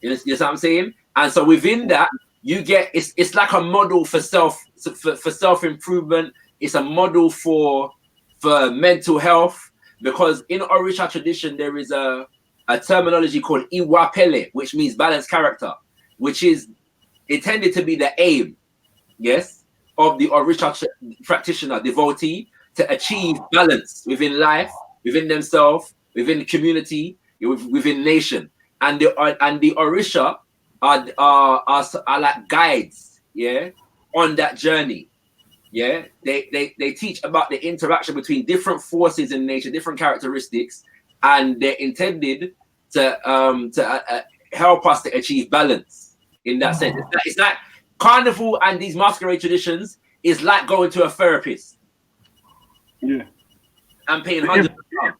You know what I'm saying? And so within that, you get, it's like a model for self-improvement. It's a model for mental health, because in Orisha tradition there is a terminology called Iwapele, which means balanced character, which is intended to be the aim, yes, of the Orisha practitioner, devotee, to achieve balance within life, within themselves, within the community, within nation. And the Orisha are like guides, yeah, on that journey. Yeah, they teach about the interaction between different forces in nature, different characteristics, and they're intended to help us to achieve balance in that sense. It's like Carnival and these masquerade traditions is like going to a therapist. Yeah. And paying hundreds of pounds.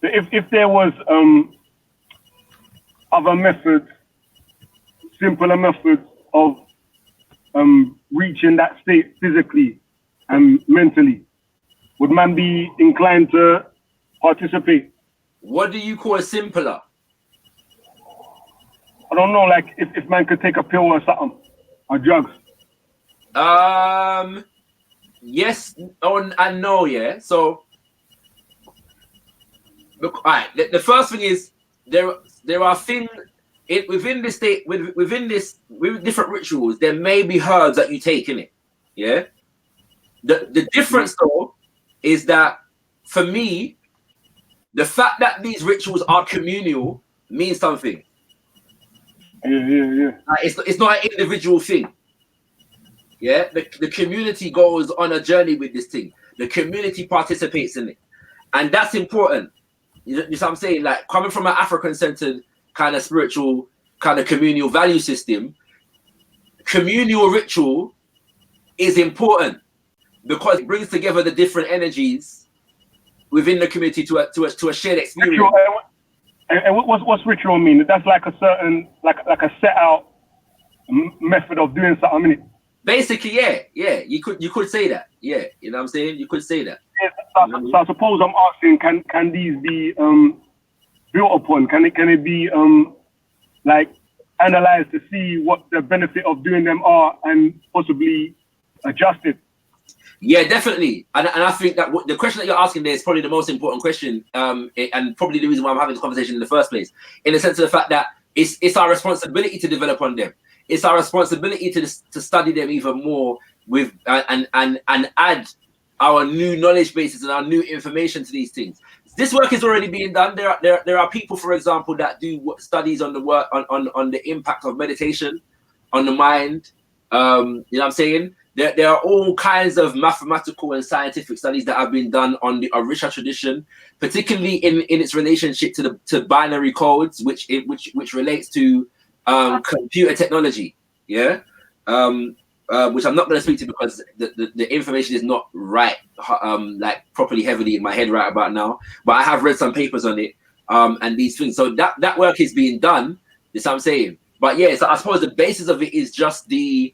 If there was other methods, simpler methods of reaching that state physically and mentally, would man be inclined to participate? What do you call simpler? I don't know, like if man could take a pill or something, or drugs. Yes and no, yeah. So Look, all right. The first thing is there are things within this state with different rituals. There may be herbs that you take in it. Yeah. The difference though is that for me, the fact that these rituals are communal means something. Yeah. It's not an individual thing. Yeah, the community goes on a journey with this thing. The community participates in it, and that's important. You know what I'm saying? Like coming from an African-centered kind of spiritual, kind of communal value system, communal ritual is important because it brings together the different energies within the community to a shared experience. Ritual, and what's ritual mean? That's like a certain like a set out method of doing something. Innit? Basically, yeah. You could say that. Yeah, you know what I'm saying? You could say that. Yeah, so I suppose I'm asking, can these be built upon? Can it be like analyzed to see what the benefit of doing them are and possibly adjusted? Yeah, definitely. And I think that the question that you're asking there is probably the most important question, and probably the reason why I'm having this conversation in the first place, in the sense of the fact that it's our responsibility to develop on them. It's our responsibility to study them even more with and add our new knowledge bases and our new information to these things. This work is already being done. There are people, for example, that do studies on the work on the impact of meditation on the mind. You know what I'm saying? There are all kinds of mathematical and scientific studies that have been done on the Orisha tradition, particularly in its relationship to binary codes, which relates to computer technology. Yeah. Which I'm not going to speak to because the information is not right, like properly heavily in my head right about now. But I have read some papers on it, and these things. So that work is being done. That's what I'm saying. But yeah, so I suppose the basis of it is just the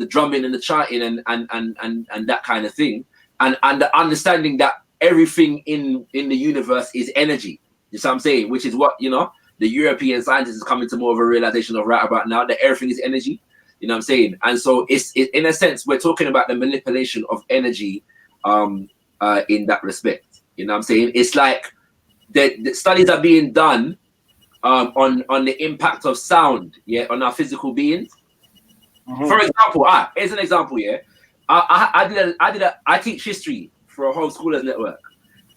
drumming and the chanting and that kind of thing, and the understanding that everything in the universe is energy. You know what I'm saying? Which is what the European scientists is coming to more of a realization of right about now, that everything is energy. You know what I'm saying? And so it's in a sense, we're talking about the manipulation of energy in that respect. You know what I'm saying? It's like the studies are being done on the impact of sound, on our physical beings. Mm-hmm. For example, here's an example, I teach history for a homeschoolers network.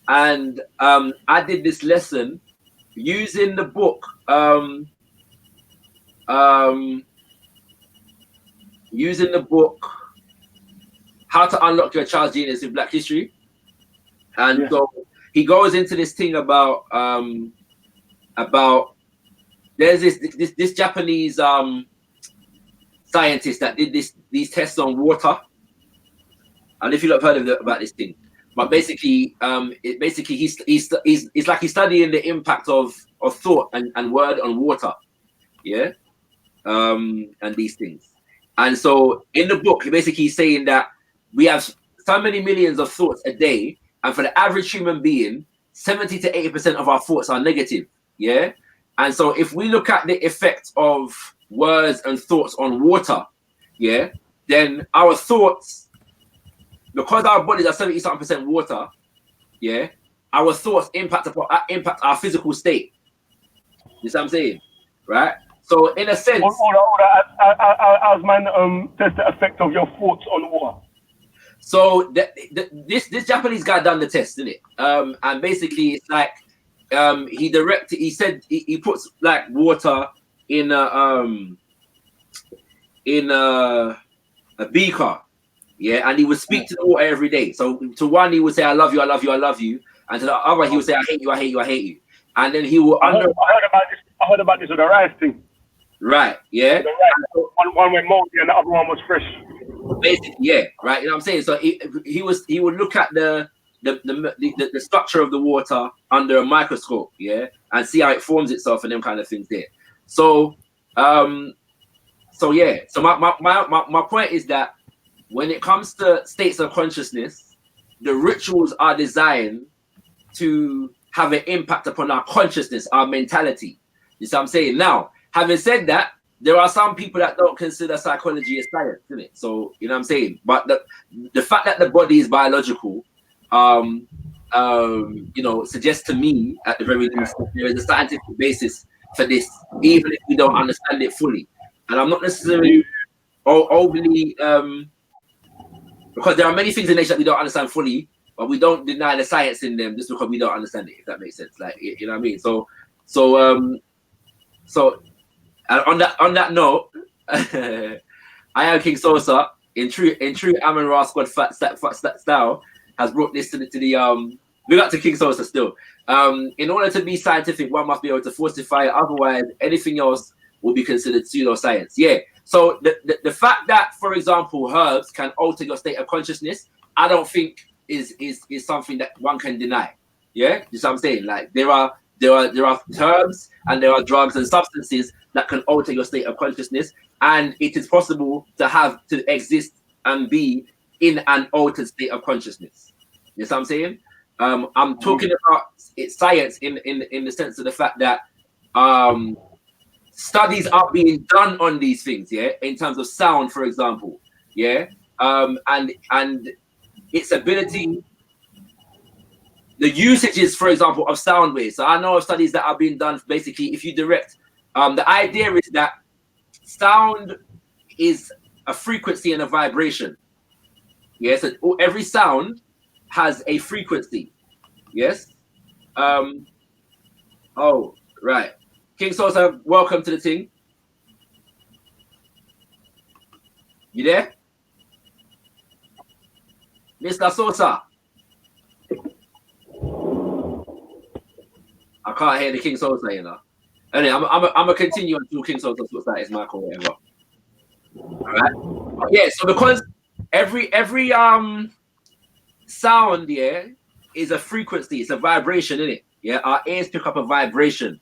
And I did this lesson using the book How to Unlock Your Child's Genius in Black History. And so he goes into this thing about there's this Japanese scientist that did these tests on water. And if you have heard about this thing, but basically he's like he's studying the impact of thought and word on water, and these things. And so in the book, he's saying that we have so many millions of thoughts a day, and for the average human being, 70 to 80% of our thoughts are negative. Yeah. And so if we look at the effect of words and thoughts on water, then our thoughts, because our bodies are 70-something% water, our thoughts impact our physical state. You see what I'm saying? Right? So in a sense, as man test the effect of your thoughts on water. So this Japanese guy done the test, didn't it? And basically it's like he said he puts like water in a beaker, and he would speak to the water every day. So to one he would say, I love you, I love you, I love you, and to the other he would say, I hate you, I hate you, I hate you. And then he will I heard about this with the rice thing. Right, yeah. One went moldy and the other one was fresh. Basically, right. You know what I'm saying? So he would look at the structure of the water under a microscope, and see how it forms itself and them kind of things there. So my point is that when it comes to states of consciousness, the rituals are designed to have an impact upon our consciousness, our mentality. You see what I'm saying? Now, having said that, there are some people that don't consider psychology as science, isn't it? So, you know what I'm saying? But the fact that the body is biological, you know, suggests to me at the very least that there is a scientific basis for this, even if we don't understand it fully. And I'm not necessarily overly because there are many things in nature that we don't understand fully, but we don't deny the science in them just because we don't understand it, if that makes sense. Like, you know what I mean? So on that note, I am King Sosa in true Amon Ra Squad style has brought this to the we got to King Sosa still. In order to be scientific, one must be able to falsify it, otherwise anything else will be considered pseudoscience. Yeah. So the fact that, for example, herbs can alter your state of consciousness, I don't think is something that one can deny. Yeah, you know what I'm saying? Like there are herbs and there are drugs and substances that can alter your state of consciousness, and it is possible to exist and be in an altered state of consciousness. You know what I'm saying? I'm talking about science in the sense of the fact that studies are being done on these things, yeah, in terms of sound, for example, yeah, and its ability, the usages, for example, of sound waves. So I know of studies that are being done. Basically, if you direct, the idea is that sound is a frequency and a vibration. Yes, so every sound has a frequency. Yes. Oh, right. King Sosa, welcome to the thing. You there? Mr. Sosa. I can't hear the King Sosa, you know. Anyway, I'm gonna continue until King Sosa sorts out his mic or whatever. Alright. Yeah, so because every sound, yeah, is a frequency, it's a vibration, isn't it? Yeah, our ears pick up a vibration,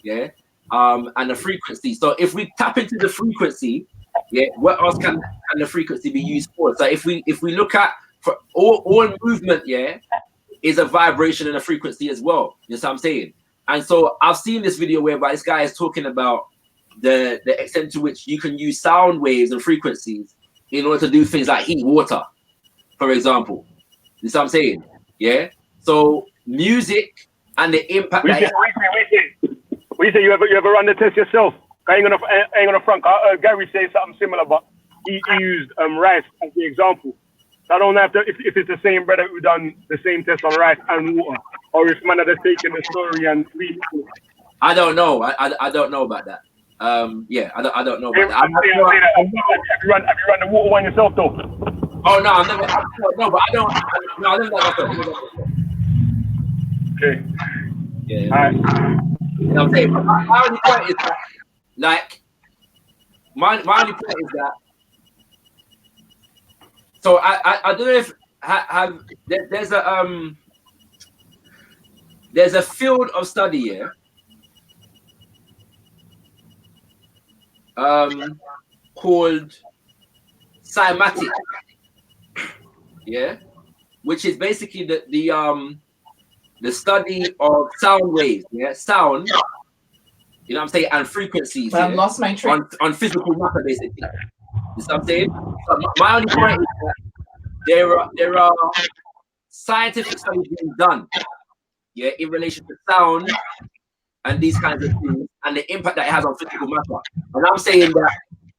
yeah, and a frequency. So if we tap into the frequency, yeah, what else can the frequency be used for? So if we look at for all movement, yeah, is a vibration and a frequency as well. You know what I'm saying? And so I've seen this video whereby this guy is talking about the extent to which you can use sound waves and frequencies in order to do things like heat water, for example. You know what I'm saying? Yeah. So music and the impact. We say you ever run the test yourself? I ain't gonna front. Gary says something similar, but he used rice as the example. So I don't know if it's the same brother who done the same test on rice and water, or if man has taken the story and read it. I don't know. I don't know about that. Yeah, I don't know about that. Have you run the water one yourself though? Oh no, I've never. No, but I don't. No, I never done that. Okay. Yeah. All right. You know what I'm saying? My only point is that, like, my only point is that. So I don't know if there's a field of study here called cymatic, yeah, which is basically the study of sound waves, yeah, sound, you know what I'm saying, and frequencies. I've lost my train. On physical matter, basically. You know what I'm saying? So my only point is that there are scientific studies being done, yeah, in relation to sound and these kinds of things and the impact that it has on physical matter. And I'm saying that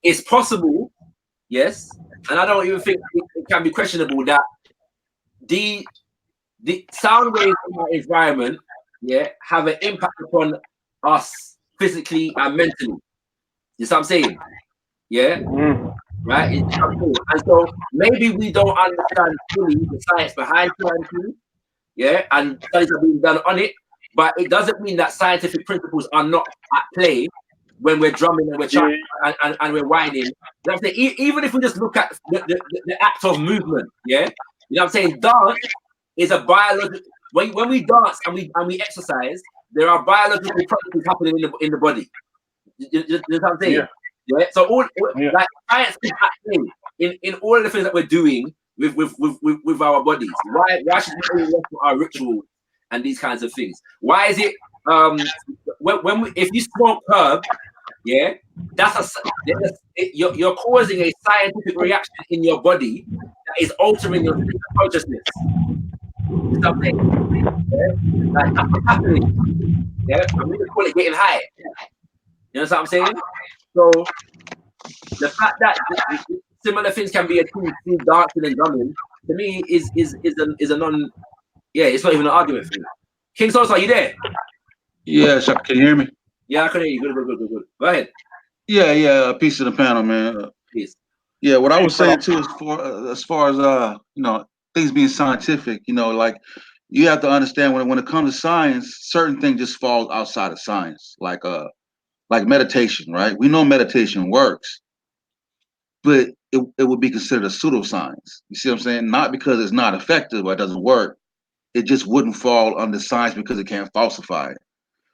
it's possible, yes, and I don't even think it can be questionable that the sound waves in our environment, yeah, have an impact upon us physically and mentally. You see what I'm saying? Yeah. Right? And so maybe we don't understand fully the science behind certain things, yeah, and studies are being done on it, but it doesn't mean that scientific principles are not at play when we're drumming and we're chanting and we're whining. You know what I'm saying? Even if we just look at the act of movement, yeah, you know what I'm saying? Dance is a biological. When we dance and we exercise, there are biological processes happening in the body. You know what I'm saying? Yeah. Yeah. So like science is happening in all of the things that we're doing with our bodies. Why should we only work for our rituals and these kinds of things? Why is it if you smoke herb, yeah, you're causing a scientific reaction in your body that is altering your consciousness. Something. Yeah? Like that's what's happening. Yeah, and we just call it getting high. You know what I'm saying? So the fact that similar things can be achieved through dancing and drumming, to me, is a non. Yeah, it's not even an argument for me. King Sauce, are you there? Yes, can you hear me? Yeah, I can hear you. Good. Go ahead, Yeah, a piece of the panel, man. please. Yeah, what I was saying too, as far as things being scientific, like you have to understand when it comes to science, certain things just fall outside of science, like meditation, right? We know meditation works, but it would be considered a pseudoscience. You see what I'm saying? Not because it's not effective or it doesn't work. It just wouldn't fall under science because it can't falsify it.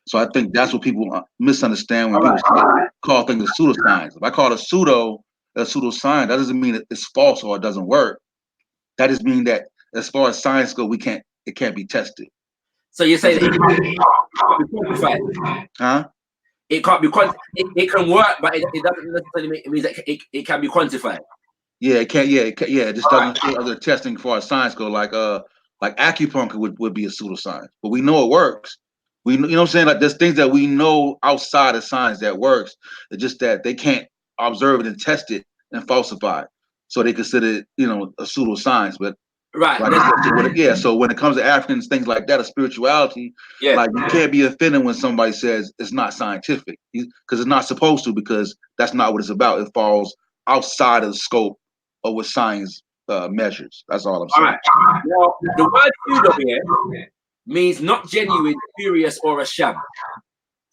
So I think that's what people misunderstand when people call things a pseudoscience. If I call it a pseudoscience, that doesn't mean it's false or it doesn't work. That just means that as far as science goes, it can't be tested. So you're saying it can't be quantified? Huh? It can't be it can work, but it doesn't necessarily mean that it can be quantified. Yeah, it can't. Yeah, it just doesn't fit other testing for science go. Like acupuncture would be a pseudoscience, but we know it works. You know what I'm saying? Like there's things that we know outside of science that works. It's just that they can't observe it and test it and falsify it. So they consider it, a pseudoscience. But right. So when it comes to Africans, things like that, or spirituality, like you can't be offended when somebody says it's not scientific because it's not supposed to, because that's not what it's about. It falls outside of the scope of what science measures. That's all I'm saying. All right. Now, the word pseudo here means not genuine, spurious, or a sham.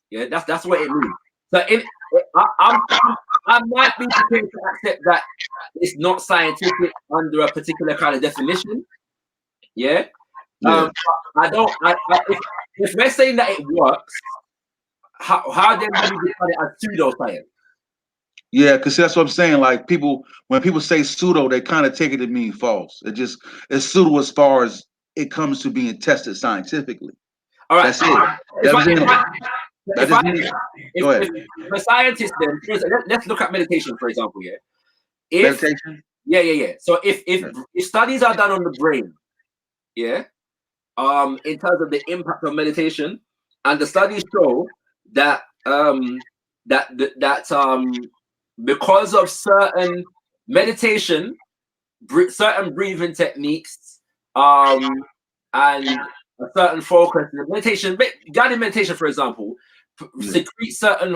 Yeah, that's what it means. So I might be prepared to accept that it's not scientific under a particular kind of definition. Yeah. I don't. If we're saying that it works, how then do we define it as pseudoscience? Yeah, because that's what I'm saying. Like when people say pseudo, they kind of take it to mean false. It's pseudo as far as it comes to being tested scientifically. All right. That's it. If a scientist, then let's look at meditation, for example. Yeah. Meditation. Yeah. So if studies are done on the brain, yeah, in terms of the impact of meditation, and the studies show that because of certain meditation, certain breathing techniques, and a certain focus, guided meditation, for example, secrete certain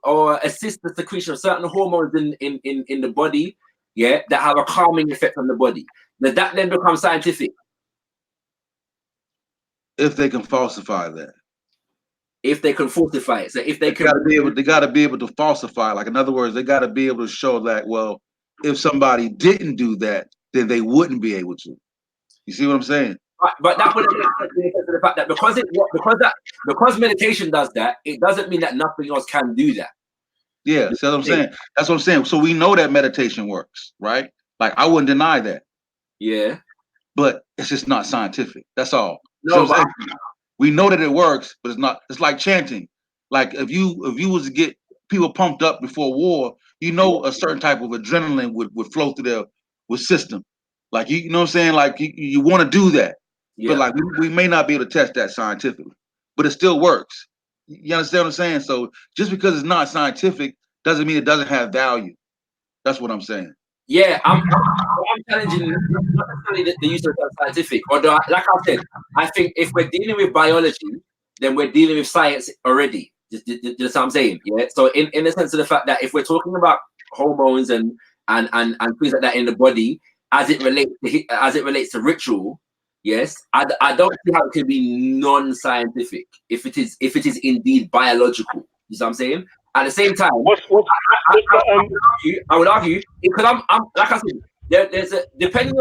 or assist the secretion of certain hormones in the body, yeah, that have a calming effect on the body. Now that then becomes scientific. If they can falsify that. If they can falsify it. So if they gotta be able to falsify. Like in other words, they gotta be able to show that, well, if somebody didn't do that, then they wouldn't be able to. You see what I'm saying? But that would make sense to the fact that because meditation does that, it doesn't mean that nothing else can do that. Yeah, see what I'm saying? That's what I'm saying. So we know that meditation works, right? Like I wouldn't deny that. Yeah. But it's just not scientific. That's all. No, so we know that it works, but it's not. It's like chanting. Like if you was to get people pumped up before war, a certain type of adrenaline would flow through their system. Like you know what I'm saying? Like you want to do that, but like we may not be able to test that scientifically, but it still works. You understand what I'm saying? So just because it's not scientific doesn't mean it doesn't have value. That's what I'm saying. Yeah, I'm challenging not necessarily the use of scientific. Although, like I said, I think if we're dealing with biology, then we're dealing with science already. Just what I'm saying. Yeah. So in the sense of the fact that if we're talking about hormones and things like that in the body, as it relates to ritual, yes, I don't see how it can be non-scientific if it is indeed biological. You see what I'm saying? At the same time, I would argue because I'm like I said, there's a depending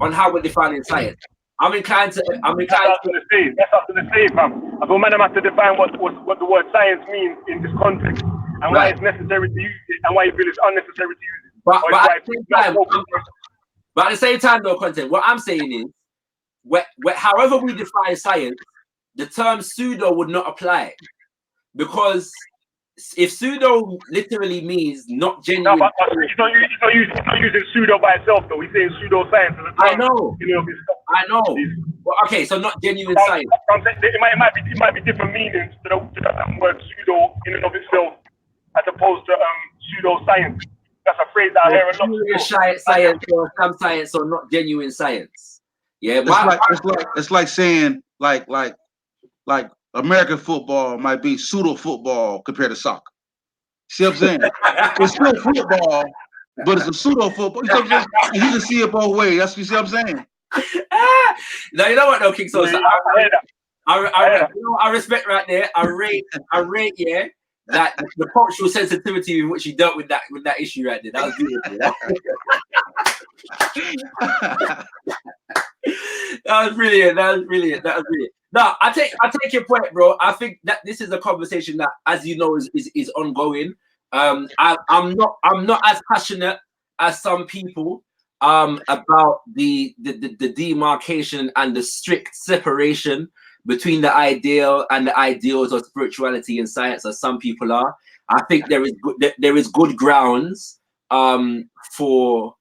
on how we're defining science. I'm inclined to. That's up to the state, fam. I feel man, I have to define what the word science means in this context and why it's necessary to use it and why you feel it's unnecessary to use it. But at the same time, though, content. What I'm saying is, however we define science, the term pseudo would not apply because. If pseudo literally means not genuine, no, but he's not using pseudo by itself though. He's saying pseudoscience. I know. I know. Well, okay, so not genuine science. It might be different meanings to the word pseudo in and of itself, as opposed to pseudo science. That's a phrase I hear a lot. Science or some science or not genuine science. Yeah, it's like saying like American football might be pseudo football compared to soccer. See what I'm saying? It's still football, but it's a pseudo football. You know what I'm saying? You can see it both ways. That's what you see what I'm saying. No, you know what, though, King Soul. I respect right there. I rate, yeah, that the cultural sensitivity in which you dealt with that issue right there. That was beautiful. That was brilliant. No, I take your point, bro. I think that this is a conversation that, as you know, is ongoing. I'm not as passionate as some people about the demarcation and the strict separation between the ideal and the ideals of spirituality and science, as some people are. I think there is good grounds for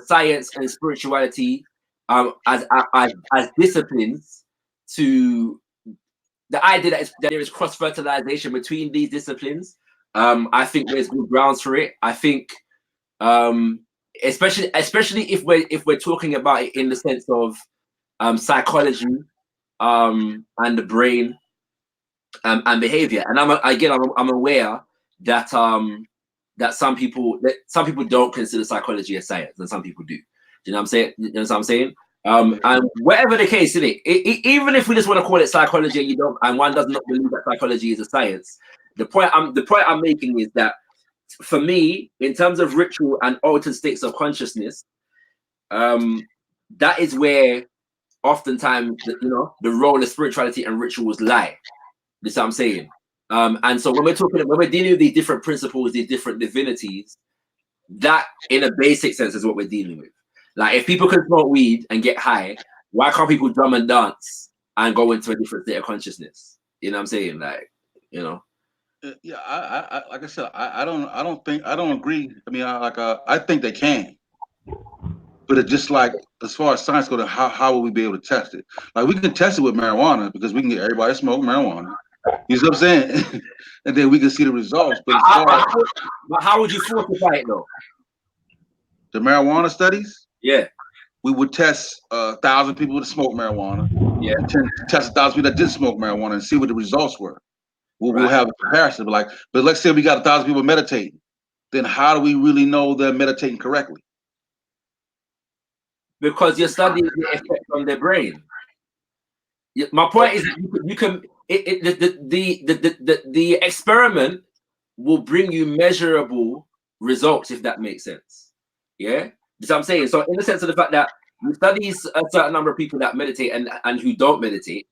science and spirituality as disciplines, to the idea that there is cross-fertilization between these disciplines. I think there's good grounds for it. I think especially if we're talking about it in the sense of psychology and the brain and behavior. And I'm aware that that some people don't consider psychology as science, and some people do. You know what I'm saying? You know what I'm saying? And whatever the case, even if we just want to call it psychology, and one does not believe that psychology is a science, the point I'm making is that, for me, in terms of ritual and altered states of consciousness, that is where oftentimes the role of spirituality and rituals lie. That's what I'm saying. And so when we're dealing with these different principles, these different divinities, that in a basic sense is what we're dealing with. Like, if people can smoke weed and get high, why can't people drum and dance and go into a different state of consciousness? You know what I'm saying? Like, Yeah, I like I said, I don't agree. I mean, I think they can, but it's just like, as far as science goes, how will we be able to test it? Like, we can test it with marijuana because we can get everybody to smoke marijuana. You know what I'm saying? And then we can see the results. But how would you fortify it though? The marijuana studies? Yeah. We would test 1,000 people that smoke marijuana. Yeah. Test 1,000 people that didn't smoke marijuana and see what the results were. We'll have a comparison. But let's say we got 1,000 people meditating. Then how do we really know they're meditating correctly? Because you're studying the effect on their brain. My point is that you can the experiment will bring you measurable results, if that makes sense. Yeah. That's what I'm saying. So in the sense of the fact that you study a certain number of people that meditate and who don't meditate,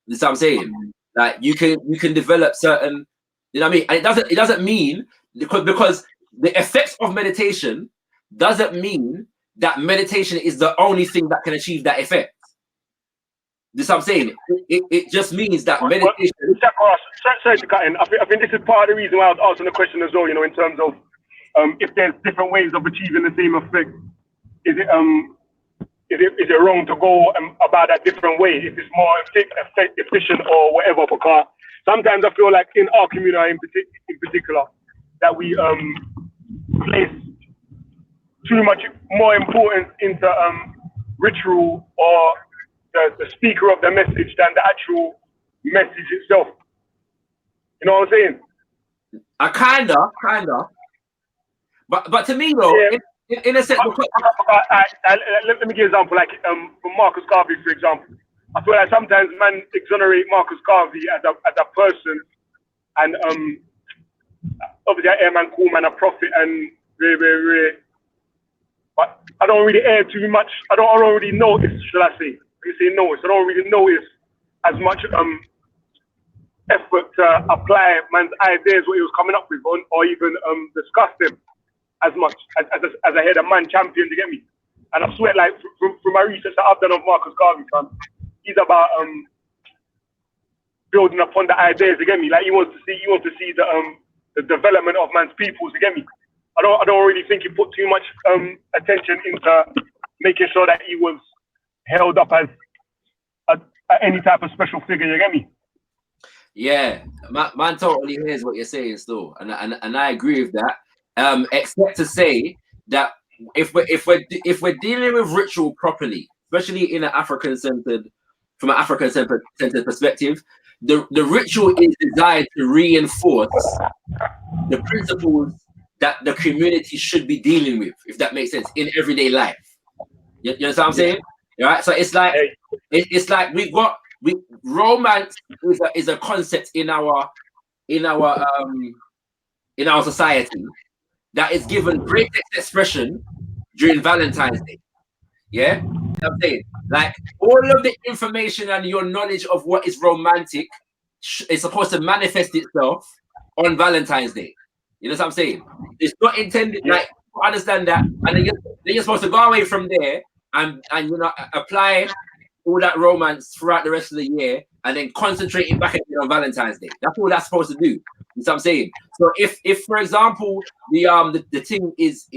that's what I'm saying. Like, you can develop certain, you know what I mean? And it doesn't mean, because the effects of meditation doesn't mean that meditation is the only thing that can achieve that effect. This is what I'm saying. It just means that meditation. Sorry to cut in. I think this is part of the reason why I was asking the question as well. In terms of if there's different ways of achieving the same effect, is it wrong to go about that different way if it's more efficient or whatever? Because sometimes I feel like in our community in particular that we place too much more importance into ritual or the speaker of the message than the actual message itself. You know what I'm saying? Kinda. But to me though, yeah. in a sense, let me give an example. Like for Marcus Garvey, for example, I feel like sometimes man exonerate Marcus Garvey as a person, and obviously I man cool man a prophet and but I don't really air too much. I don't really notice, should I say? You say notice. I don't really notice as much effort to apply man's ideas, what he was coming up with, or even discuss them as much as I heard a man champion, to get me. And I swear, like, from my research that I've done of Marcus Garvey, he's about building upon the ideas, to get me. Like, he wants to see the development of man's people, to get me. I don't really think he put too much attention into making sure that he was held up as any type of special figure. You get me? Yeah, man totally hears what you're saying still, and I agree with that. Except to say that if we're dealing with ritual properly, especially in an from an African centered perspective, the ritual is designed to reinforce the principles that the community should be dealing with, if that makes sense, in everyday life. You understand what I'm saying? Right? So it's like romance is a concept in our society that is given great expression during Valentine's Day. Yeah, you know what I'm saying, like all of the information and your knowledge of what is romantic is supposed to manifest itself on Valentine's Day. You know what I'm saying? It's not intended like understand that, and then you're supposed to go away from there and apply all that romance throughout the rest of the year, and then concentrating back again on Valentine's Day. That's all that's supposed to do. You know what I'm saying? So if for example the thing is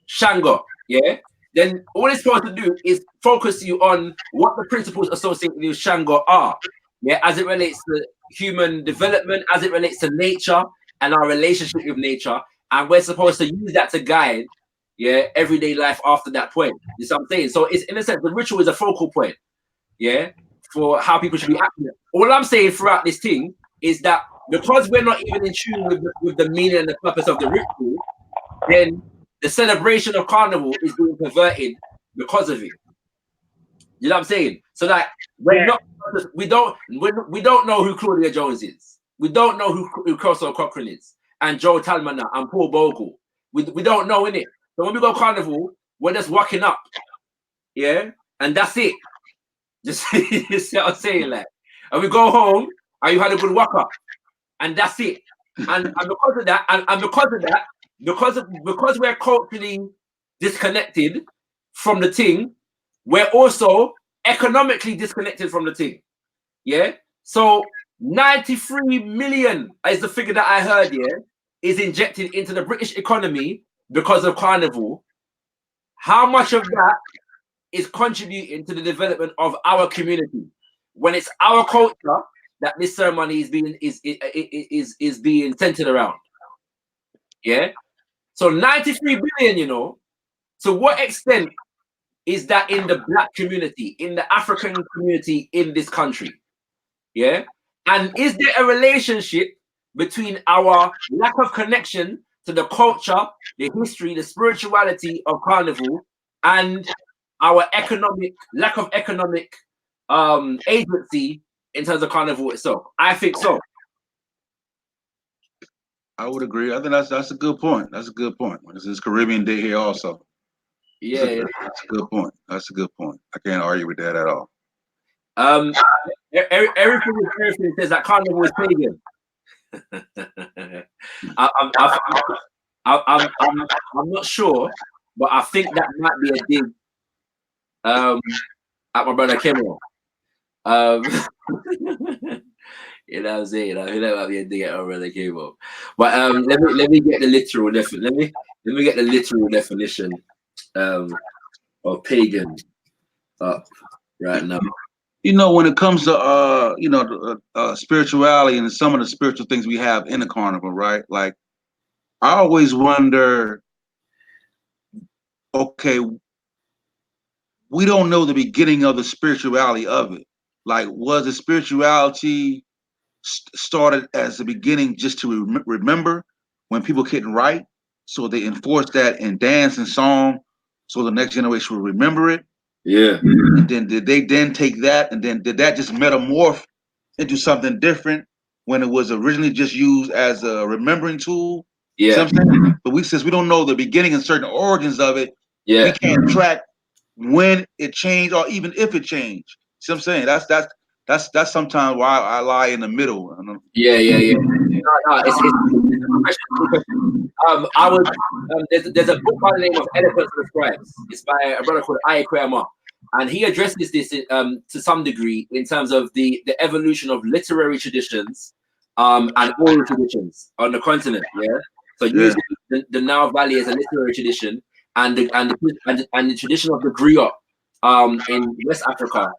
Shango, yeah, then all it's supposed to do is focus you on what the principles associated with Shango are, yeah, as it relates to human development, as it relates to nature and our relationship with nature, and we're supposed to use that to guide, yeah, everyday life after that point. You know what I'm saying? So it's in a sense the ritual is a focal point, yeah, for how people should be acting. All I'm saying throughout this thing is that because we're not even in tune with the meaning and the purpose of the ritual, then the celebration of Carnival is being perverted because of it. You know what I'm saying? So that we don't know who Claudia Jones is. We don't know who Koso Cochrane is, and Joe Talmana and Paul Bogle. We don't know, innit? So when we go Carnival, we're just walking up, yeah, and that's it. Just you see what I'm saying, like, and we go home and you had a good walk up, and that's it. And because of that, because we're culturally disconnected from the thing, we're also economically disconnected from the thing. Yeah. So 93 million is the figure that I heard here is injected into the British economy because of Carnival. How much of that is contributing to the development of our community when it's our culture that this ceremony is being centered around? Yeah. So 93 billion, you know. To what extent is that in the Black community, in the African community in this country? Yeah. And is there a relationship between our lack of connection to the culture, the history, the spirituality of Carnival, and our lack of economic agency in terms of Carnival itself? I think so. I would agree. I think that's a good point. That's a good point. This is Caribbean Day here also. Yeah, that's a good point. That's a good point. I can't argue with that at all. Everything says that Carnival is pagan. I'm not sure, but I think that might be a dig at my brother Kimmel. You know what I'm saying? I think that might be a dig at my brother Kimmel. But let me get the literal definition. Let me get the literal definition of pagan up right now. You know, when it comes to spirituality and some of the spiritual things we have in the Carnival, right? Like, I always wonder, okay, we don't know the beginning of the spirituality of it. Like, was the spirituality started as the beginning just to remember when people couldn't write? So they enforced that in dance and song so the next generation will remember it. Yeah. And then did they then take that and then did that just metamorph into something different when it was originally just used as a remembering tool? Yeah. But since we don't know the beginning and certain origins of it, yeah, we can't track when it changed or even if it changed. See what I'm saying? That's sometimes why I lie in the middle. Yeah. No, there's a book by the name of Eloquence of the Scribes. It's by a brother called Aye Kwema, and he addresses this to some degree in terms of the evolution of literary traditions and oral traditions on the continent. Yeah. So the Nile Valley as a literary tradition, and the tradition of the griot in West Africa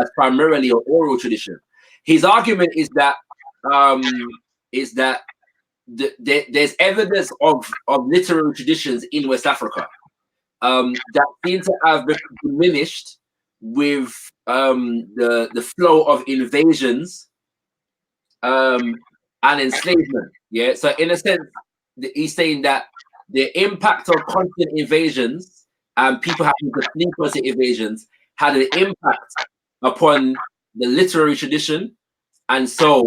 as primarily an oral tradition. His argument is that there's evidence of literary traditions in West Africa that seem to have diminished with the flow of invasions and enslavement. Yeah, so in a sense, he's saying that the impact of constant invasions and people having to flee constant invasions had an impact upon the literary tradition, and so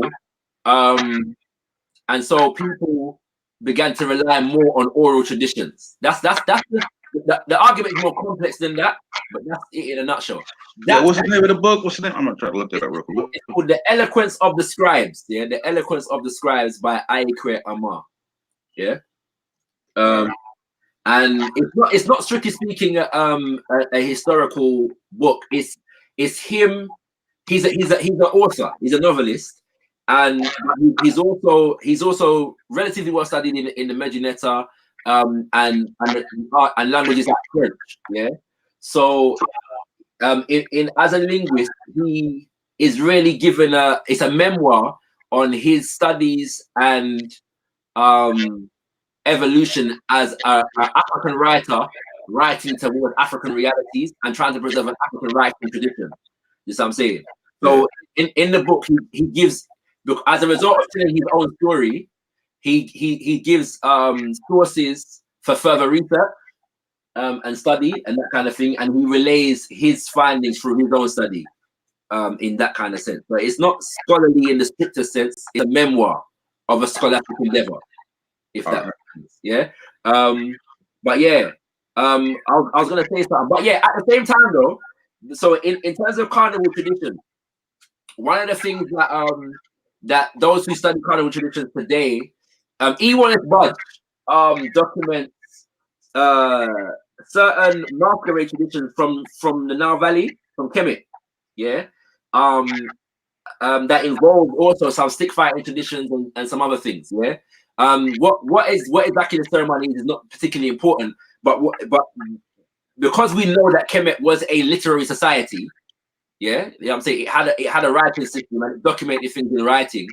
people began to rely more on oral traditions. The argument is more complex than that, but that's it in a nutshell. What's the name of the book? What's the name? I'm gonna try to look that up real quick. It's called The Eloquence of the Scribes. Yeah, The Eloquence of the Scribes by Aikwe Amar. Yeah. And it's not strictly speaking a historical book. It's him. He's an author. He's a novelist, and he's also relatively well studied in the Medjugorje and languages like French. Yeah. So as a linguist, he is really given it's a memoir on his studies and evolution as an African writer writing towards African realities and trying to preserve an African writing tradition. You see what I'm saying? So in the book, he gives, as a result of telling his own story, he gives sources for further research and study and that kind of thing, and he relays his findings through his own study in that kind of sense. But it's not scholarly in the strictest sense. It's a memoir of a scholastic endeavor, if that makes sense. Yeah. But yeah, I was gonna say something. But yeah, at the same time though, so in terms of carnival tradition, one of the things that those who study carnival traditions today, E1S Budge documents certain masquerade traditions from the Nile Valley, from Kemet, yeah, that involve also some stick fighting traditions and some other things, yeah. What exactly the ceremony is not particularly important, but because we know that Kemet was a literary society, yeah, you know what I'm saying, it had a writing system and it documented things in writing.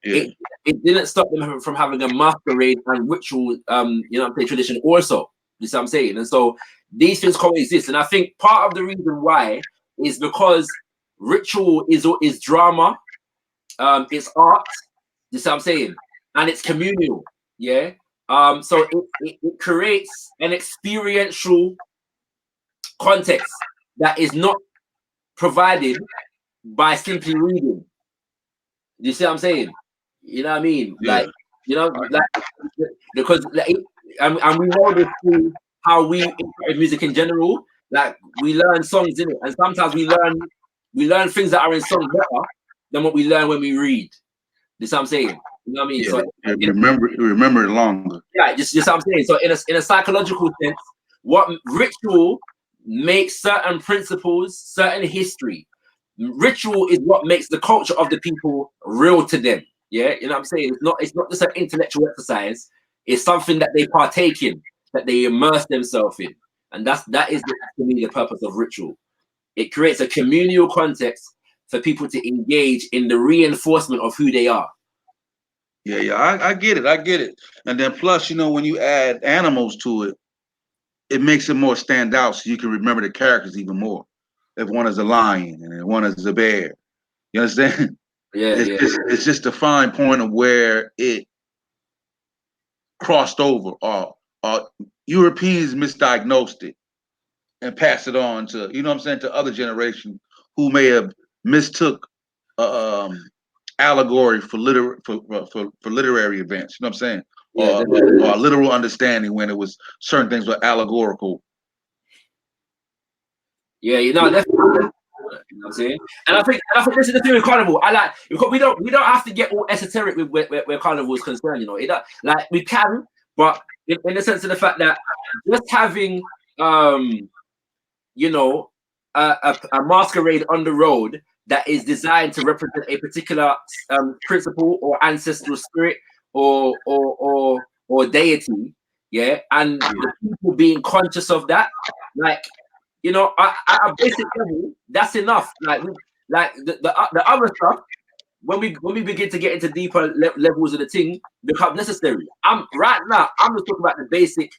Yeah. It didn't stop them from having a masquerade and ritual, you know what I'm saying, tradition also. You see what I'm saying? And so these things coexist. And I think part of the reason why is because ritual is drama, it's art, you see what I'm saying? And it's communal, yeah? So it creates an experiential context that is not provided by simply reading. You see what I'm saying? You know what I mean? Yeah. Like, you know, like, because like, and we know this through how we interpret music in general. Like, we learn songs in it, and sometimes we learn things that are in songs better than what we learn when we read. You see what I'm saying? You know what I mean? Yeah, so remember it longer. Yeah, just what I'm saying. So in a psychological sense, what ritual makes certain principles, certain history. Ritual is what makes the culture of the people real to them. Yeah, you know what I'm saying? It's not just an intellectual exercise. It's something that they partake in, that they immerse themselves in, and that is to me the purpose of ritual. It creates a communal context for people to engage in the reinforcement of who they are. Yeah, I get it. And then plus, you know, when you add animals to it, it makes it more stand out, so you can remember the characters even more. If one is a lion and one is a bear, you understand? Yeah, it's just a fine point of where it crossed over, or Europeans misdiagnosed it and passed it on to, you know what I'm saying, to other generations who may have mistook allegory for literary events. You know what I'm saying? Yeah, or a literal understanding when it was certain things were allegorical. Yeah, you know, that's, you know what I'm saying? And I think this is the thing with Carnival. I like, because we don't have to get all esoteric with where Carnival is concerned, you know. Like, we can, but in the sense of the fact that just having you know, a masquerade on the road that is designed to represent a particular principle or ancestral spirit or or deity, yeah, and the people being conscious of that, like, you know, at a basic level, that's enough. Like, the other stuff, when we begin to get into deeper levels of the thing, become necessary. I'm right now, I'm just talking about the basic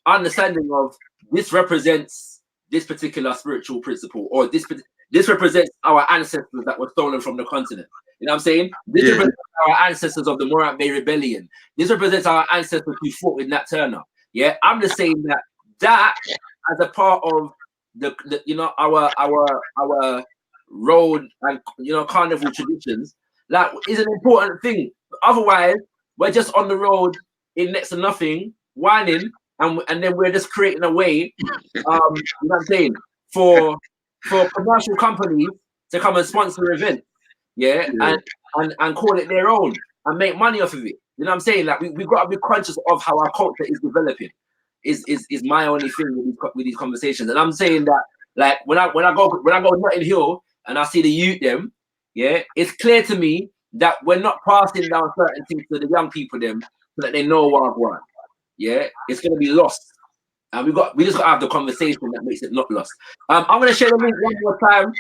understanding of this represents this particular spiritual principle, or this represents our ancestors that were stolen from the continent. You know what I'm saying? This represents our ancestors of the Morant Bay Rebellion. This represents our ancestors who fought with Nat Turner. Yeah, I'm just saying that as a part of the you know, our road and, you know, carnival traditions, like, is an important thing. Otherwise, we're just on the road in next to nothing, whining, and then we're just creating a way, you know what I'm saying, for commercial companies to come and sponsor events, and call it their own and make money off of it. You know what I'm saying? Like, we got to be conscious of how our culture is developing. Is my only thing with these conversations. And I'm saying that, like, when I go Notting Hill and I see the youth them, yeah, it's clear to me that we're not passing down certain things to the young people them so that they know what I want. Yeah, it's gonna be lost. And we just gotta have the conversation that makes it not lost. I'm gonna share the link one more time.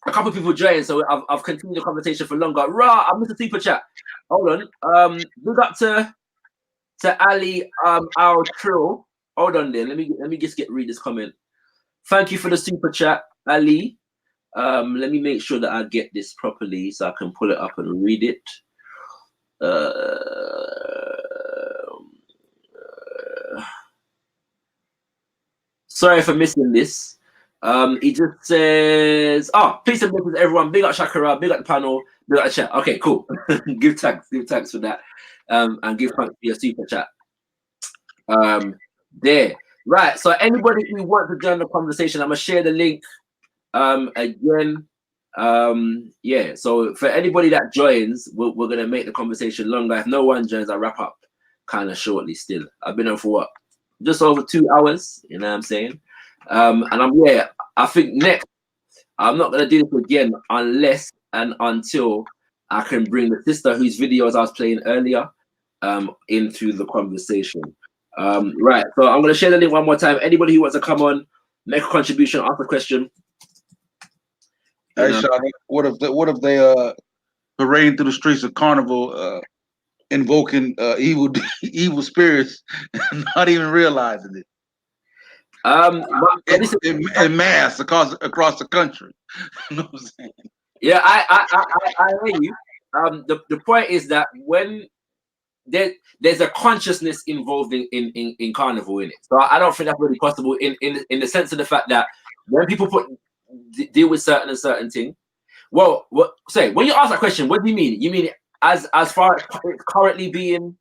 A couple of people joined, so I've continued the conversation for longer. I missed a super chat. Hold on. Look up to Ali our Trill. Hold on there. Let me just read this comment. Thank you for the super chat, Ali. Let me make sure that I get this properly so I can pull it up and read it. Sorry for missing this. He just says, peace and blessings everyone. Big up Shakira, big up the panel, big up the chat. Okay, cool. give thanks for that. And give thanks for your super chat. There. Right. So anybody who wants to join the conversation, I'm gonna share the link again. Yeah, so for anybody that joins, we're gonna make the conversation longer. If no one joins, I'll wrap up kind of shortly. Still, I've been on for what, just over 2 hours, you know what I'm saying? And I think next I'm not gonna do this again unless and until I can bring the sister whose videos I was playing earlier into the conversation. Right, so I'm gonna share the link one more time. Anybody who wants to come on, make a contribution, ask a question. Hey, Sean, what if they parading through the streets of Carnival, invoking evil spirits, and not even realizing it? In mass across the country. You know what I'm saying? Yeah, I hear you. The point is that when there's a consciousness involved in Carnival in it, so I don't think that's really possible in the sense of the fact that when people deal with certain thing. Well, when you ask that question, what do you mean? You mean as far as it's currently being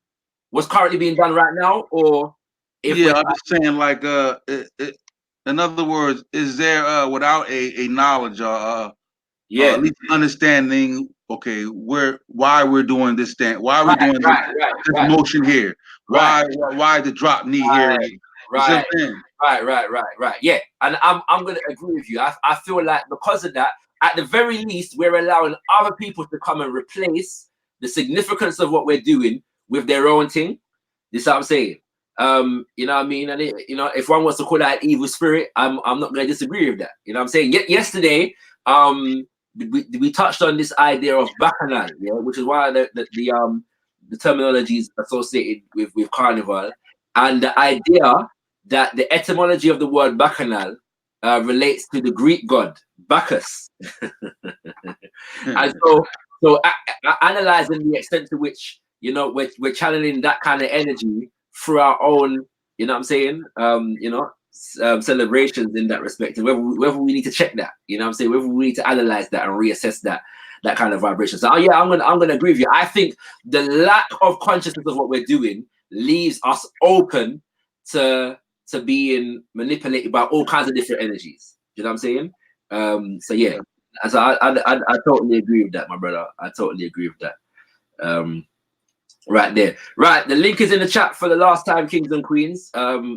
done right now, or I'm just saying, like, in other words, is there without a knowledge or at least understanding, okay, why we're doing this thing, why we're doing this motion here, why the drop knee here, right. Yeah, and I'm gonna agree with you. I feel like because of that, at the very least, we're allowing other people to come and replace the significance of what we're doing with their own thing. This is what I'm saying. You know what I mean? And if one wants to call that an evil spirit, I'm not gonna disagree with that. You know what I'm saying? Yesterday, we touched on this idea of bacchanal, yeah, which is why the terminology is associated with Carnival, and the idea that the etymology of the word bacchanal relates to the Greek god Bacchus. And so analyzing the extent to which, you know, we're channeling that kind of energy through our own, you know what I'm saying, celebrations in that respect, and whether we need to check that, you know what I'm saying, whether we need to analyze that and reassess that kind of vibration. So I'm gonna agree with you. I think the lack of consciousness of what we're doing leaves us open to being manipulated by all kinds of different energies. You know what I'm saying? So yeah, so I totally agree with that, my brother. I totally agree with that. Right there. Right, the link is in the chat for the last time, Kings and Queens.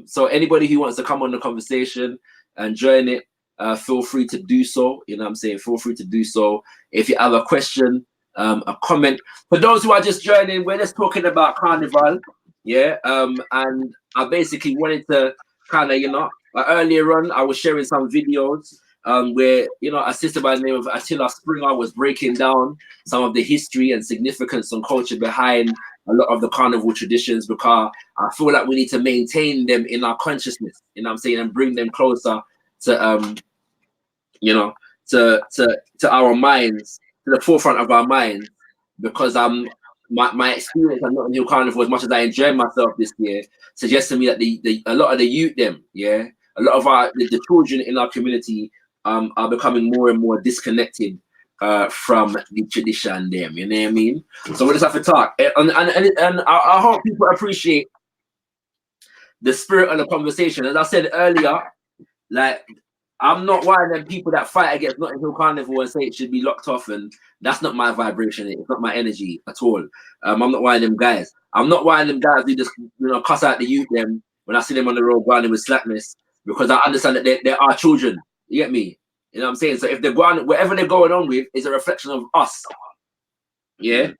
So anybody who wants to come on the conversation and join it, feel free to do so. You know what I'm saying? Feel free to do so. If you have a question, a comment. For those who are just joining, we're just talking about Carnival. Yeah. And I basically wanted to kind of, earlier on, I was sharing some videos where, a sister by the name of Attila Springer was breaking down some of the history and significance and culture behind a lot of the carnival traditions, because I feel like we need to maintain them in our consciousness, you know what I'm saying, and bring them closer to, to our minds, to the forefront of our minds, because my experience at Notting Hill Carnival, as much as I enjoyed myself this year, suggests to me that a lot of the youth, a lot of the children in our community are becoming more and more disconnected from the tradition, them. You know what I mean? So we just have to talk, and I hope people appreciate the spirit of the conversation. As I said earlier, like, I'm not one of them people that fight against Notting Hill Carnival and say it should be locked off, and that's not my vibration. It's not my energy at all. I'm not one of them guys. I'm not one of them guys who just cuss out the youth them when I see them on the road grinding with slackness, because I understand that they are children. You get me? You know what I'm saying? So if they're going, whatever they're going on with is a reflection of us. Yeah.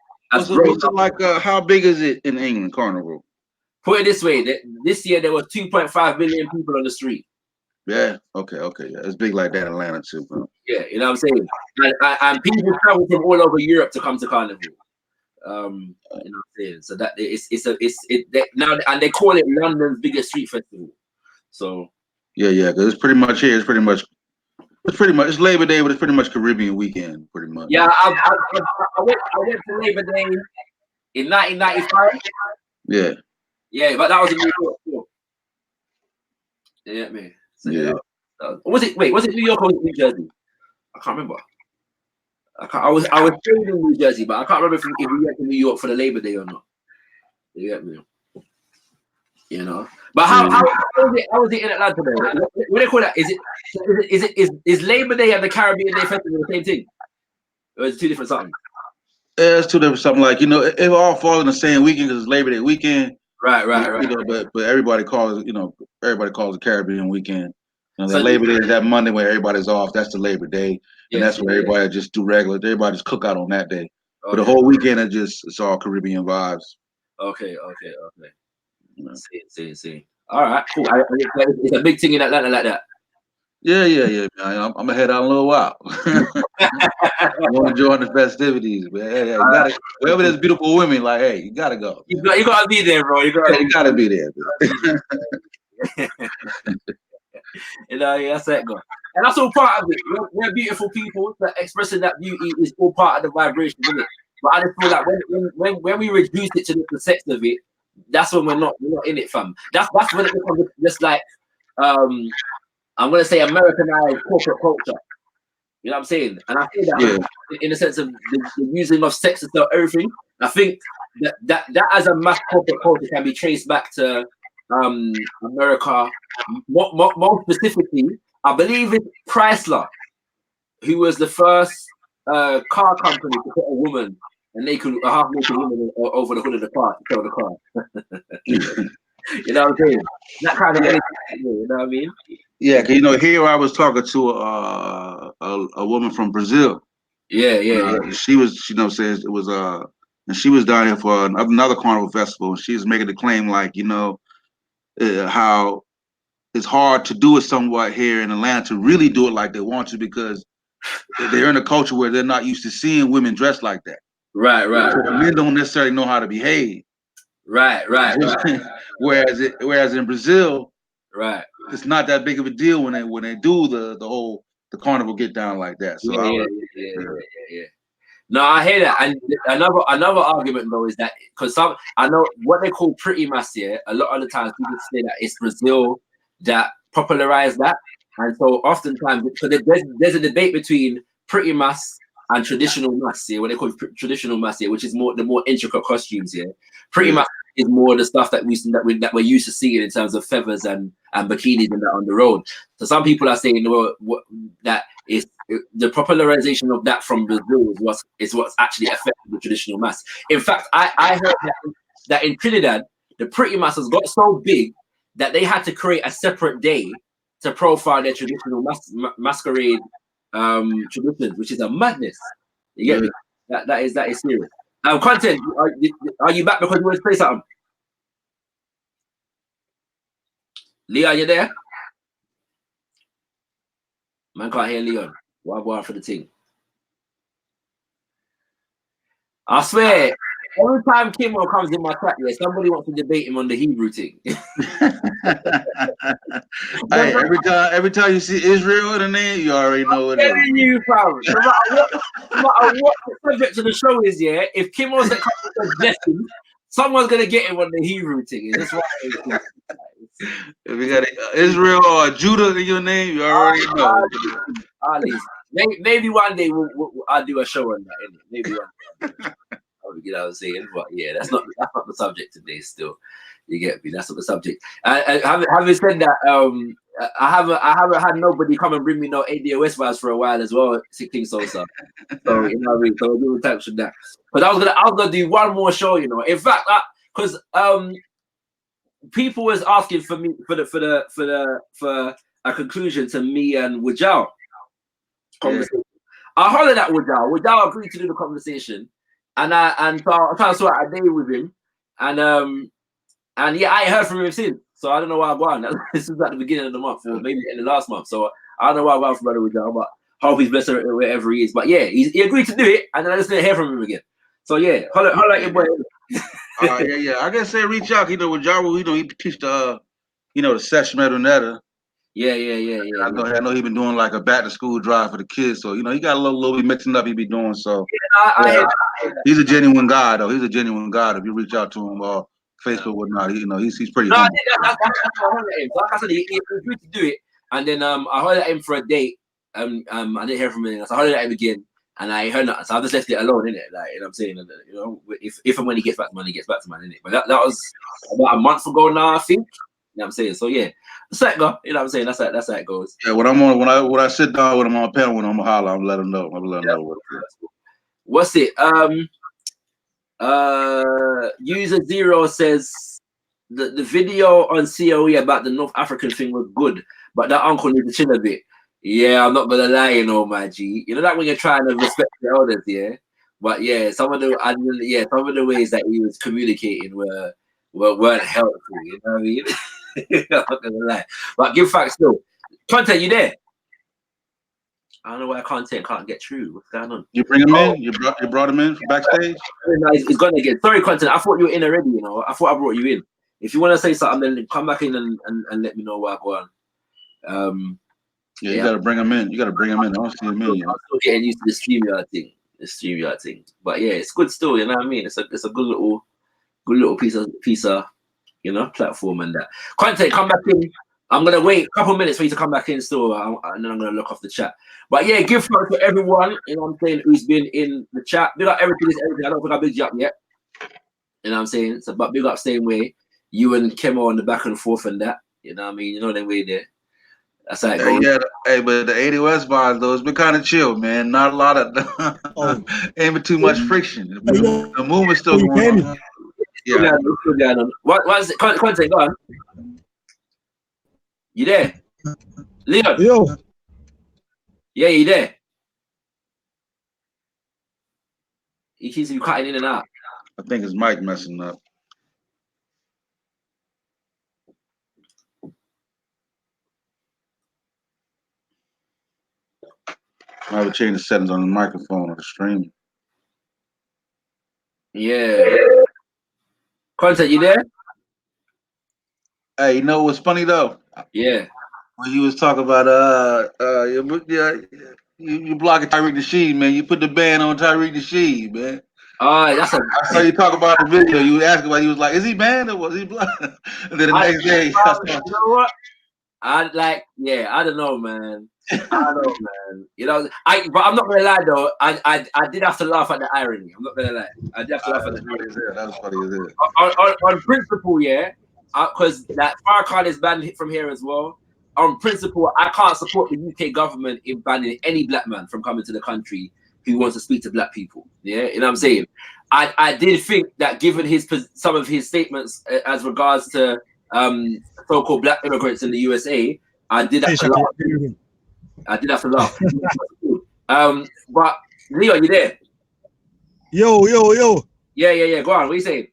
So like, how big is it in England, Carnival? Put it this way: this year there were 2.5 million people on the street. Yeah. Okay. Yeah. It's big like that in Atlanta too, bro. Yeah, you know what I'm saying. And people travel from all over Europe to come to Carnival. You know what I'm saying. So that now, and they call it London's biggest street festival. So yeah, because it's pretty much here. It's pretty much it's Labor Day, but it's pretty much Caribbean weekend, pretty much. Yeah, I went to Labor Day in 1995. Yeah, but that was in New York too. Yeah, man. So, yeah. Was it New York or was it New Jersey? I can't remember. I was staying in New Jersey, but I can't remember if we went to New York for the Labor Day or not. You get me? But how was it in Atlanta though? What do they call that? Is Labor Day and the Caribbean Day Festival the same thing? Or is it two different something? Yeah, it's two different something. Like, it all falls in the same weekend because it's Labor Day weekend. Right. But everybody calls it Caribbean weekend. So Labor Day is that Monday when everybody's off. That's the Labor Day, and that's when everybody just do regular. Everybody just cook out on that day. Okay. But the whole weekend it's all Caribbean vibes. Okay. See. All right, cool. It's a big thing in Atlanta like that. Yeah, man. I'm gonna head out in a little while. I want to join the festivities, man. Hey, you gotta, wherever there's beautiful women, like, hey, you gotta go. You gotta be there, bro. You gotta be there. That's it, go. And that's all part of it. We're beautiful people. That expressing that beauty is all part of the vibration, isn't it? But I just feel like when we reduce it to the sex of it, that's when we're not in it, fam. That's when it becomes just like I'm gonna say Americanized corporate culture. You know what I'm saying? And I feel that in the sense of the using of sex and stuff, everything. I think that as a mass corporate culture can be traced back to America. More specifically, I believe it's Chrysler, who was the first car company to put a woman, a half-naked woman over the hood of the car to tow the car. You know what I'm saying? That kind of energy, you know what I mean? Yeah, because here I was talking to a woman from Brazil. Yeah. She was, says it was and she was down here for another carnival festival, and she was making the claim like, how it's hard to do it somewhat here in Atlanta to really do it like they want to, because they're in a culture where they're not used to seeing women dressed like that. Right. So men don't necessarily know how to behave. Right. Whereas in Brazil, right, it's not that big of a deal when they do the carnival get down like that. So yeah. No, I hear that. And another argument though is that because I know what they call pretty mass here. A lot of the times people say that it's Brazil that popularized that, and so oftentimes because there's a debate between pretty mass and traditional mass here. What they call traditional mass here, which is the more intricate costumes here. Pretty mass is more the stuff that we're used to seeing in terms of feathers and bikinis and that on the road. So some people are saying that is the popularization of that from Brazil is what's actually affecting the traditional mass. In fact, I heard that in Trinidad, the pretty mass has got so big that they had to create a separate day to profile their traditional masquerade traditions, which is a madness. You get me? That is serious. Content, are you back because you want to say something? Leon, you there? Man can't hear Leon. What I go on for the thing? I swear, every time Kimmo comes in my chat, yeah, somebody wants to debate him on the Hebrew thing. Hey, every time you see Israel in the name, you already know what it is. You, fam. No matter what the subject of the show is, yeah, if Kimmo's that comes with blessing, someone's gonna get him on the Hebrew thing. That's why. If you got Israel or Judah in your name, you already know. At least, maybe one day I'll do a show on that. Innit? Maybe one day. You know what I'm saying? But yeah, that's not the subject today. Still, you get me. That's not the subject. Having said that, I haven't had nobody come and bring me no ADOS vibes for a while as well. King Sosa. So you know what I mean. So we'll touch on that. But I was gonna do one more show. You know, in fact, because people was asking for me for a conclusion to me and Wujao conversation. I hollered at Wujao. Wujao agreed to do the conversation, and so I tried to sort out a day with him, and yeah, I ain't heard from him since. So I don't know why I'm going. This is at the beginning of the month, or maybe in the last month. So I don't know why I'm going from brother Wujao, but hope he's blessed wherever he is. But yeah, he agreed to do it, and then I just didn't hear from him again. So yeah, holler at your boy. Yeah. I guess say reach out. You know, with Jarrell, you know, he teach the, the session Netta. Yeah. I know he been doing like a back to school drive for the kids. So he got a little bit mixing up. He be doing so. I he's a genuine guy though. He's a genuine guy. If you reach out to him or Facebook or whatnot, he's pretty. No, that's what I heard at him. So like I said, he agreed to do it, and then I heard at him for a date. I didn't hear from him. So I heard at him again. And I heard that, so I just left it alone, innit? Like, you know what I'm saying? And, if and when he gets back to man, he gets back to man, innit? But that was about a month ago now, I think. You know what I'm saying? So yeah, that's how it go. You know what I'm saying? That's how it goes. Yeah, when I sit down with him on a panel with him, I'm gonna holler. I'm gonna let him know. What's it? User Zero says the video on COE about the North African thing was good, but that uncle needs to chill a bit. Yeah, I'm not gonna lie, my G. You know that when you're trying to respect the elders, yeah. But yeah, some of the ways that he was communicating weren't helpful. You know what I mean? I'm not gonna lie. But give facts still. Content, you there? I don't know why content can't get through. What's going on? You bring him in? You brought him in from backstage? He's gonna get. Sorry, content. I thought you were in already. I thought I brought you in. If you want to say something, then come back in and let me know where I go on. Yeah, you gotta bring him in. I don't see him in. I'm still getting used to the StreamYard thing. But yeah, it's good still. You know what I mean? It's a good little piece of platform and that. Content, come back in. I'm gonna wait a couple minutes for you to come back in still, and then I'm gonna look off the chat. But yeah, give thanks to everyone. You know what I'm saying? Who's been in the chat? Big up everything. I don't think I bigged you up yet. You know what I'm saying? So, but big up same way. You and Kemo on the back and forth and that. You know what I mean? You know that way there. That's how it goes. Yeah, but the 80 West bars though, it's been kind of chill, man. Not a lot of ain't been too much friction. The movement's still going on. Yeah. What's it? Content, go on. You there? Leon? Yo. Yeah, you there? He keeps cutting in and out. I think his mic messing up. I would change the settings on the microphone or the stream. Yeah. Content, you there? Hey, you know what's funny though? Yeah. When you was talking about you blocking Tyreek Nasheed, man. You put the ban on Tyreek Nasheed, man. I saw you talk about the video. You asked about. He was like, "Is he banned or was he blocked?" And then the next day, you know what? I don't know, man. But I'm not gonna lie though. I did have to laugh at the irony. I'm not gonna lie. I did have to laugh at the irony. That was funny as hell. On principle, yeah. Because that Farrakhan is banned from here as well. On principle, I can't support the UK government in banning any black man from coming to the country who wants to speak to black people. Yeah, you know what I'm saying? I did think that given some of his statements as regards to so-called black immigrants in the USA, I did have to laugh. But Leo, you there? Yo. Yeah. Go on. What are you saying?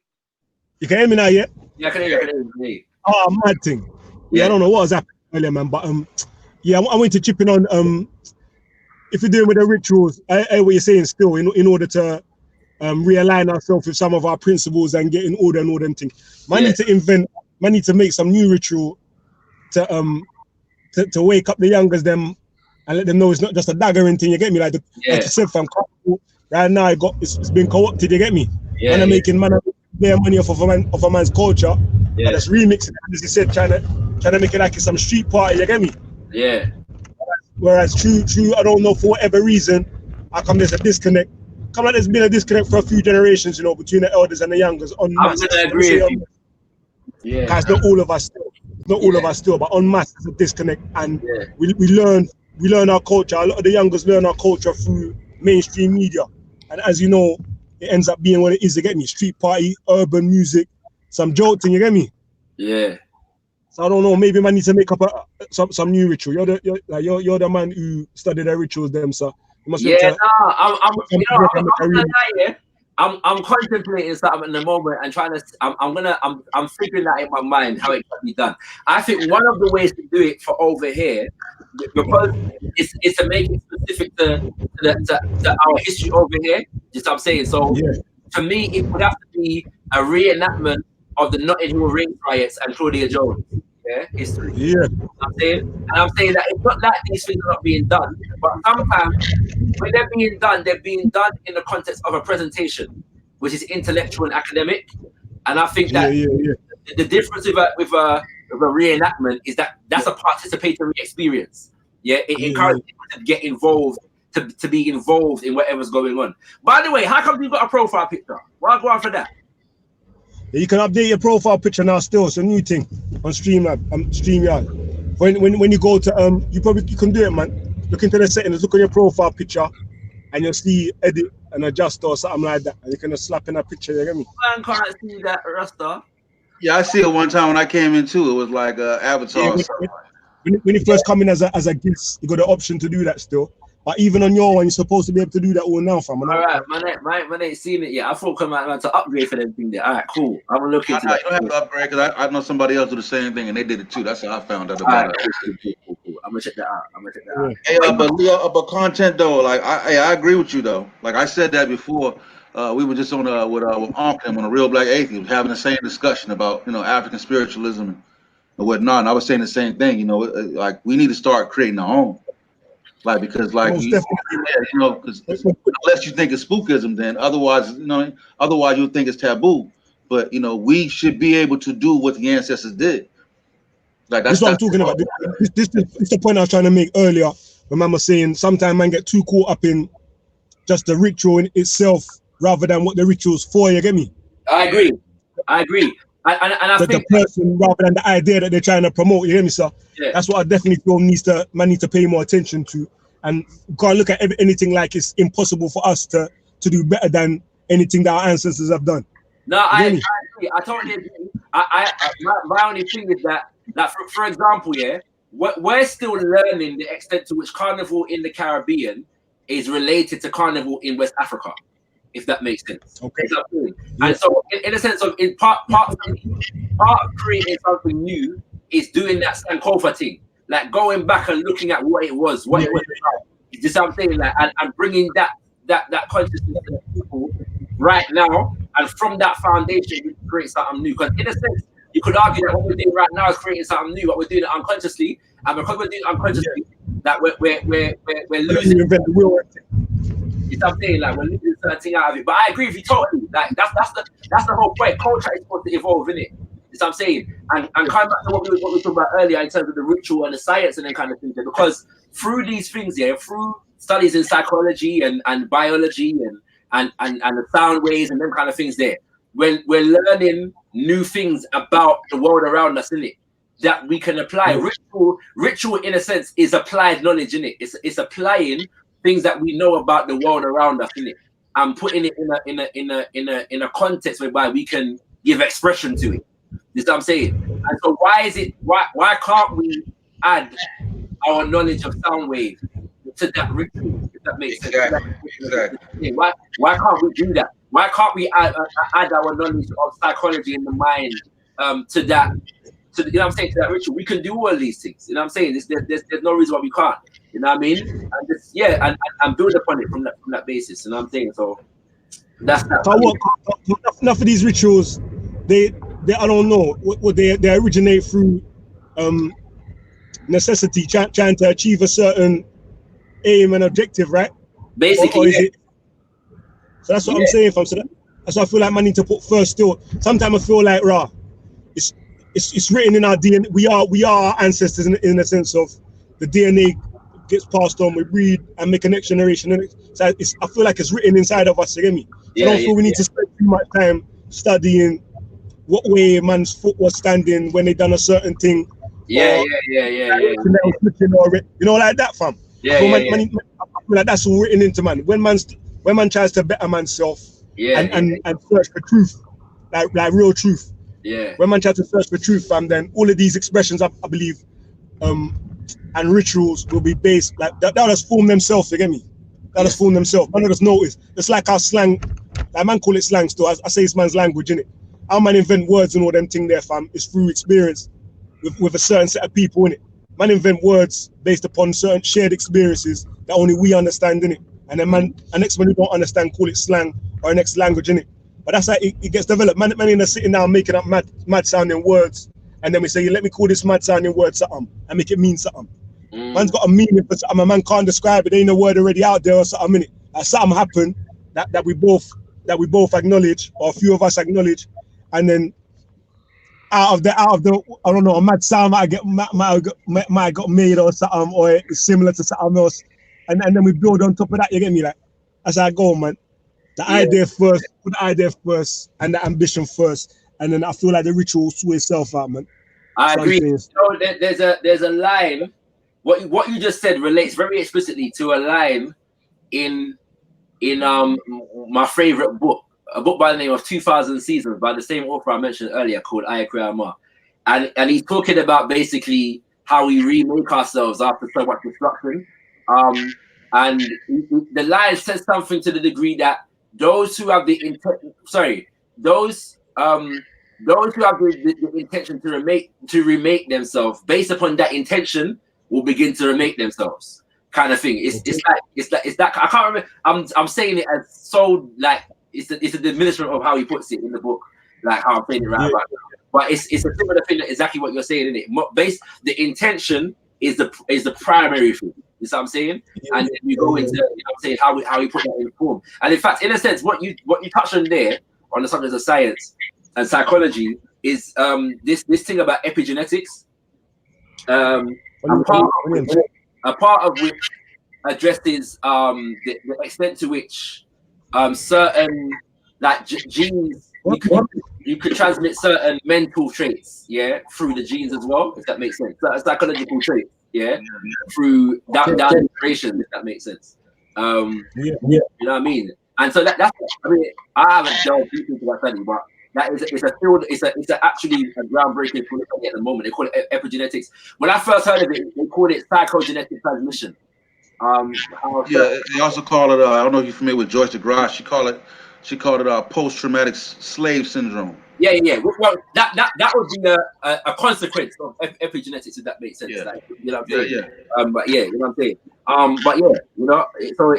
You can hear me now, yeah? Yeah, I can hear you. Oh, mad thing. I don't know what was happening earlier, man. But yeah, I wanted to chip in on if you're doing with the rituals, I what you're saying still in order to realign ourselves with some of our principles and get in order and all them things. Man need to make some new ritual to wake up the youngers them and let them know it's not just a daggering thing. You get me? Like you said, fam. Right now, it's been co-opted. You get me? Man are making their money off of a man's culture, but that's remixing. As you said, trying to make it like it's some street party. You get me? Yeah. Whereas true, I don't know, for whatever reason, how come there's a disconnect? Come like there's been a disconnect for a few generations, you know, between the elders and the youngers on mass. I'm gonna agree with you. Yeah. Guys, not all of us still, but on mass there's a disconnect, and we learn our culture. A lot of the youngers learn our culture through mainstream media, and as you know, it ends up being what it is. You get me? Street party, urban music, some jolting. You get me? Yeah. So I don't know. Maybe man need to make up some new ritual. You're the man who studied the rituals, them, so you must. I'm contemplating something in the moment and trying to. I'm figuring that in my mind how it can be done. I think one of the ways to do it for over here, because it's to make it specific to our history over here. Just what I'm saying. So for me, it would have to be a reenactment of the Notting Hill Ring riots and Claudia Jones. History. Yeah. I'm saying, and I'm saying that it's not like these things are not being done, but sometimes when they're being done in the context of a presentation, which is intellectual and academic. And I think that the difference with a reenactment is that that's a participatory experience. Yeah, it encourages people to get involved, to be involved in whatever's going on. By the way, how come you've got a profile picture? Why go on for that? You can update your profile picture now. Still, it's a new thing on StreamYard. When you go to you can do it, man. Look into the settings, look on your profile picture, and you'll see edit and adjust or something like that. And you can just slap in a picture. You get me? Man can't see that, Rasta. Yeah, I see it one time when I came in too. It was like Avatar. When you first come in as a guest, you got the option to do that still. But even on your one, you're supposed to be able to do that all now, fam. All right, man ain't seen it yet. I thought come out to upgrade for them thing there. All right, cool. I'm gonna look into that. You don't have to upgrade because I know somebody else do the same thing and they did it too. That's how I found out about it. Cool. I'm gonna check that out. Hey, but Leo, about content though, like I agree with you though. Like I said that before. We were just on with Uncle on a Real Black Atheist having the same discussion about African spiritualism and whatnot. And I was saying the same thing. Like we need to start creating our own. Like because because unless you think it's spookism, then otherwise you'll think it's taboo. But we should be able to do what the ancestors did. Like that's what I'm talking about. This is the point I was trying to make earlier. When man was saying sometimes man get too caught up in just the ritual in itself rather than what the ritual's for. You get me? I agree. And I think the person rather than the idea that they're trying to promote. You hear me, sir? Yeah. That's what I definitely feel man needs to pay more attention to, and can't look at anything like it's impossible for us to do better than anything that our ancestors have done. No, I agree. I totally agree. My only thing is that for example, we're still learning the extent to which Carnival in the Caribbean is related to Carnival in West Africa. If that makes sense. Okay. And so, in a sense of part of creating something new is doing that Sankofa thing, like going back and looking at what it was about. Just something like and bringing that consciousness to the people right now, and from that foundation, we create something new. Because in a sense, you could argue that what we're doing right now is creating something new, but we're doing it unconsciously, and because we're doing it unconsciously, that we're losing. You know what I'm saying? Like we're losing something out of it. But I agree with you totally. Like that's the whole point. Culture is supposed to evolve, innit? You know what I'm saying? And coming back to what we were talking about earlier in terms of the ritual and the science and that kind of thing, because through these things, through studies in psychology and biology and the sound waves and them kind of things when we're learning new things about the world around us, innit? That we can apply. Ritual in a sense is applied knowledge, innit? It's applying things that we know about the world around us, innit? And putting it in a context whereby we can give expression to it. You know what I'm saying? And so why can't we add our knowledge of sound wave to that ritual? If that makes sense. Exactly. Why can't we do that? Why can't we add our knowledge of psychology in the mind to that to you know what I'm saying, to that ritual. We can do all these things. You know what I'm saying? There's no reason why we can't. You know what I mean? And just, yeah, and build upon it from that basis. You know what I'm saying? So that's that. Enough of these rituals, they I don't know, what they originate through necessity, trying to achieve a certain aim and objective, right? Basically, or is it? So that's what I'm saying, fam. So that's why I feel like man need to put first still. Sometimes I feel like it's written in our DNA. We are our ancestors in the sense of the DNA gets passed on. We breed and make a next generation. And so I feel like it's written inside of us. You get me? So I don't feel we need to spend too much time studying what way man's foot was standing when they done a certain thing. Yeah. You know, like that, fam. I feel like that's all written into man. When man tries to better manself and search for truth, like real truth. Yeah. When man tries to search for truth, fam, then all of these expressions, I believe, and rituals will be based like that. That just form themselves. You get me? That just form themselves. Man just notice. It's like our slang. Like man call it slang still. I say it's man's language, innit? How man invent words and all them thing there, fam, is through experience with a certain set of people, innit? Man invent words based upon certain shared experiences that only we understand, innit? And then man, and next man who don't understand call it slang or a next language, innit? But that's how it gets developed. Man in there sitting down making up mad sounding words, and then we say, let me call this mad sounding word something and make it mean something. Man's got a meaning for something, a man can't describe it. There ain't a word already out there or something, innit? Something happened that we both acknowledge, or a few of us acknowledge, and then out of the I don't know, a mad sound might have got made or something, or it's similar to something else, and then we build on top of that. You get me? Like as I go, man. The idea first, put the idea first, and the ambition first, and then I feel like the ritual will sort itself out, man. I agree. You know, there's a line. What you just said relates very explicitly to a line in my favorite book, a book by the name of 2000 Seasons by the same author I mentioned earlier called Ayakuyama. And he's talking about basically how we remake ourselves after so much destruction. And the line says something to the degree that those who have the intention to remake themselves based upon that intention will begin to remake themselves, kind of thing. It's like I can't remember. I'm saying it as so like it's a diminishment of how he puts it in the book, like how I'm saying it right now. But it's a similar thing, exactly what you're saying, isn't it? The intention is the primary thing. You see what I'm saying? And then we go into, you know what I'm saying, how we put that in form. And in fact, in a sense, what you touch on there on the subject of science and psychology is this thing about epigenetics. A part of which addresses the extent to which certain like genes you could transmit certain mental traits, through the genes as well, if that makes sense. Psychological traits, through down generation, if that makes sense. You know what I mean? And so that's I mean, I haven't delved deep into that study, but it's a field, it's actually a groundbreaking field at the moment. They call it epigenetics. When I first heard of it, they called it psychogenetic transmission. They also call it I don't know if you're familiar with Joyce DeGrasse. She called it post-traumatic slave syndrome. Yeah. Well, that would be a consequence of epigenetics, if that makes sense. Yeah. Like, you know what I'm saying? Yeah. But yeah, you know what I'm saying. But yeah, you know. So,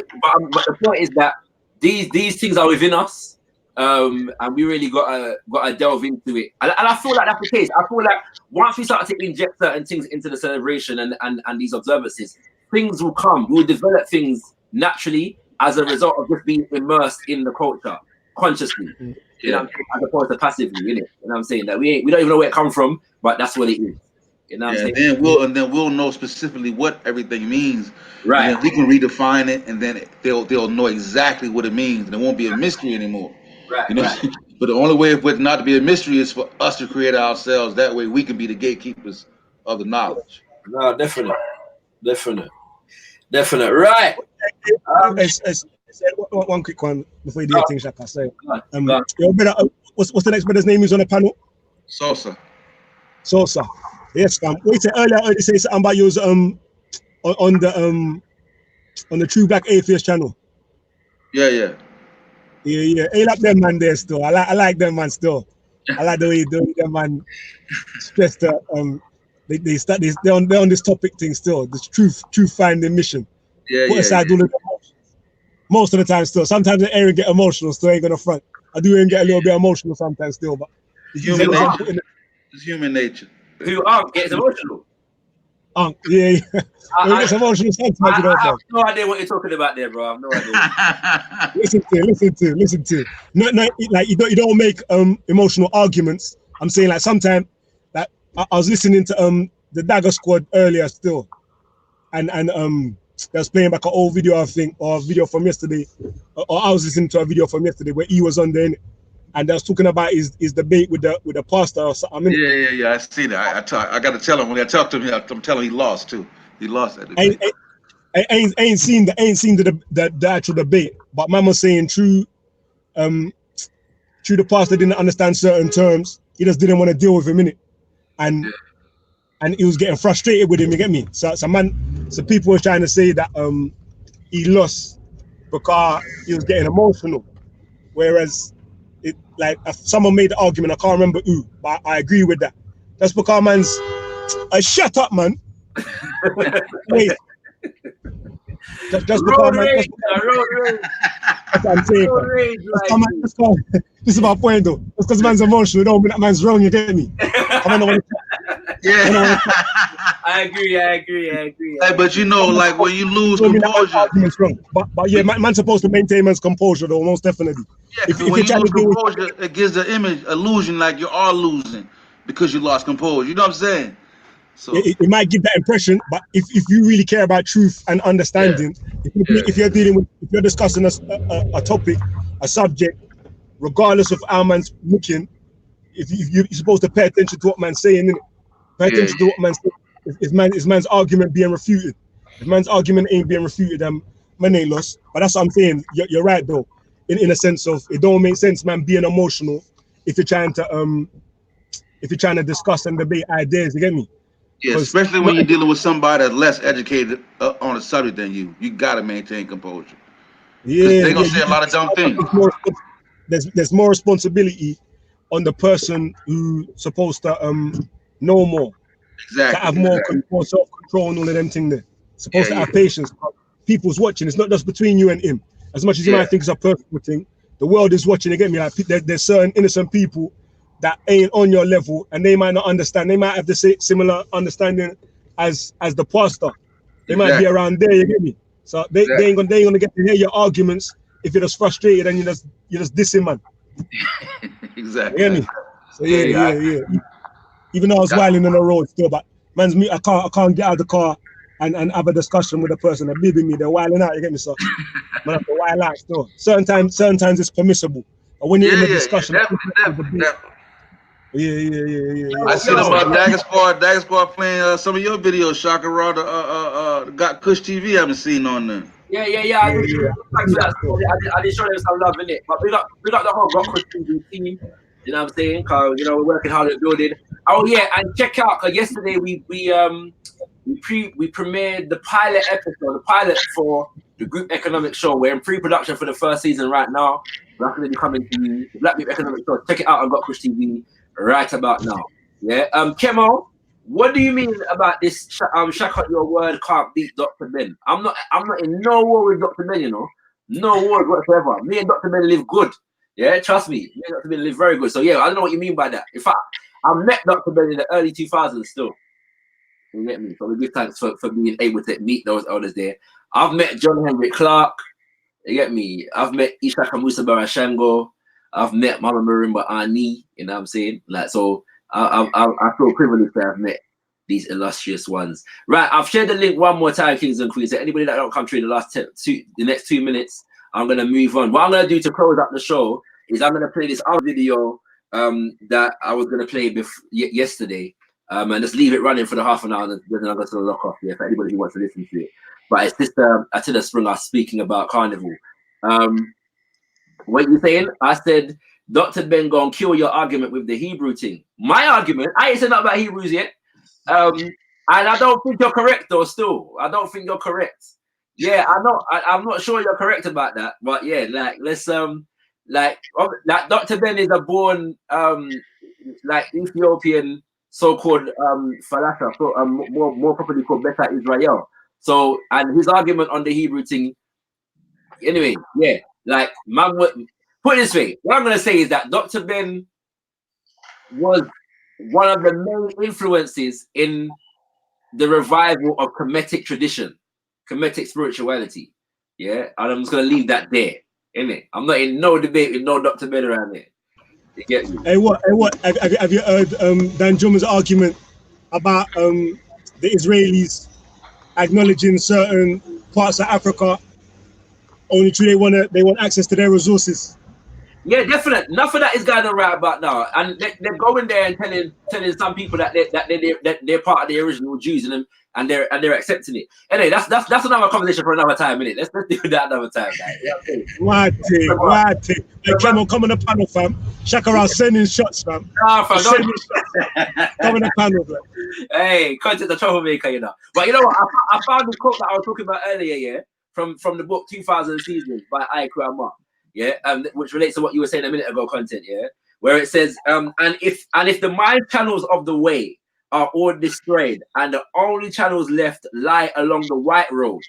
but the point is that these things are within us, and we really gotta delve into it. And I feel like that's the case. I feel like once we start to inject certain things into the celebration and these observances, things will come. We'll develop things naturally as a result of just being immersed in the culture consciously. You know what I'm saying? As opposed to passively, innit? You know what I'm saying? That we don't even know where it comes from, but that's what it is. You know what I'm saying? Then we'll know specifically what everything means. Right. And then we can redefine it, and then they'll know exactly what it means, and it won't be a mystery anymore. Right. You know. Right. But the only way for it not to be a mystery is for us to create ourselves. That way we can be the gatekeepers of the knowledge. No, definitely. Right. One quick one before you do your thing, Shaka. Say, what's the next brother's name who's on the panel? Sosa. Yes, fam. Wait, earlier I heard say something about yours on the True Black Atheist channel. Yeah. Hey, like them man there still. I like them man still. I like the way the man stressed that they're on this topic thing still. This truth finding mission. Yeah, Put yeah, aside yeah. all of the emotions. Most of the time still. Sometimes the Aaron get emotional, still ain't gonna front. I do even get a little bit emotional sometimes still, but it's Human easy to nature. put in It's human nature. Who gets emotional? yeah. When it I, gets emotional sometimes you I don't have know. no idea what you're talking about there, bro. I have no idea. Listen to. No, like you don't make emotional arguments. I'm saying like sometimes like I was listening to the Dagger Squad earlier still, and they was playing back an old video I think or a video from yesterday, or I was listening to a video from yesterday where he was on there, and they was talking about his debate with the pastor or something. Yeah. I see that. I got to tell him when I talk to him. I'm telling him he lost too. He lost that debate. I ain't seen the actual debate, but man was saying true the pastor didn't understand certain terms. He just didn't want to deal with him in it, and he was getting frustrated with him. You get me? So people were trying to say that he lost because he was getting emotional, whereas it like if someone made the argument. I can't remember who, but I agree with that. That's because man's shut up, man. Wait. Just because, man. Road rage. That's what I'm saying. Road rage, This is my point, though. Just because man's emotional, don't mean that man's wrong. You get me? Yeah. I agree. Like, but you know, like when you lose composure. Argument's wrong. But yeah, man's supposed to maintain man's composure, though, most definitely. Yeah, because when you lose composure, it gives the illusion like you are losing because you lost composure. You know what I'm saying? So it might give that impression, but if you really care about truth and understanding, if you're discussing a topic, a subject, regardless of how man's looking, if you're supposed to pay attention to what man's saying, innit? Pay attention to what man's saying. If man's argument being refuted, if man's argument ain't being refuted, man ain't lost. But that's what I'm saying. You're right though, in a sense of it don't make sense, man, being emotional if you're trying to discuss and debate ideas. You get me? yeah, especially when you're dealing with somebody that's less educated on a subject than you, you gotta maintain composure. Yeah, they're gonna say a lot of dumb things. There's more responsibility on the person who's supposed to know more. Exactly. To have more self-control and all of them things there. Supposed to have patience. People's watching. It's not just between you and him. As much as you might think it's a personal thing, the world is watching. You get me? Like there's certain innocent people that ain't on your level, and they might not understand. They might have the similar understanding as the pastor. They might be around there. You get me? So they ain't gonna get to hear your arguments if you're just frustrated and you're just dissing, man. Exactly. You get me? So yeah. Even though I was wilding on the road still, but man's me, I can't get out of the car and have a discussion with a person that beeping me. They're wilding out. You get me? So man, I have to wild out still. Certain times it's permissible, but when you're in a discussion, definitely. Yeah. I see them Dagger Squad playing some of your videos, Shaka Raw, got Kush TV. I haven't seen on there. Yeah. I did show them some love in it, but we got the whole Got Kush TV team. You know what I'm saying? Cause we're working hard at building. Oh yeah, and check out. Cause yesterday we premiered the pilot for the Group Economic Show. We're in pre-production for the first season right now. We're going to be coming to you. The Black Group Economic Show. Check it out on Got Kush TV right about now. Yeah. Kemo, what do you mean about this? Shaka, your word can't beat Dr. Ben. I'm not in no war with Dr. Ben. No war whatsoever. Me and Dr. Ben live good. Yeah, trust me. Me and Dr. Ben live very good. So yeah, I don't know what you mean by that. In fact, I met Dr. Ben in the early 2000s still. You get me? So we give thanks for being able to meet those elders there. I've met John Henry Clark. You get me? I've met Ishaka Musa Barashango. I've met Mama Marimba Ani. You know what I'm saying? Like, so I feel privileged to have met these illustrious ones. Right, I've shared the link one more time, Kings and Queens. So anybody that don't come through in the next 2 minutes, I'm gonna move on. What I'm gonna do to close up the show is I'm gonna play this other video that I was gonna play yesterday, and just leave it running for the half an hour, and then I'm gonna lock off here for anybody who wants to listen to it. But it's just Attila Springer speaking about Carnival. What you saying? I said Dr. Ben gonna kill your argument with the Hebrew thing. My argument, I ain't said nothing about Hebrews yet. And I don't think you're correct though. Still, I don't think you're correct. Yeah, I'm not sure you're correct about that. But yeah, like let's like Dr. Ben is a born like Ethiopian so-called Falasha, so more properly called Beta Israel. So, and his argument on the Hebrew thing, anyway, yeah, like man, put it this way, what I'm gonna say is that Dr. Ben was one of the main influences in the revival of Kemetic tradition, Kemetic spirituality. Yeah, and I'm just gonna leave that there, innit? I'm not in no debate with no Dr. Ben around here. You get me? Hey, what? Have you heard Dan Drummond's argument about the Israelis acknowledging certain parts of Africa only true they want access to their resources? Yeah, definitely. Enough of that is going on right about now, and they're going there and telling some people that they're part of the original Jews and they're accepting it. Anyway, that's another conversation for another time, innit? Let's do that another time, guys. Right. Hey, Cameron, come on the panel, fam. Shakara sending shots, fam. Nah, fam, Sending shots. Come on the panel, fam. Hey, content the troublemaker, you know. But you know what? I found the quote that I was talking about earlier, yeah, from the book 2000 Seasons by Ike Amar. Yeah, which relates to what you were saying a minute ago, content, yeah, where it says, and if the mind channels of the way are all destroyed, and the only channels left lie along the white road,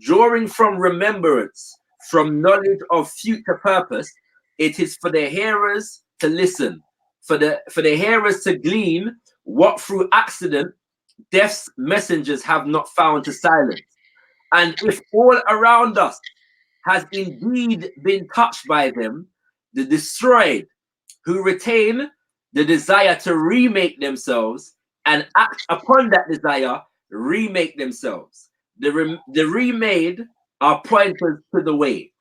drawing from remembrance, from knowledge of future purpose, it is for the hearers to listen, for the hearers to glean what through accident death's messengers have not found to silence. And if all around us has indeed been touched by them, the destroyed, who retain the desire to remake themselves and act upon that desire, remake themselves. The remade are pointers to the way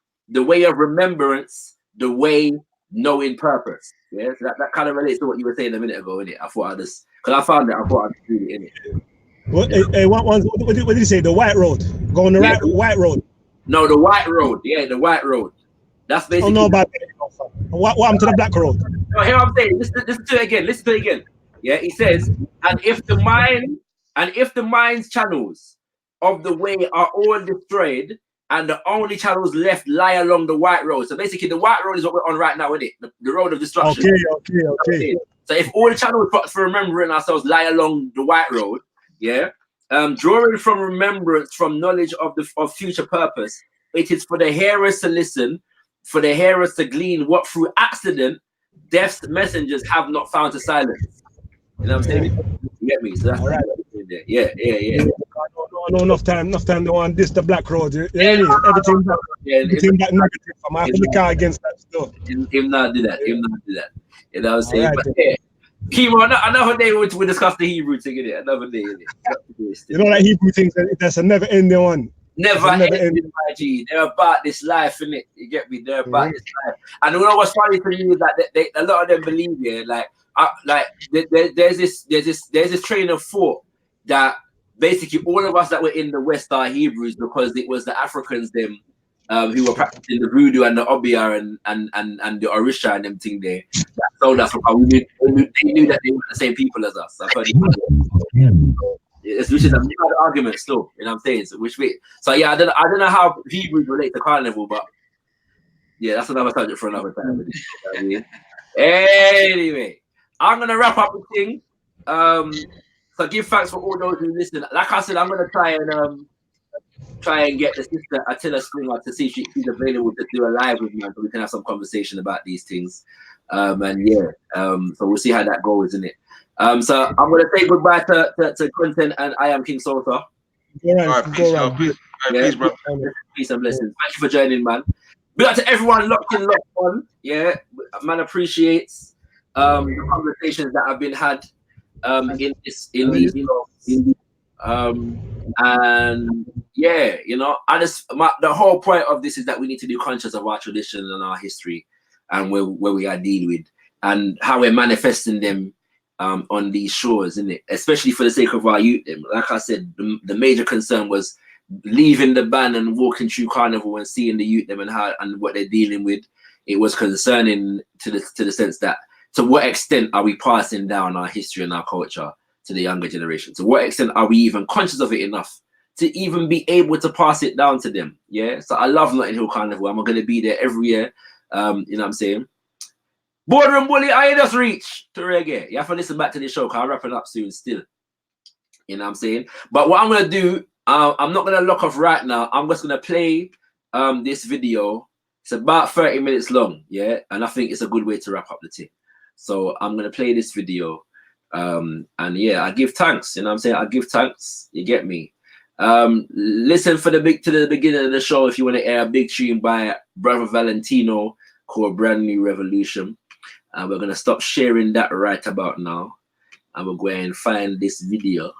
of remembrance, the way knowing purpose. Yeah, so that kind of relates to what you were saying a minute ago, innit? I thought because I found it, I thought I'd read it, innit? What did you say? The white road? Go on the white road? No, the white road. Yeah, the white road. That's basically. Oh no, about what happened to the black road? No, here I'm saying. Listen to it again. Listen to it again. Yeah, he says, and if the mind's channels of the way are all destroyed, and the only channels left lie along the white road. So basically, the white road is what we're on right now, isn't it? The road of destruction. Okay. So if all the channels for remembering ourselves lie along the white road, yeah. Drawing from remembrance, from knowledge of future purpose, it is for the hearers to listen, for the hearers to glean what through accident death's messengers have not found to silence. You know what I'm saying? You get me? So that's right. Yeah. No, enough time to want this the black road. Everything that negative. I have to look out against that still. Him not do that. You know what I'm saying? Right, but yeah. Kimo, another day we discuss the Hebrew thing, innit? Another day, innit? You know that Hebrew thing, that's a never-ending one. Never ending, my G. They're about this life, innit? You get me? They're about this life. And you know what's funny to me is that a lot of them believe it. There's this train of thought that basically all of us that were in the West are Hebrews because it was the Africans them who were practicing the voodoo and the obia and the orisha and them thing there that told us how they knew that they were the same people as us. Which is a bad argument still, you know what I'm saying? So yeah, I don't know how Hebrews relate to Carnival, but yeah, that's another subject for another time. You know what I mean? Anyway, I'm gonna wrap up the thing. So give thanks for all those who listen. Like I said, I'm gonna try and get the sister Attila Slinger to see if she's available to do a live with me, so we can have some conversation about these things. So we'll see how that goes, isn't it? So I'm gonna say goodbye to Quentin, and I am King Salter. All right, peace, bro. Peace and blessings. Thank you for joining, man. Big up to everyone locked on. Yeah, man appreciates the conversations that have been had and yeah, you know, the whole point of this is that we need to be conscious of our tradition and our history and where we are dealing with and how we're manifesting them on these shores, isn't it? Especially for the sake of our youth. Like I said, the major concern was leaving the band and walking through Carnival and seeing the youth them and what they're dealing with. It was concerning to the sense that to what extent are we passing down our history and our culture to the younger generation? To what extent are we even conscious of it enough to even be able to pass it down to them? Yeah. So I love Notting Hill Carnival. I'm going to be there every year. You know what I'm saying? Boardroom Bully, I just reach to reggae. You have to listen back to the show because I'm wrapping up soon still. You know what I'm saying? But what I'm going to do, I'm not going to lock off right now. I'm just going to play this video. It's about 30 minutes long, yeah? And I think it's a good way to wrap up the thing. So I'm going to play this video. And yeah, I give thanks. You know what I'm saying? I give thanks. You get me? Listen to the beginning of the show if you want to hear a big tune by Brother Valentino called Brand New Revolution. And we're going to stop sharing that right about now. And we're going to find this video.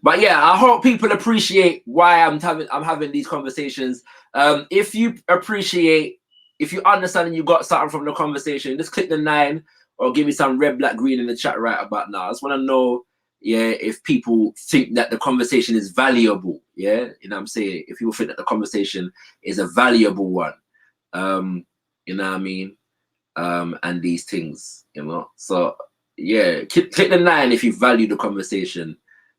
But yeah, I hope people appreciate why I'm having these conversations. If you appreciate, if you understand and you got something from the conversation, just click the 9 or give me some red, black, green in the chat right about now. I just want to know, yeah, if people think that the conversation is valuable. Yeah, you know what I'm saying? If people think that the conversation is a valuable one, you know what I mean? And these things, you know. So yeah, click the 9 if you value the conversation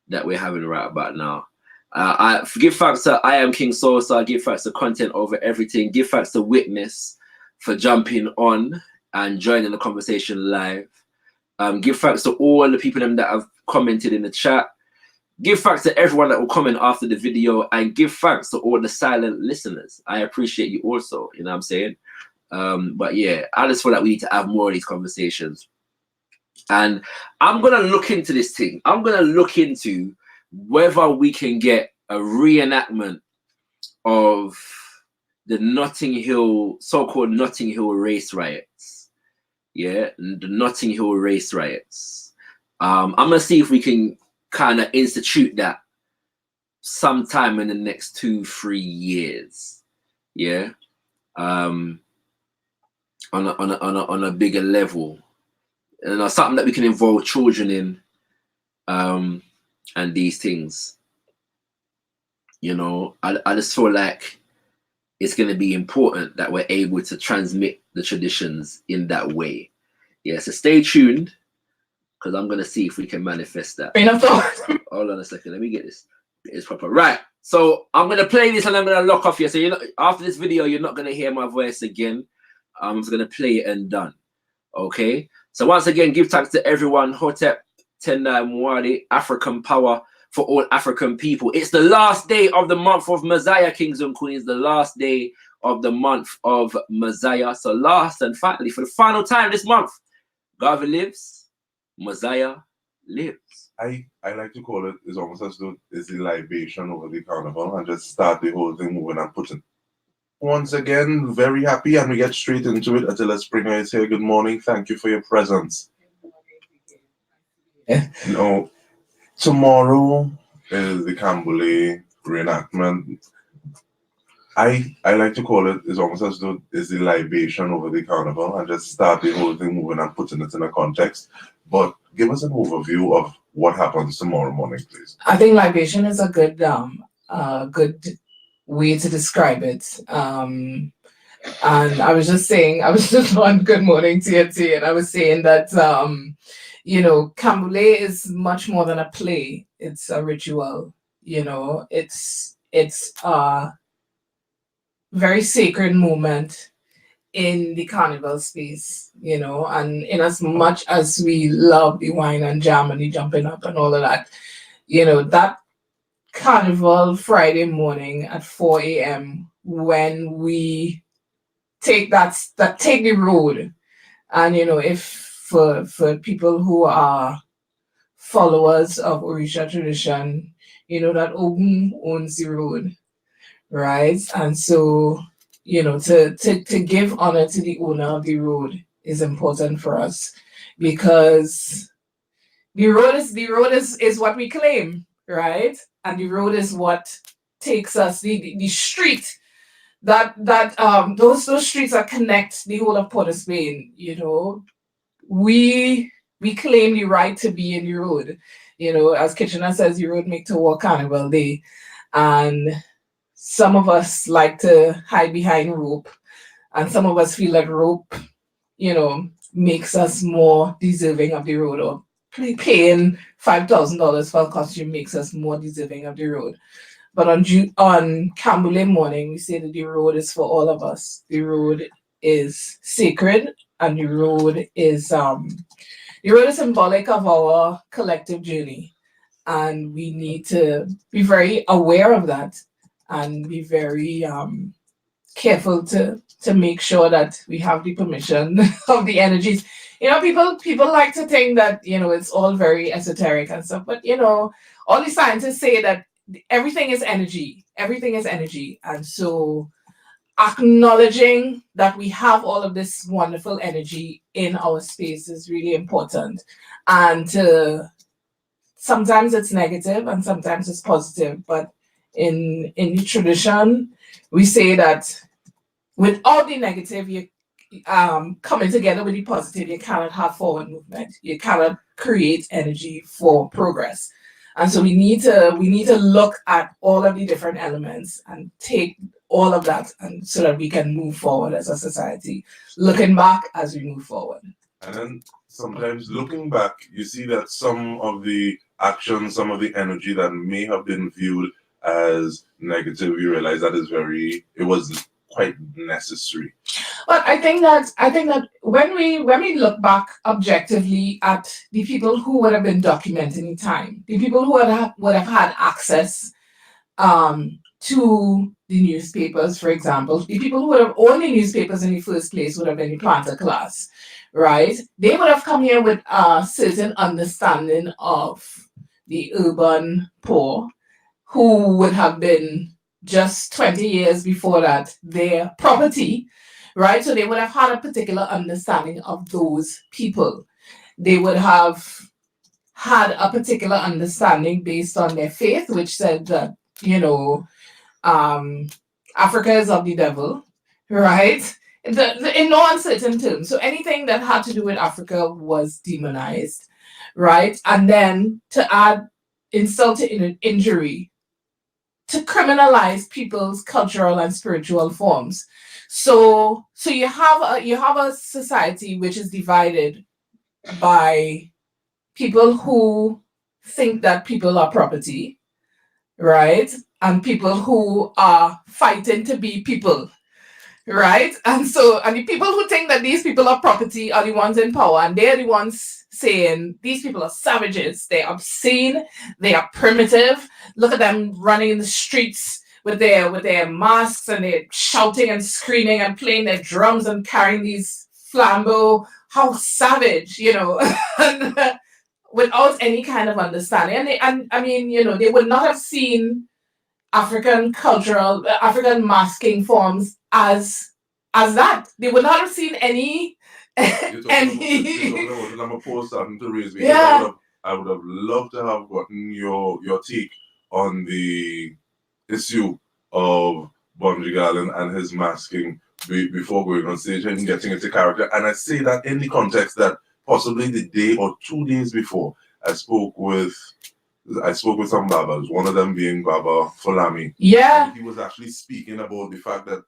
that we're having right about now. I give thanks to I Am King Sosa. I give thanks to Content Over Everything. Give thanks to Witness for jumping on and joining the conversation live. Give thanks to all the people that have commented in the chat. Give thanks to everyone that will comment after the video, and give thanks to all the silent listeners. I appreciate you also, you know what I'm saying? But yeah, I just feel like we need to have more of these conversations. And I'm going to look into this thing. I'm going to look into whether we can get a reenactment of the Notting Hill, so-called Notting Hill race riots. Yeah, the Notting Hill race riots. I'm going to see if we can kind of institute that sometime in the next 2-3 years. Yeah. On a bigger level. And something that we can involve children in, and these things. You know, I just feel like it's going to be important that we're able to transmit the traditions in that way. Yeah, so stay tuned, because I'm going to see if we can manifest that. Hold on a second, let me get this. It's proper. Right, so I'm going to play this and I'm going to lock off here. So after this video, you're not going to hear my voice again. I'm just going to play it and done. Okay? So once again, give thanks to everyone. Hotep, Tendai Mwadi, African Power for all African people. It's the last day of the month of Messiah, kings and queens. The last day of the month of Messiah. So last and finally, for the final time this month, God lives, Messiah lives. I like to call it, it's almost as though it's the libation over the carnival and just start the whole thing moving and putting. Once again, very happy, and we get straight into it. Attila Springer is here. Good morning. Thank you for your presence. No, tomorrow is the Cambule reenactment. I like to call it, it's almost as though it's the libation over the carnival and just start the whole thing moving and putting it in a context. But give us an overview of what happens tomorrow morning, please. I think libation is a good good way to describe it. And I was just on Good Morning TNT, and I was saying that you know, Cambule is much more than a play. It's a ritual. You know, it's a very sacred moment in the carnival space, you know, and in as much as we love the wine and jam and the jumping up and all of that, you know, that Carnival Friday morning at 4 a.m. when we take take the road, and you know, if for people who are followers of Orisha tradition, you know that Ogun owns the road, right? And so, you know, to give honor to the owner of the road is important for us, because the road is what we claim, right? And the road is what takes us, the street those streets that connect the whole of Port of Spain, you know, we claim the right to be in the road. You know, as Kitchener says, the road make to walk Carnival Day. And some of us like to hide behind rope, and some of us feel that rope, you know, makes us more deserving of the road, or paying $5,000 for a costume makes us more deserving of the road. But on Cambule morning, we say that the road is for all of us. The road is sacred, and the road is symbolic of our collective journey, and we need to be very aware of that and be very careful to make sure that we have the permission of the energies. People like to think that it's all very esoteric and stuff, but all the scientists say that everything is energy. Everything is energy, and so acknowledging that we have all of this wonderful energy in our space is really important. And sometimes it's negative and sometimes it's positive, but in the tradition, we say that without the negative, you coming together with the positive, you cannot have forward movement. You cannot create energy for progress. And so we need to look at all of the different elements and take all of that, and so that we can move forward as a society, looking back as we move forward. And then sometimes looking back, you see that some of the actions, some of the energy that may have been viewed as negative, you realize that it was quite necessary. But I think that when we look back objectively at the people who would have been documenting the time, the people who would have had access to the newspapers, for example, the people who would have owned the newspapers in the first place would have been the planter class, right? They would have come here with a certain understanding of the urban poor, who would have been just 20 years before that their property, right? So they would have had a particular understanding of those people. They would have had a particular understanding based on their faith, which said that, Africa is of the devil, right? In no uncertain terms. So anything that had to do with Africa was demonized, right? And then to add insult to injury, to criminalize people's cultural and spiritual forms. So you have a society which is divided by people who think that people are property, right? And people who are fighting to be people, right? And the people who think that these people are property are the ones in power, and they're the ones saying these people are savages, they're obscene, they are primitive. Look at them running in the streets with their masks, and they're shouting and screaming and playing their drums and carrying these flambeaux. How savage, and, without any kind of understanding. They would not have seen African masking forms as that. They would not have seen any. I'm gonna post something to raise me. Yeah. I would have loved to have gotten your take on the issue of Bunji Garlin and his masking before going on stage and getting into character. And I say that in the context that possibly the day or 2 days before, I spoke with some Babas, one of them being Baba Fulami. Yeah. And he was actually speaking about the fact that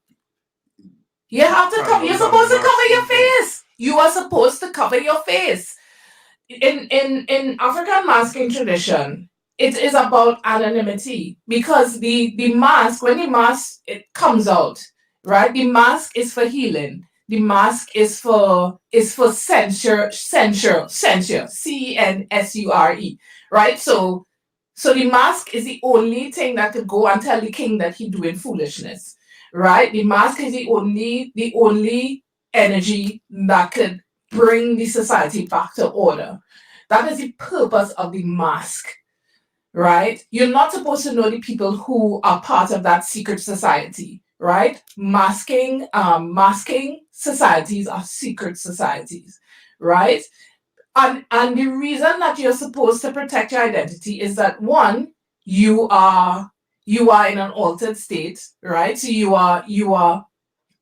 you're supposed to cover your face. You are supposed to cover your face. In African masking tradition, it is about anonymity, because the mask, when the mask it comes out, right? The mask is for healing. The mask is for censure, CENSURE, right? So the mask is the only thing that could go and tell the king that he's doing foolishness, right? The mask is the only energy that could bring the society back to order. That is the purpose of the mask, right? You're not supposed to know the people who are part of that secret society, right? Masking societies are secret societies, right? And the reason that you're supposed to protect your identity is that, one, you are in an altered state, right? So you are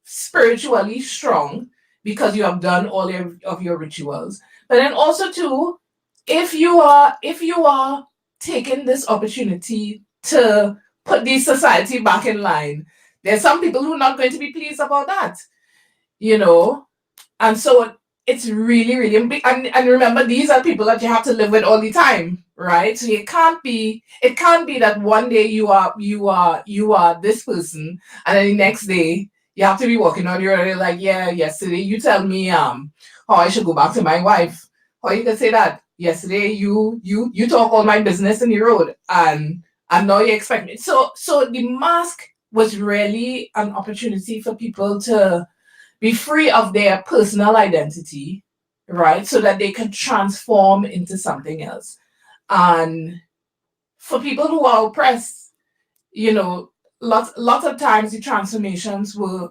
spiritually strong because you have done all of your rituals. But then also too, if you are taking this opportunity to put the society back in line, there's some people who are not going to be pleased about that, and so it's really, really big. And remember, these are people that you have to live with all the time, right? So it can't be that one day you are this person, and then the next day You have to be walking on the road. You're like, yeah, yesterday you tell me how I should go back to my wife. How you can say that? Yesterday you talk all my business in the road, and now you expect me. So the mask was really an opportunity for people to be free of their personal identity, right? So that they can transform into something else. And for people who are oppressed, you know, lots of times the transformations were,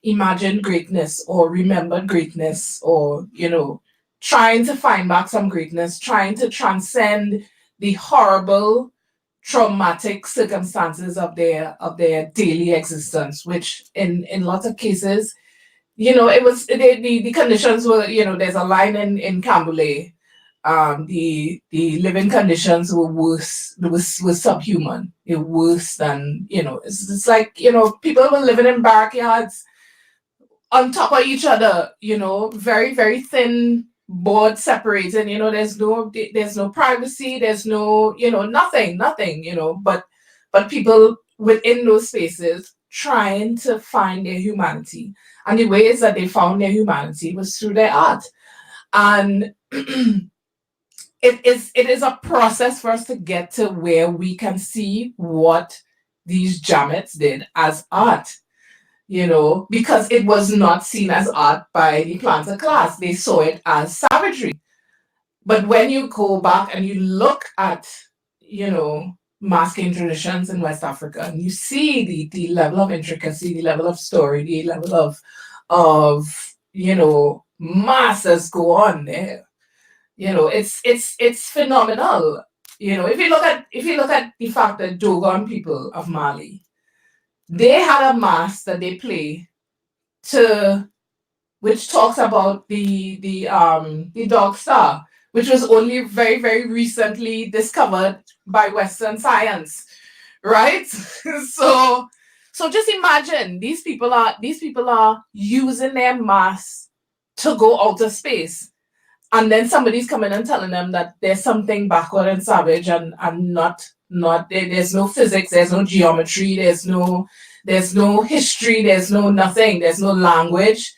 imagine greatness or remembered greatness, or, trying to find back some greatness, trying to transcend the horrible traumatic circumstances of their daily existence, which in lots of cases, it was the conditions were, there's a line in Cambule, the living conditions were worse, was subhuman. They were worse than, it's like, people were living in backyards on top of each other, very, very thin board separated, there's no privacy, there's no, nothing, but people within those spaces trying to find their humanity. And the ways that they found their humanity was through their art. And it is a process for us to get to where we can see what these Jamets did as art, because it was not seen as art by the planter class. They saw it as savagery. But when you go back and you look at, masking traditions in West Africa, and you see the level of intricacy, the level of story, the level of masses go on there. It's phenomenal. If you look at the fact that Dogon people of Mali, they had a mass that they play to which talks about the dog star, which was only very, very recently discovered by Western science, right? So just imagine these people are using their mass to go outer space. And then somebody's coming and telling them that there's something backward and savage, and there's no physics, there's no geometry, there's no history, there's no nothing, there's no language.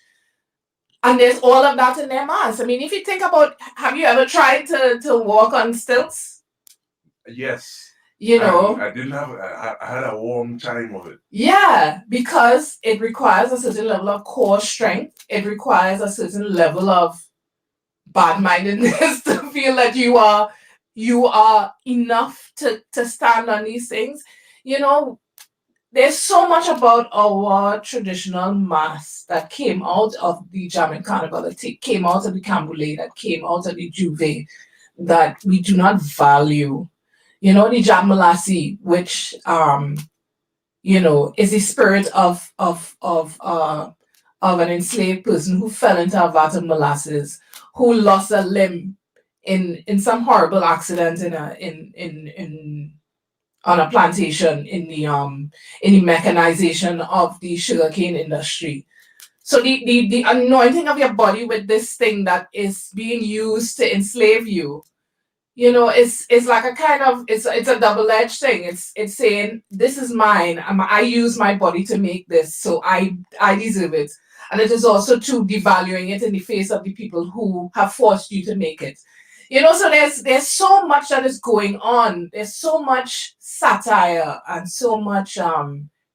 And there's all of that in their mass. I mean, if you think about, have you ever tried to walk on stilts? Yes. I didn't have. I had a warm time of it. Yeah, because it requires a certain level of core strength. It requires a certain level of bad-mindedness to feel that you are enough to stand on these things. There's so much about our traditional mass that came out of the German Carnival, that came out of the Cambule, that came out of the Juve, that we do not value. The Jambalasi, which is the spirit of an enslaved person who fell into a vat of molasses, who lost a limb in some horrible accident on a plantation in the mechanization of the sugarcane industry. So the anointing of your body with this thing that is being used to enslave you, is like a kind of, it's a double-edged thing. It's saying, this is mine. I use my body to make this, so I deserve it. And it is also too devaluing it in the face of the people who have forced you to make it. So there's so much that is going on. There's so much satire and so much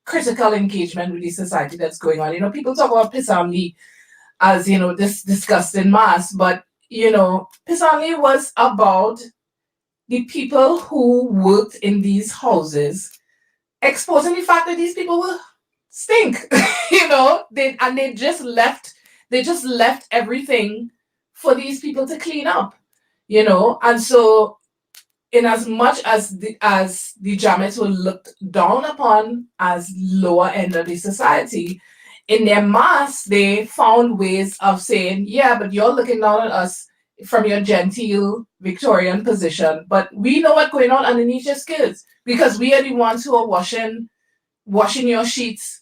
critical engagement with the society that's going on. People talk about Pissamli as, this disgusting mass, but Pissamli was about the people who worked in these houses, exposing the fact that these people will stink. They just left everything for these people to clean up. And so, in as much as the Jamets were looked down upon as lower end of the society, in their mass, they found ways of saying, yeah, but you're looking down at us from your genteel Victorian position, but we know what's going on underneath your skirts, because we are the ones who are washing your sheets,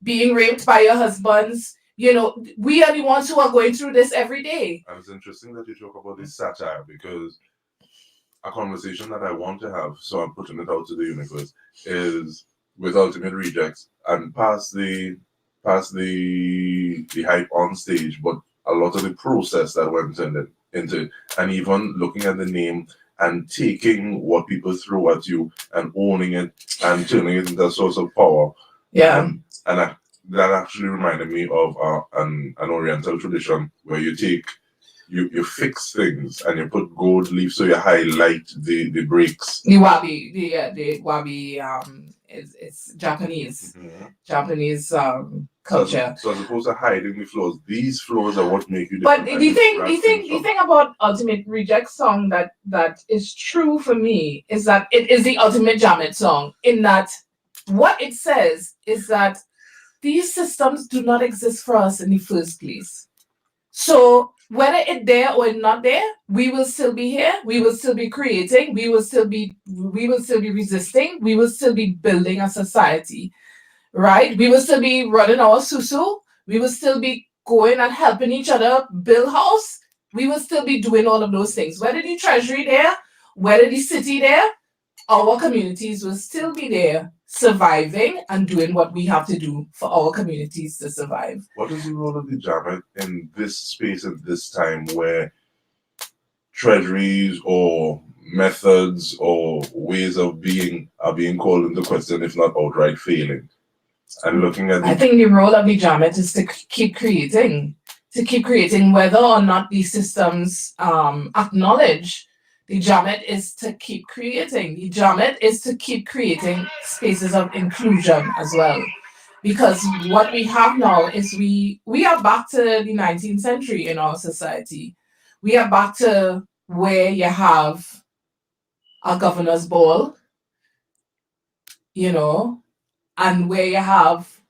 being raped by your husbands. We are the ones who are going through this every day. And it's interesting that you talk about this satire, because a conversation that I want to have, so I'm putting it out to the universe, is with Ultimate Rejects and past the hype on stage, but a lot of the process that went into it, and even looking at the name and taking what people throw at you and owning it and turning it into a source of power. Yeah. That actually reminded me of an Oriental tradition where you fix things and you put gold leaf so you highlight the breaks. The wabi it's Japanese. Japanese culture. So as opposed to hiding the flaws, these flaws are what make you But different. the thing about Ultimate Reject song that is true for me is that it is the ultimate Jamet song, in that what it says is that these systems do not exist for us in the first place. So whether it's there or not there, we will still be here. We will still be creating. We will still be resisting. We will still be building a society, right? We will still be running our susu. We will still be going and helping each other build house. We will still be doing all of those things. Whether the treasury there, whether the city there, our communities will still be there, surviving and doing what we have to do for our communities to survive. What is the role of the Jamet in this space at this time where treasuries or methods or ways of being are being called into question, if not outright failing? And looking at I think the role of the Jamet is to keep creating, whether or not these systems acknowledge. The Jamet is to keep creating. The Jamet is to keep creating spaces of inclusion as well. Because what we have now is we are back to the 19th century in our society. We are back to where you have a governor's ball, and where you have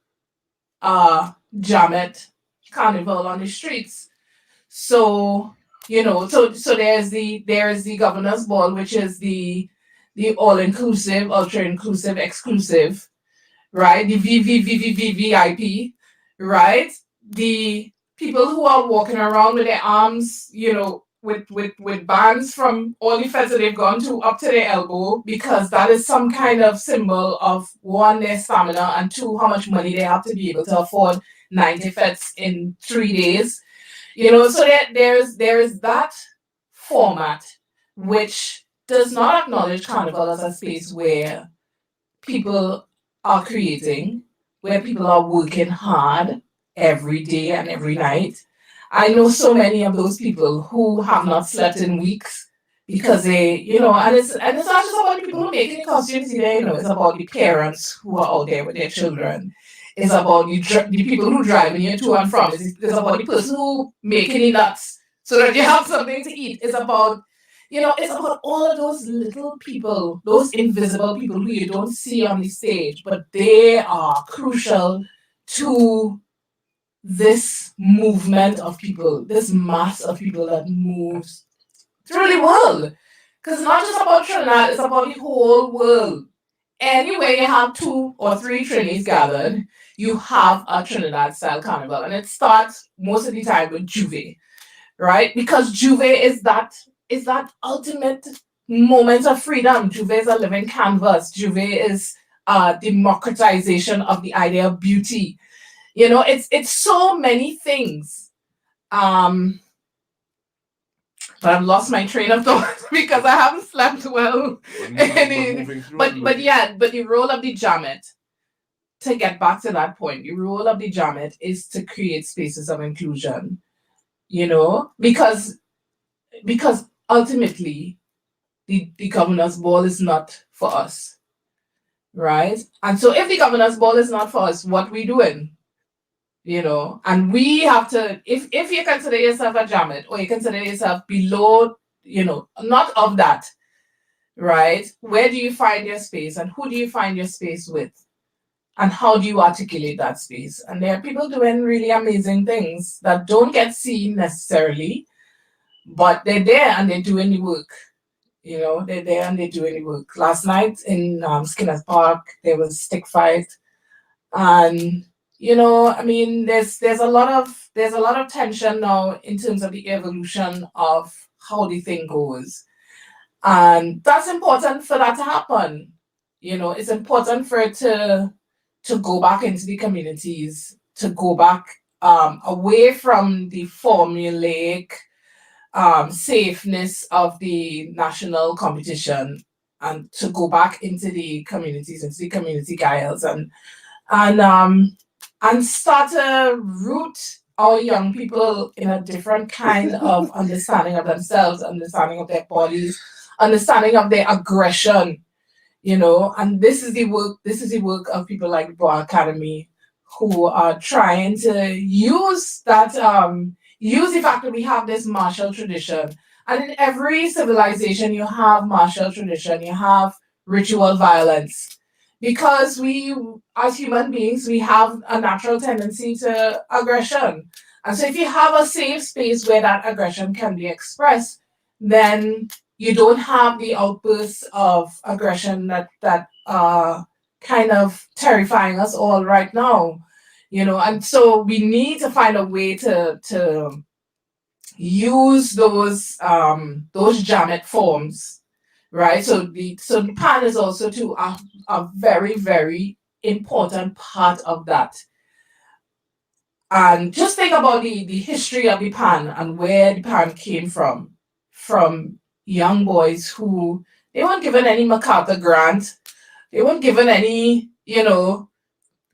a Jamet carnival on the streets. So so there's the governor's ball, which is the all inclusive, ultra inclusive, exclusive, right? The VVVVVVIP, right? The people who are walking around with their arms, with bands from all the feds that they've gone to up to their elbow, because that is some kind of symbol of, one, their stamina, and two, how much money they have to be able to afford 90 feds in 3 days. So there is that format which does not acknowledge Carnival as a space where people are creating, where people are working hard every day and every night. I know so many of those people who have not slept in weeks because they, and it's not just about the people who make the costumes either, it's about the parents who are out there with their children. It's about the people who driving you to and from. It's about the person who making the nuts so that you have something to eat. It's about all of those little people, those invisible people who you don't see on the stage, but they are crucial to this movement of people, this mass of people that moves through the world. Because it's not just about Trinidad, it's about the whole world. Anywhere you have 2 or 3 Trinis gathered, you have a Trinidad style carnival. And it starts most of the time with Juve, right? Because Juve is that ultimate moment of freedom. Juve is a living canvas. Juve is democratization of the idea of beauty. It's so many things. But I've lost my train of thought because I haven't slept well. But the role of the Jamet, to get back to that point, the role of the Jamet is to create spaces of inclusion. Because ultimately the governor's ball is not for us, right? And so if the governor's ball is not for us, what we doing? And we have to, if you consider yourself a Jamet, or you consider yourself below, not of that, right? Where do you find your space, and who do you find your space with? And how do you articulate that space? And there are people doing really amazing things that don't get seen necessarily, but they're there and they're doing the work. They're there and they're doing the work. Last night in Skinner's Park, there was stick fight, and there's a lot of tension now in terms of the evolution of how the thing goes, and that's important for that to happen. It's important for it to to go back into the communities, to go back away from the formulaic safeness of the national competition, and to go back into the communities, into the community guiles, and start to root our young people in a different kind of understanding of themselves, understanding of their bodies, understanding of their aggression, and this is the work of people like the Boa Academy, who are trying to use that, use the fact that we have this martial tradition. And in every civilization, you have martial tradition, you have ritual violence. Because we, as human beings, we have a natural tendency to aggression. And so if you have a safe space where that aggression can be expressed, then you don't have the outbursts of aggression that are kind of terrifying us all right now. And so we need to find a way to use those jamet forms, right? So the pan is also too a very, very important part of that. And just think about the history of the pan and where the pan came from young boys who, they weren't given any MacArthur grant, they weren't given any,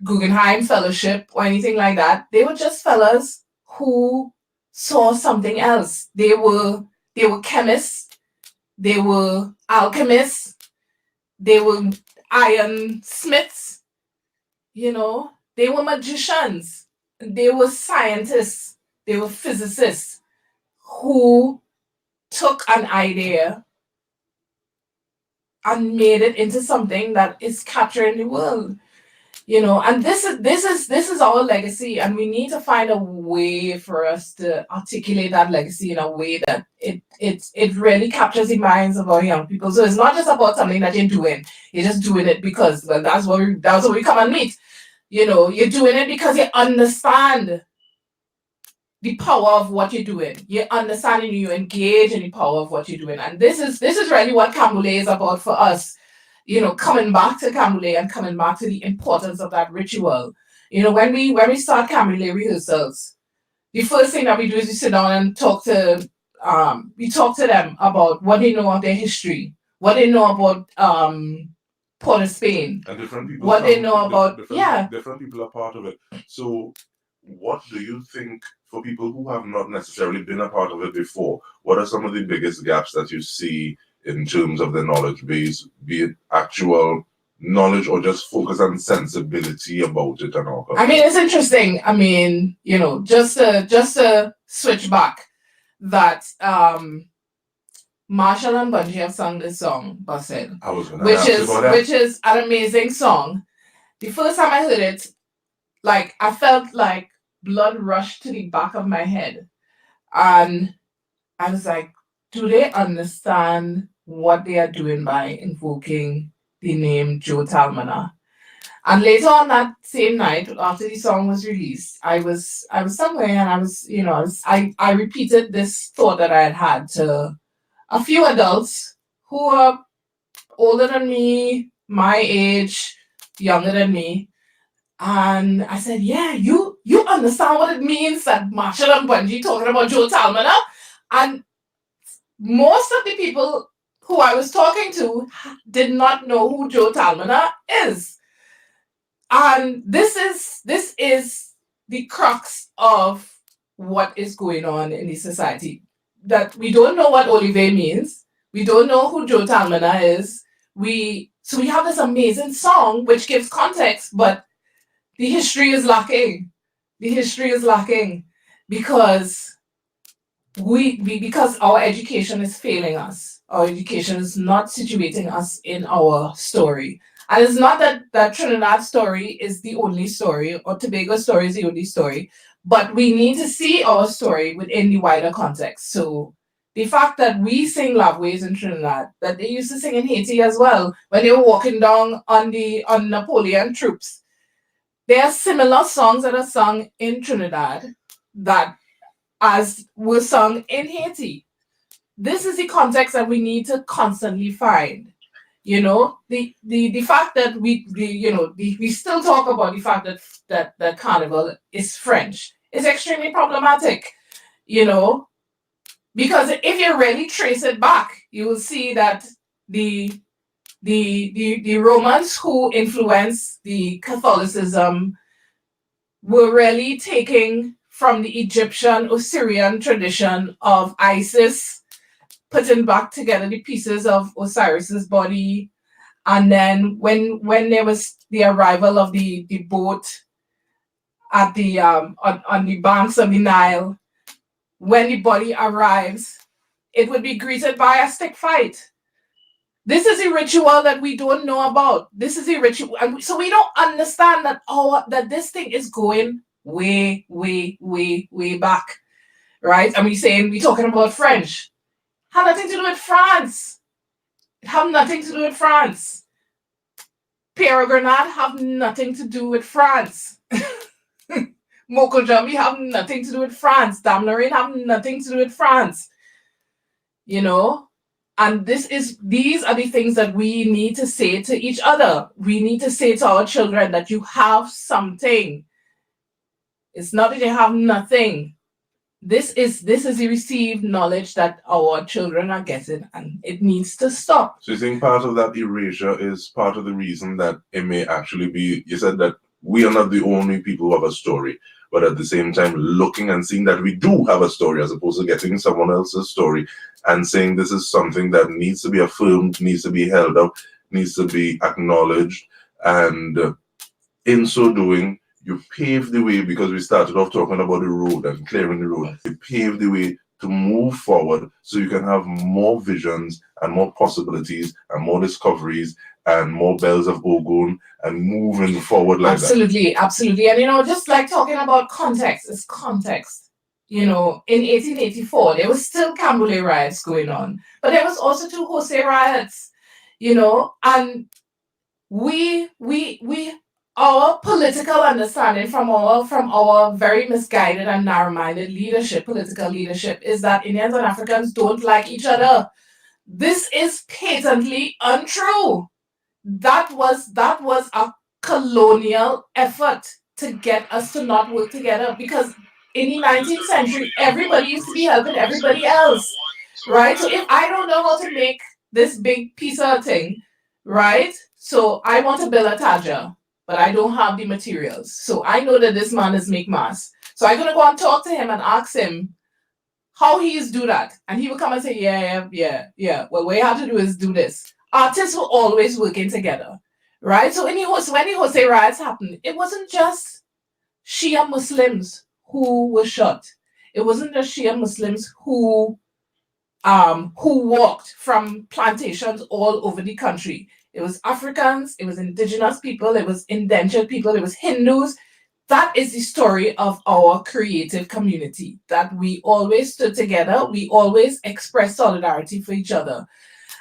Guggenheim Fellowship or anything like that. They were just fellas who saw something else. They were chemists, they were alchemists, they were ironsmiths, they were magicians, they were scientists, they were physicists who took an idea and made it into something that is capturing the world. And this is our legacy, and we need to find a way for us to articulate that legacy in a way that it really captures the minds of our young people. So it's not just about something that you're doing. You're just doing it because, well, that's what we come and meet. You're doing it because you understand the power of what you're doing. You understand and you engage in the power of what you're doing. And this is really what Cambule is about for us. Coming back to Cambule and coming back to the importance of that ritual. When we start Cambule rehearsals, the first thing that we do is we sit down and talk to them about what they know of their history, what they know about Port of Spain, and different people, what they know about different people are part of it. So what do you think, for people who have not necessarily been a part of it before, what are some of the biggest gaps that you see in terms of the knowledge base, be it actual knowledge or just focus on sensibility about it and all that? I mean, it's interesting. I mean, just to switch back, that Marshall and Bungie have sung this song, Busted, which is an amazing song. The first time I heard it, like, I felt like blood rushed to the back of my head, and I was like, do they understand what they are doing by invoking the name Joe Talmana? And later on that same night, after the song was released, I was somewhere, and I repeated this thought that I had had to a few adults who are older than me, my age, younger than me. And I said, yeah, you understand what it means that Marshall and Bungie talking about Joe Talmana? And most of the people who I was talking to did not know who Joe Talmana is. And this is the crux of what is going on in the society. That we don't know what Olive means. We don't know who Joe Talmana is. So we have this amazing song which gives context, but the history is lacking. The history is lacking because because our education is failing us. Our education is not situating us in our story. And it's not that Trinidad story is the only story, or Tobago story is the only story, but we need to see our story within the wider context. So the fact that we sing Love Ways in Trinidad, that they used to sing in Haiti as well, when they were walking down on Napoleon troops. There are similar songs that are sung in Trinidad that as were sung in Haiti. This is the context that we need to constantly find. You know, the fact that we still talk about the fact that Carnival is French is extremely problematic, you know, because if you really trace it back, you will see that the Romans who influenced the Catholicism were really taking from the Egyptian Osirian tradition of Isis, putting back together the pieces of Osiris's body. And then when there was the arrival of the boat at the on the banks of the Nile, when the body arrives, it would be greeted by a stick fight. This is a ritual that we don't know about. This is a ritual, and so we don't understand that that this thing is going way, way, way, way back, right? And we're talking about French. Had nothing to do with France. It have nothing to do with France. Pierre Grenade have nothing to do with France. Moko Jambi have nothing to do with France. Dame Lorraine have nothing to do with France. You know? And these are the things that we need to say to each other. We need to say to our children that you have something. It's not that you have nothing. This is the received knowledge that our children are getting, and it needs to stop. So you think part of that erasure is part of the reason that it may actually be, you said that we are not the only people who have a story, but at the same time looking and seeing that we do have a story as opposed to getting someone else's story and saying this is something that needs to be affirmed, needs to be held up, needs to be acknowledged. And in so doing, you pave the way, because we started off talking about the road and clearing the road. You pave the way to move forward so you can have more visions and more possibilities and more discoveries and more bells of Ogun and moving forward like absolutely, that. Absolutely. And, you know, just like talking about context, it's context. You know, in 1884, there was still Cambule riots going on, but there was also 2 Jose riots, you know, and our political understanding from our very misguided and narrow-minded political leadership, is that Indians and Africans don't like each other. This is patently untrue. That was a colonial effort to get us to not work together, because in the 19th century, everybody used to be helping everybody else, right? So if I don't know how to make this big piece of thing, right? So I want to build a Taja, but I don't have the materials. So I know that this man is make mass. So I'm going to go and talk to him and ask him how he is do that. And he will come and say, yeah. Well, what you have to do is do this. Artists were always working together, right? So when the Jose riots happened, it wasn't just Shia Muslims who were shot. It wasn't just Shia Muslims who walked from plantations all over the country. It was Africans, it was indigenous people, it was indentured people, it was Hindus. That is the story of our creative community, that we always stood together, we always expressed solidarity for each other.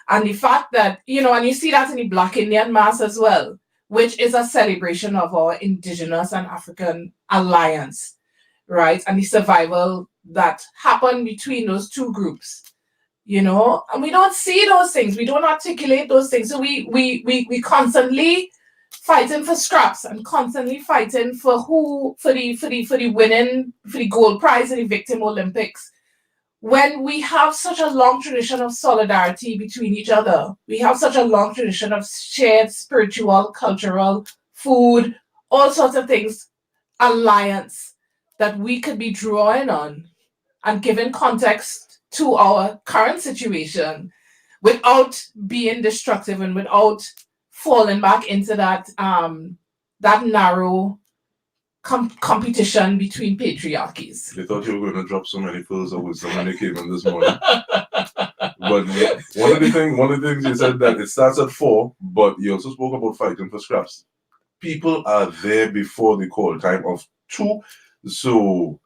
And the fact that, you know, and you see that in the Black Indian Mass as well, which is a celebration of our indigenous and African alliance, right? And the survival that happened between those 2 groups. You know, and we don't see those things. We don't articulate those things. So we constantly fighting for scraps and constantly fighting for the winning, for the gold prize in the Victim Olympics. When we have such a long tradition of solidarity between each other, we have such a long tradition of shared spiritual, cultural, food, all sorts of things, alliance that we could be drawing on and giving context to our current situation without being destructive and without falling back into that narrow competition between patriarchies. They thought you were going to drop so many pearls of wisdom when you came in this morning. But one of the things you said that it starts at 4, but you also spoke about fighting for scraps. People are there before the call time of 2, so.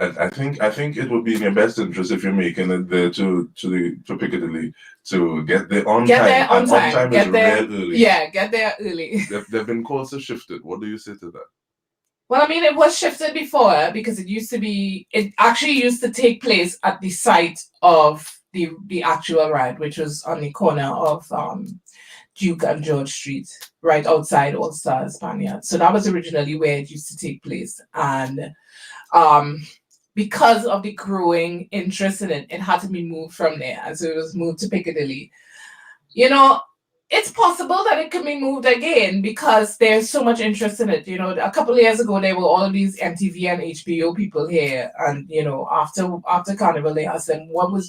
And I think it would be in your best interest if you're making it there to Piccadilly to get there on time. There on time. On time get is there real early. Yeah, get there early. They've been calls to shift it. What do you say to that? Well, I mean, it was shifted before because it actually used to take place at the site of the actual riot, which was on the corner of Duke and George Street, right outside All Stars Spaniard. So that was originally where it used to take place. And because of the growing interest in it, it had to be moved from there. And so it was moved to Piccadilly. You know, it's possible that it could be moved again because there's so much interest in it. You know, a couple of years ago, there were all these MTV and HBO people here. And, you know, after Carnival, they asked them, what were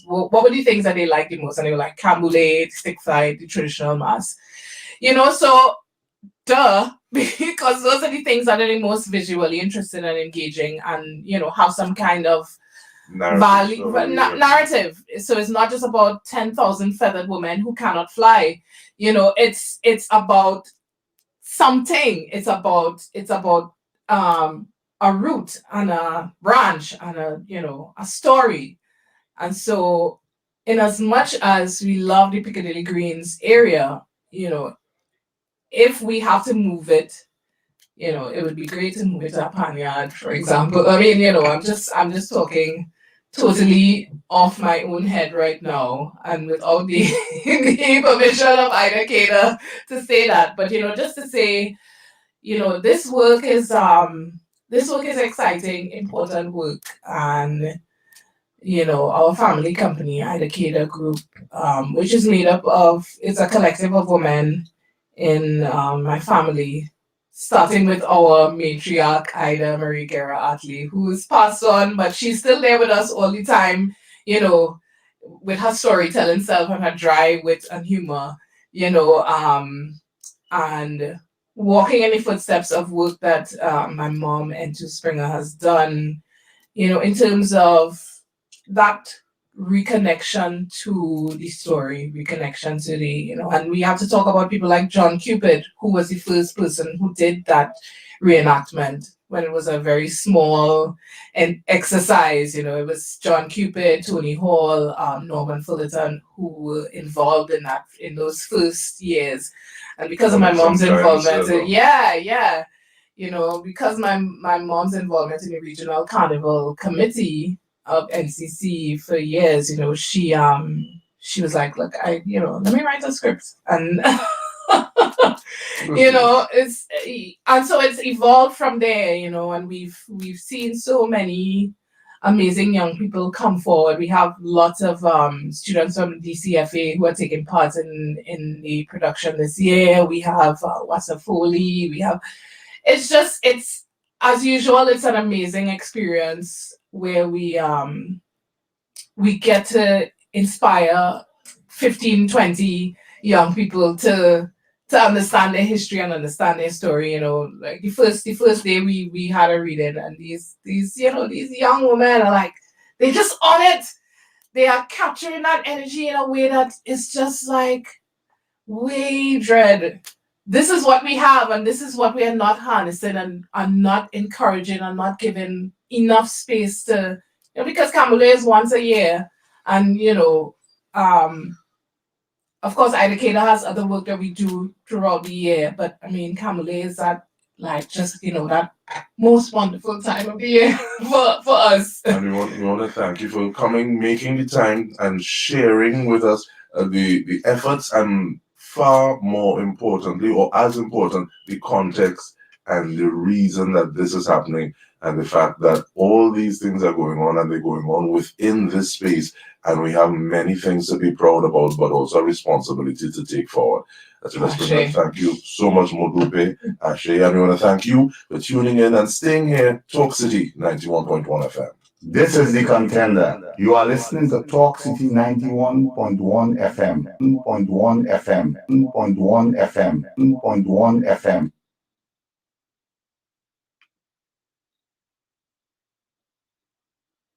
the things that they liked the most? And they were like, Camboulet, stick fight, the traditional mass. You know, so duh, because those are the things that are the most visually interesting and engaging and, you know, have some kind of narrative. So it's not just about 10,000 feathered women who cannot fly. You know, it's about something. It's about a root and a branch and a story. And so in as much as we love the Piccadilly Greens area, you know, if we have to move it, you know, it would be great to move it to a Panyard, for example. I mean, you know, I'm just talking totally off my own head right now and without the, the permission of Ida Kader to say that. But, you know, just to say, you know, this work is exciting, important work. And, you know, our family company, Ida Kader Group, which is made up of, it's a collective of women in my family, starting with our matriarch, Ida Marie Guerra Atley, who's passed on, but she's still there with us all the time, you know, with her storytelling self and her dry wit and humor, you know, and walking in the footsteps of work that my mom, Entu Springer, has done, you know, in terms of that reconnection to the story, reconnection to the, you know, and we have to talk about people like John Cupid, who was the first person who did that reenactment when it was a very small exercise. You know, it was John Cupid, Tony Hall, Norman Fullerton, who were involved in that in those first years. And because of my mom's involvement, you know, because my mom's involvement in the regional carnival committee of NCC for years, you know, she was like, look, let me write a script, and you know, and so it's evolved from there, you know, and we've seen so many amazing young people come forward. We have lots of students from DCFA who are taking part in the production this year. We have Wassa Foley. We have, it's as usual, it's an amazing experience where we get to inspire 15, 20 young people to understand their history and understand their story. You know, like the first day we had a reading, and these young women are like, they just on it. They are capturing that energy in a way that is just like, way dread. This is what we have, and this is what we are not harnessing and are not encouraging and not giving enough space to, you know, because Camboulet is once a year, and you know, of course, Ida Kader has other work that we do throughout the year, but I mean, Camboulet is that, like, just, you know, that most wonderful time of the year for us. And we want to thank you for coming, making the time, and sharing with us the efforts, and far more importantly, or as important, the context and the reason that this is happening, and the fact that all these things are going on, and they're going on within this space, and we have many things to be proud about, but also a responsibility to take forward. So let's thank you so much, Modupe, Ashe, and we want to thank you for tuning in and staying here. Talk City 91.1 FM. This is The Contender. You are listening to Talk City 91.1 FM, 1.1 FM, 1.1 FM, 1.1 FM.